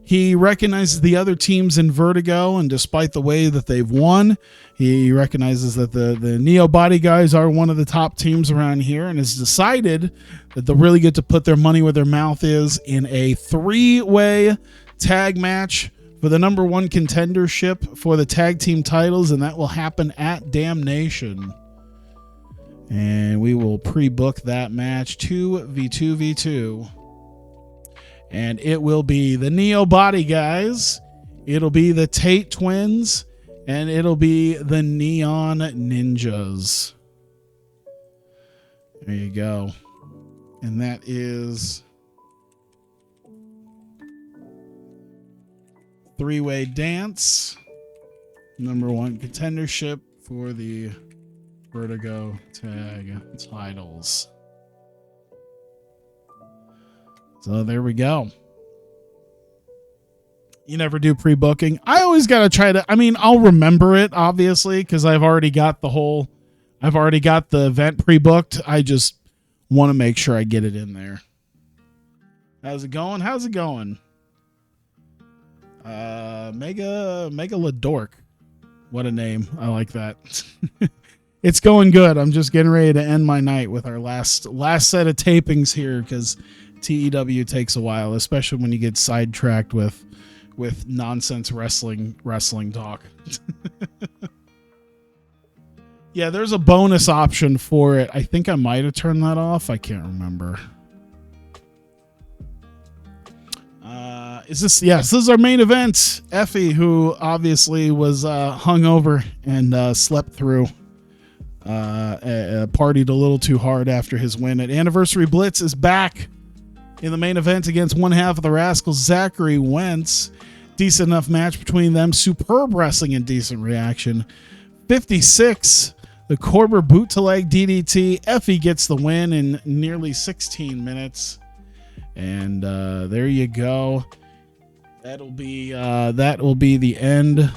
he recognizes the other teams in Vertigo, and despite the way that they've won, he recognizes that the Neo Body Guys are one of the top teams around here, and has decided that they'll really get to put their money where their mouth is in a 3-way tag match for the number 1 contendership for the tag team titles, and that will happen at Damnation. And we will pre-book that match 2v2v2. And it will be the Neo Body Guys, it'll be the Tate Twins, and it'll be the Neon Ninjas. There you go. And that is 3-way dance, number 1 contendership for the Vertigo tag titles. So there we go. You never do pre-booking. I always got to try to, I mean, I'll remember it obviously because I've already got the event pre-booked. I just want to make sure I get it in there. How's it going? Mega Ladork. What a name. I like that. It's going good. I'm just getting ready to end my night with our last set of tapings here because TEW takes a while, especially when you get sidetracked with nonsense wrestling talk. Yeah, there's a bonus option for it. I think I might have turned that off. I can't remember. This is our main event. Effie, who obviously was hungover and slept through. Partied a little too hard after his win at Anniversary Blitz, is back in the main event against one half of the Rascals, Zachary Wentz. Decent enough match between them. Superb wrestling and decent reaction. 56, the Corber boot to leg DDT. Effie gets the win in nearly 16 minutes. And there you go. That'll be the end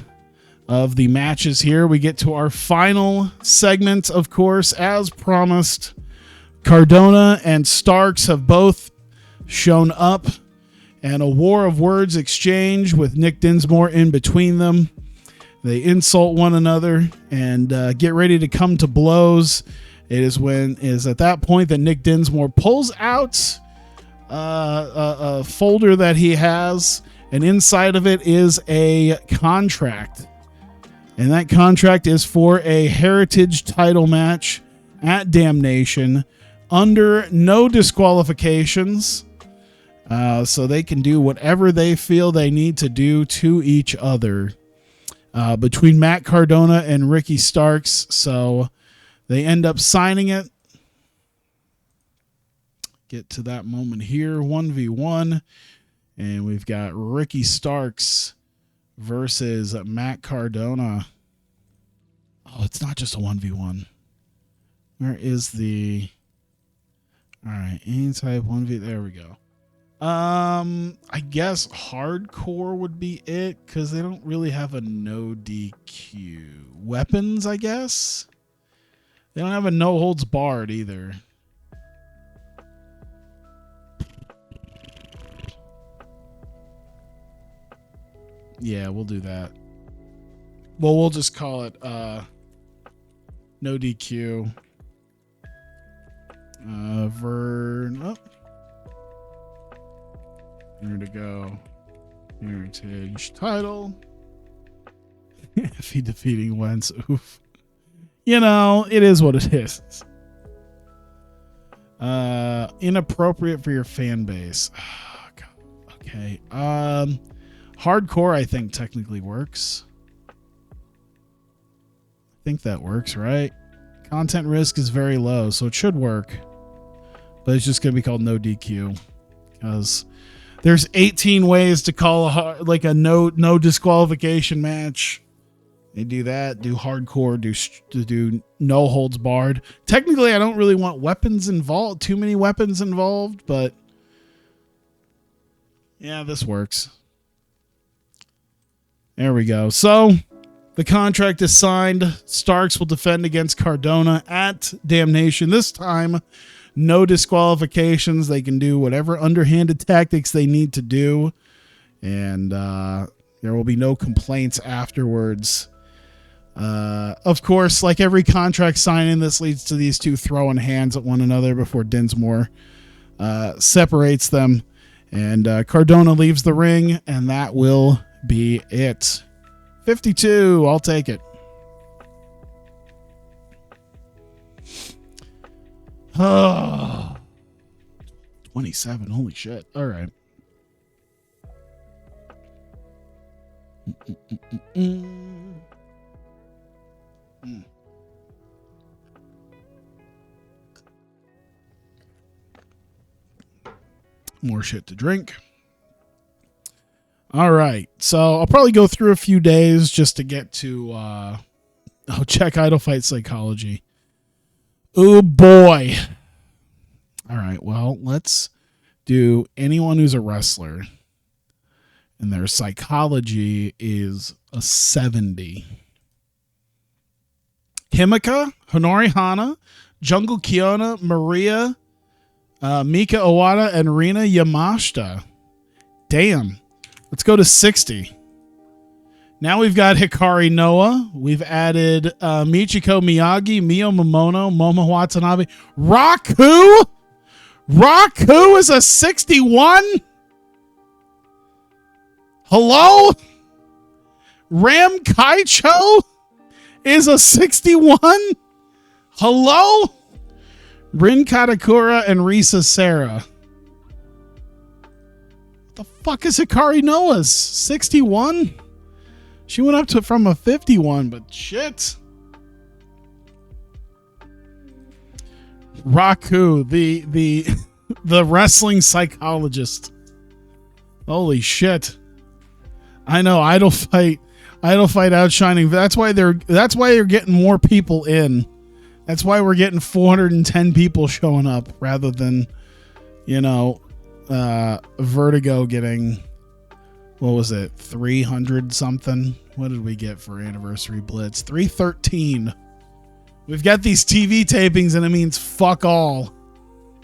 of the matches here. We get to our final segment, of course, as promised. Cardona and Starks have both shown up, and a war of words exchange with Nick Dinsmore in between them. They insult one another and get ready to come to blows. It is at that point that Nick Dinsmore pulls out a folder that he has, and inside of it is a contract. And that contract is for a heritage title match at Damnation under no disqualifications. So they can do whatever they feel they need to do to each other between Matt Cardona and Ricky Starks. So they end up signing it. Get to that moment here, 1v1. And we've got Ricky Starks versus Matt Cardona. Oh, it's not just a 1v1. Where is the... All right, any type 1v. There we go. I guess hardcore would be it because they don't really have a no DQ. Weapons, I guess. They don't have a no holds barred either. Yeah, we'll do that. Well, we'll just call it no DQ. Oh. Here to go. Heritage title. If he defeating Wentz, oof. You know, it is what it is. Inappropriate for your fan base. Oh, God. Okay. Hardcore, I think, technically works. I think that works, right? Content risk is very low, so it should work. But it's just going to be called no DQ. Because there's 18 ways to call a no disqualification match. They do that, do hardcore, do no holds barred. Technically, I don't really want weapons involved, too many weapons involved, but yeah, this works. There we go. So the contract is signed. Starks will defend against Cardona at Damnation. This time, no disqualifications. They can do whatever underhanded tactics they need to do. And there will be no complaints afterwards. Of course, like every contract signing, this leads to these two throwing hands at one another before Dinsmore separates them. And Cardona leaves the ring, and that will be it. 52, I'll take it. Oh, 27, holy shit. All right. More shit to drink. All right. So I'll probably go through a few days just to get to check Idolfight Psychology. Oh boy. All right. Well, let's do anyone who's a wrestler. And their psychology is a 70. Himika, Honori Hana, Jungle Kiona, Maria, Mika Owada, and Rina Yamashita. Damn. Let's go to 60. Now we've got Hikari Noah. We've added Michiko Miyagi, Mio Momono, Momo Watanabe. Raku? Raku is a 61? Hello? Ram Kaicho is a 61? Hello? Rin Katakura and Risa Sarah. What the fuck is Hikari Noah's? 61? She went up to from a 51, but shit. Raku, the wrestling psychologist. Holy shit. I know, Idolfight outshining. That's why you're getting more people in. That's why we're getting 410 people showing up rather than, Vertigo getting, what was it, 300 something? What did we get for Anniversary Blitz? 313. We've got these TV tapings and it means fuck all.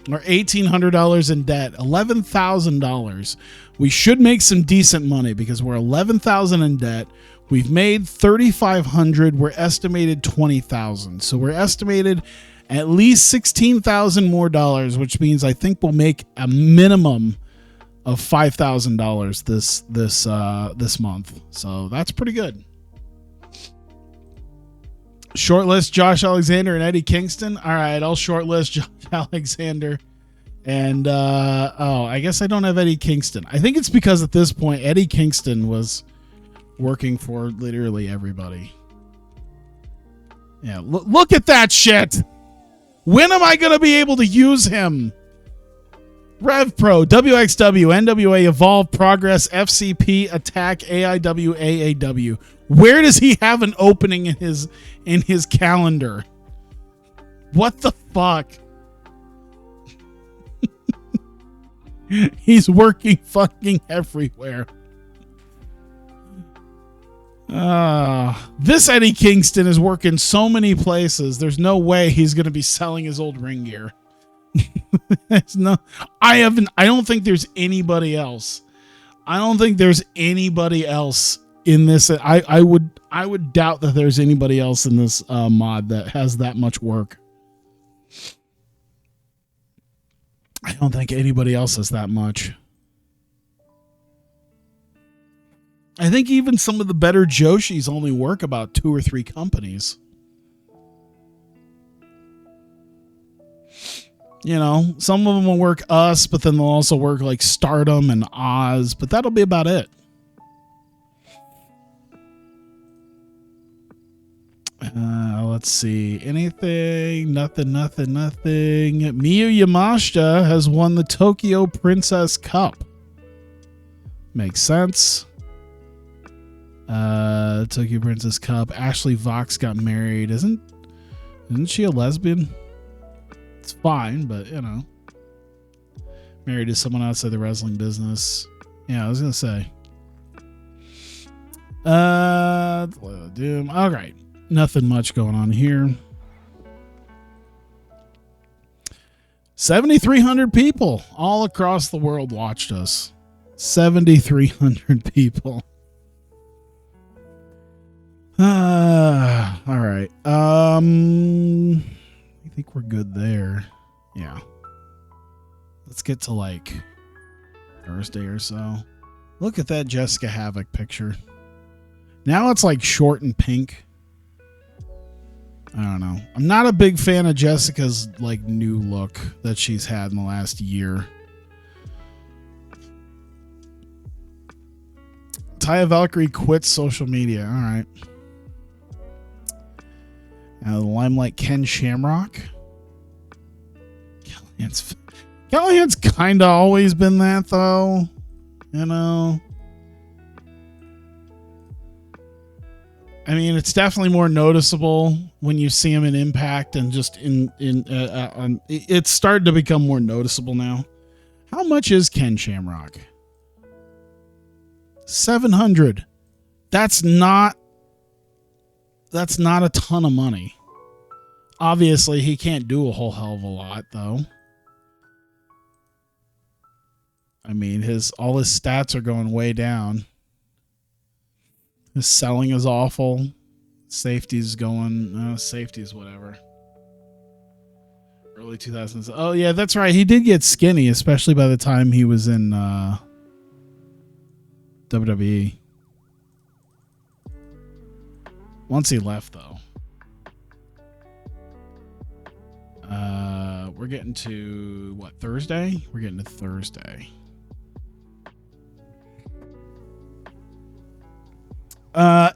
We're $1,800 in debt, $11,000. We should make some decent money because we're $11,000 in debt. We've made $3,500. We're estimated $20,000. So we're estimated at least $16,000 more dollars, which means I think we'll make a minimum of $5,000 this month. So that's pretty good. Shortlist Josh Alexander and Eddie Kingston. All right, I'll shortlist Josh Alexander. And I guess I don't have Eddie Kingston. I think it's because at this point Eddie Kingston was working for literally everybody. Yeah, look at that shit. When am I going to be able to use him? RevPro, WXW, NWA, Evolve, Progress, FCP, Attack, AIW, AAW. Where does he have an opening in his calendar? What the fuck? He's working fucking everywhere. This Eddie Kingston is working so many places. There's no way he's going to be selling his old ring gear. I don't think there's anybody else. I don't think there's anybody else in this. I would doubt that there's anybody else in this mod that has that much work. I don't think anybody else has that much. I think even some of the better Joshis only work about 2 or 3 companies. You know, some of them will work us, but then they'll also work like Stardom and Oz, but that'll be about it. Let's see. Anything? Nothing. Miyu Yamashita has won the Tokyo Princess Cup. Makes sense. Tokyo Princess Cup. Ashley Vox got married. Isn't she a lesbian? It's fine, but you know. Married to someone outside the wrestling business. Yeah, I was gonna say. Doom. All right. Nothing much going on here. 7,300 people all across the world watched us. 7,300 people. All right. I think we're good there. Yeah. Let's get to like Thursday or so. Look at that Jessica Havoc picture. Now it's like short and pink. I don't know. I'm not a big fan of Jessica's like new look that she's had in the last year. Taya Valkyrie quits social media. All right. The Limelight Ken Shamrock. Callahan's kind of always been that though. You know. I mean, it's definitely more noticeable when you see him in Impact and just it's started to become more noticeable now. How much is Ken Shamrock? 700. That's not a ton of money. Obviously, he can't do a whole hell of a lot, though. I mean, all his stats are going way down. His selling is awful. Safety's going... safety's whatever. Early 2000s. Oh, yeah, that's right. He did get skinny, especially by the time he was in WWE. Once he left, though. We're getting to, what, Thursday? We're getting to Thursday.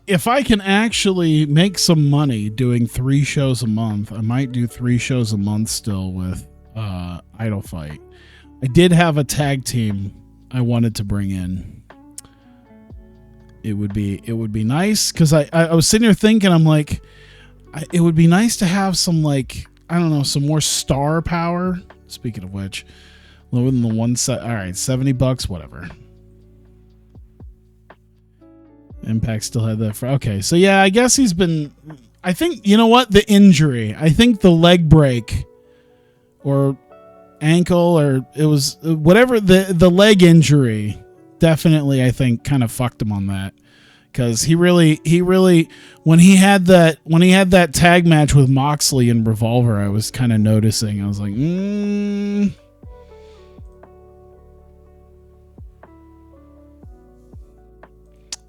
If I can actually make some money doing 3 shows a month, I might do 3 shows a month still with Idolfight. I did have a tag team I wanted to bring in. It would be nice because I was sitting here thinking, I'm like, it would be nice to have some, like, I don't know, some more star power. Speaking of which, lower than the one set. All right, $70, whatever. Impact still had that for, okay. So yeah, I guess he's been, I think, you know what? The injury, I think the leg break or ankle, or it was whatever, the leg injury definitely, I think, kind of fucked him on that. Because he really, when he had that tag match with Moxley and Revolver, I was kind of noticing. I was like,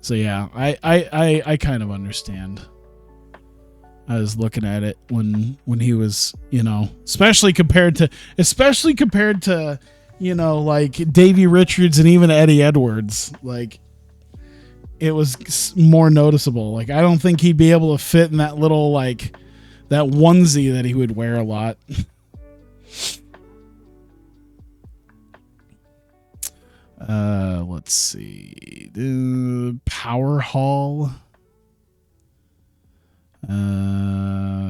So yeah, I kind of understand. I was looking at it when he was, you know, especially compared to, you know, like Davey Richards and even Eddie Edwards, like it was more noticeable. Like I don't think he'd be able to fit in that little, like that onesie that he would wear a lot. Let's see. Power Hall.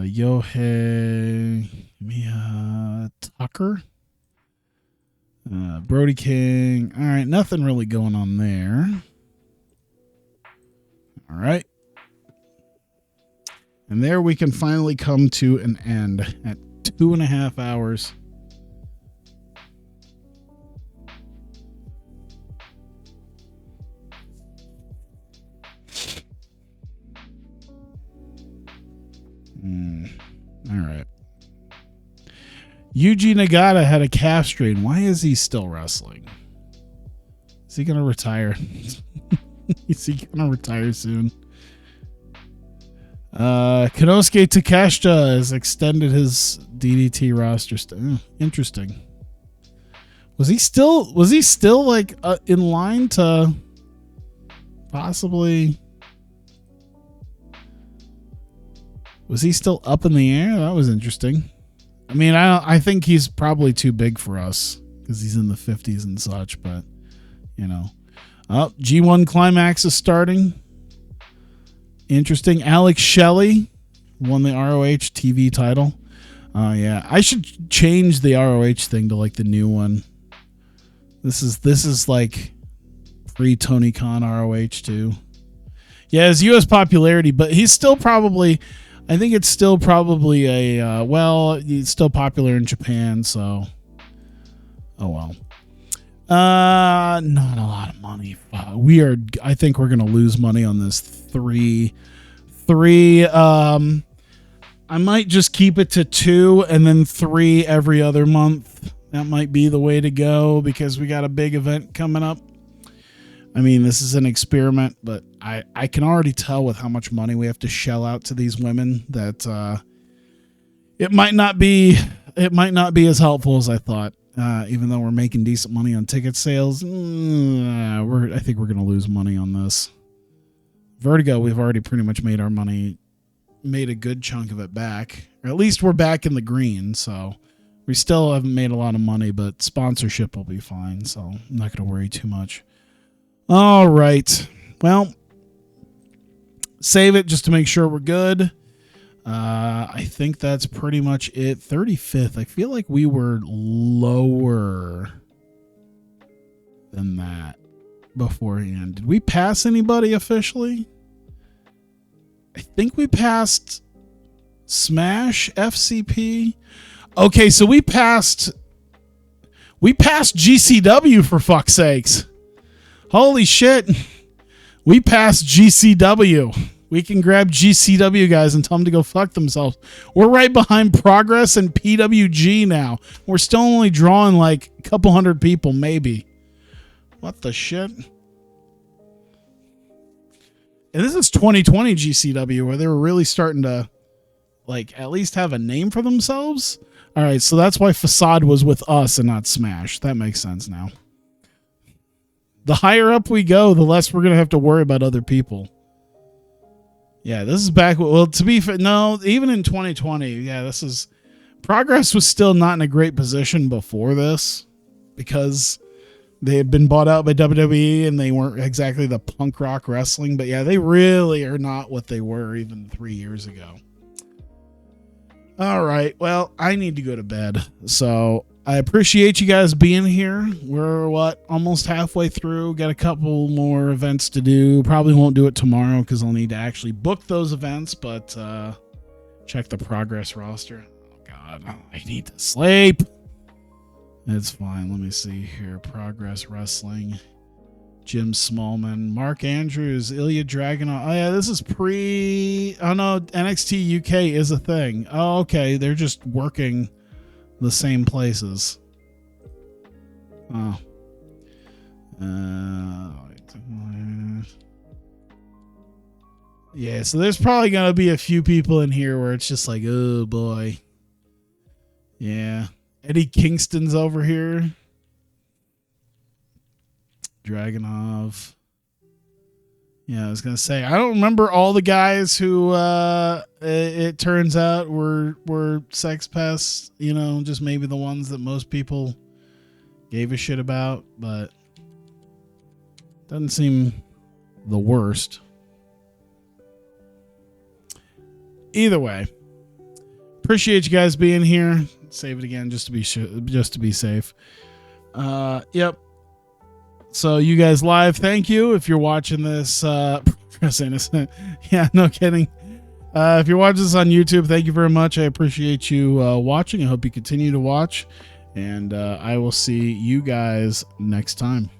Yohei. Mia Tucker. Brody King. All right, nothing really going on there. All right. And there we can finally come to an end at 2.5 hours. All right. Yuji Nagata had a calf strain. Why is he still wrestling? Is he going to retire? Is he going to retire soon? Konosuke Takeshita has extended his DDT roster. Interesting. Was he still like in line to possibly? Was he still up in the air? That was interesting. I mean, I think he's probably too big for us because he's in the 50s and such, but you know. Oh, G1 Climax is starting. Interesting. Alex Shelley won the ROH TV title. Yeah, I should change the ROH thing to like the new one. This is like pre-Tony Khan ROH too. Yeah, his U.S. popularity, but he's still probably. I think it's still probably a he's still popular in Japan, so oh well. Not a lot of money. I think we're gonna lose money on this three. I might just keep it to 2 and then 3 every other month. That might be the way to go because we got a big event coming up. I mean, this is an experiment, but I can already tell with how much money we have to shell out to these women that it might not be as helpful as I thought. Even though we're making decent money on ticket sales, I think we're going to lose money on this. Vertigo, we've already pretty much made our money, made a good chunk of it back. Or at least we're back in the green, so we still haven't made a lot of money, but sponsorship will be fine, so I'm not going to worry too much. All right. Well, save it just to make sure we're good. I think that's pretty much it. 35th. I feel like we were lower than that beforehand. Did we pass anybody officially? I think we passed Smash FCP. Okay, so we passed GCW for fuck's sakes. Holy shit. We passed GCW. We can grab GCW guys and tell them to go fuck themselves. We're right behind Progress and PWG now. We're still only drawing like a couple hundred people, maybe. What the shit? And this is 2020 GCW where they were really starting to like at least have a name for themselves. All right, so that's why Facade was with us and not Smash. That makes sense now. The higher up we go, the less we're going to have to worry about other people. Yeah, this is back. Well, to be fair, no, even in 2020, yeah, this is. Progress was still not in a great position before this because they had been bought out by WWE and they weren't exactly the punk rock wrestling. But yeah, they really are not what they were even 3 years ago. All right. Well, I need to go to bed. So I appreciate you guys being here. We're almost halfway through. Got a couple more events to do. Probably won't do it tomorrow because I'll need to actually book those events, but check the Progress roster. Oh God, I need to sleep. It's fine. Let me see here. Progress Wrestling. Jim Smallman, Mark Andrews, Ilya Dragunov. Oh yeah, this is pre. Oh no, NXT UK is a thing. Oh okay, they're just working the same places. Oh. Yeah, so there's probably gonna be a few people in here where it's just like, oh boy. Yeah, Eddie Kingston's over here. Dragunov. Yeah, I was gonna say I don't remember all the guys who it turns out were sex pests. You know, just maybe the ones that most people gave a shit about, but doesn't seem the worst. Either way, appreciate you guys being here. Save it again just to be safe. Yep. So you guys live, thank you. If you're watching this, press innocent. Yeah, no kidding. If you're watching this on YouTube, thank you very much. I appreciate you watching. I hope you continue to watch, and I will see you guys next time.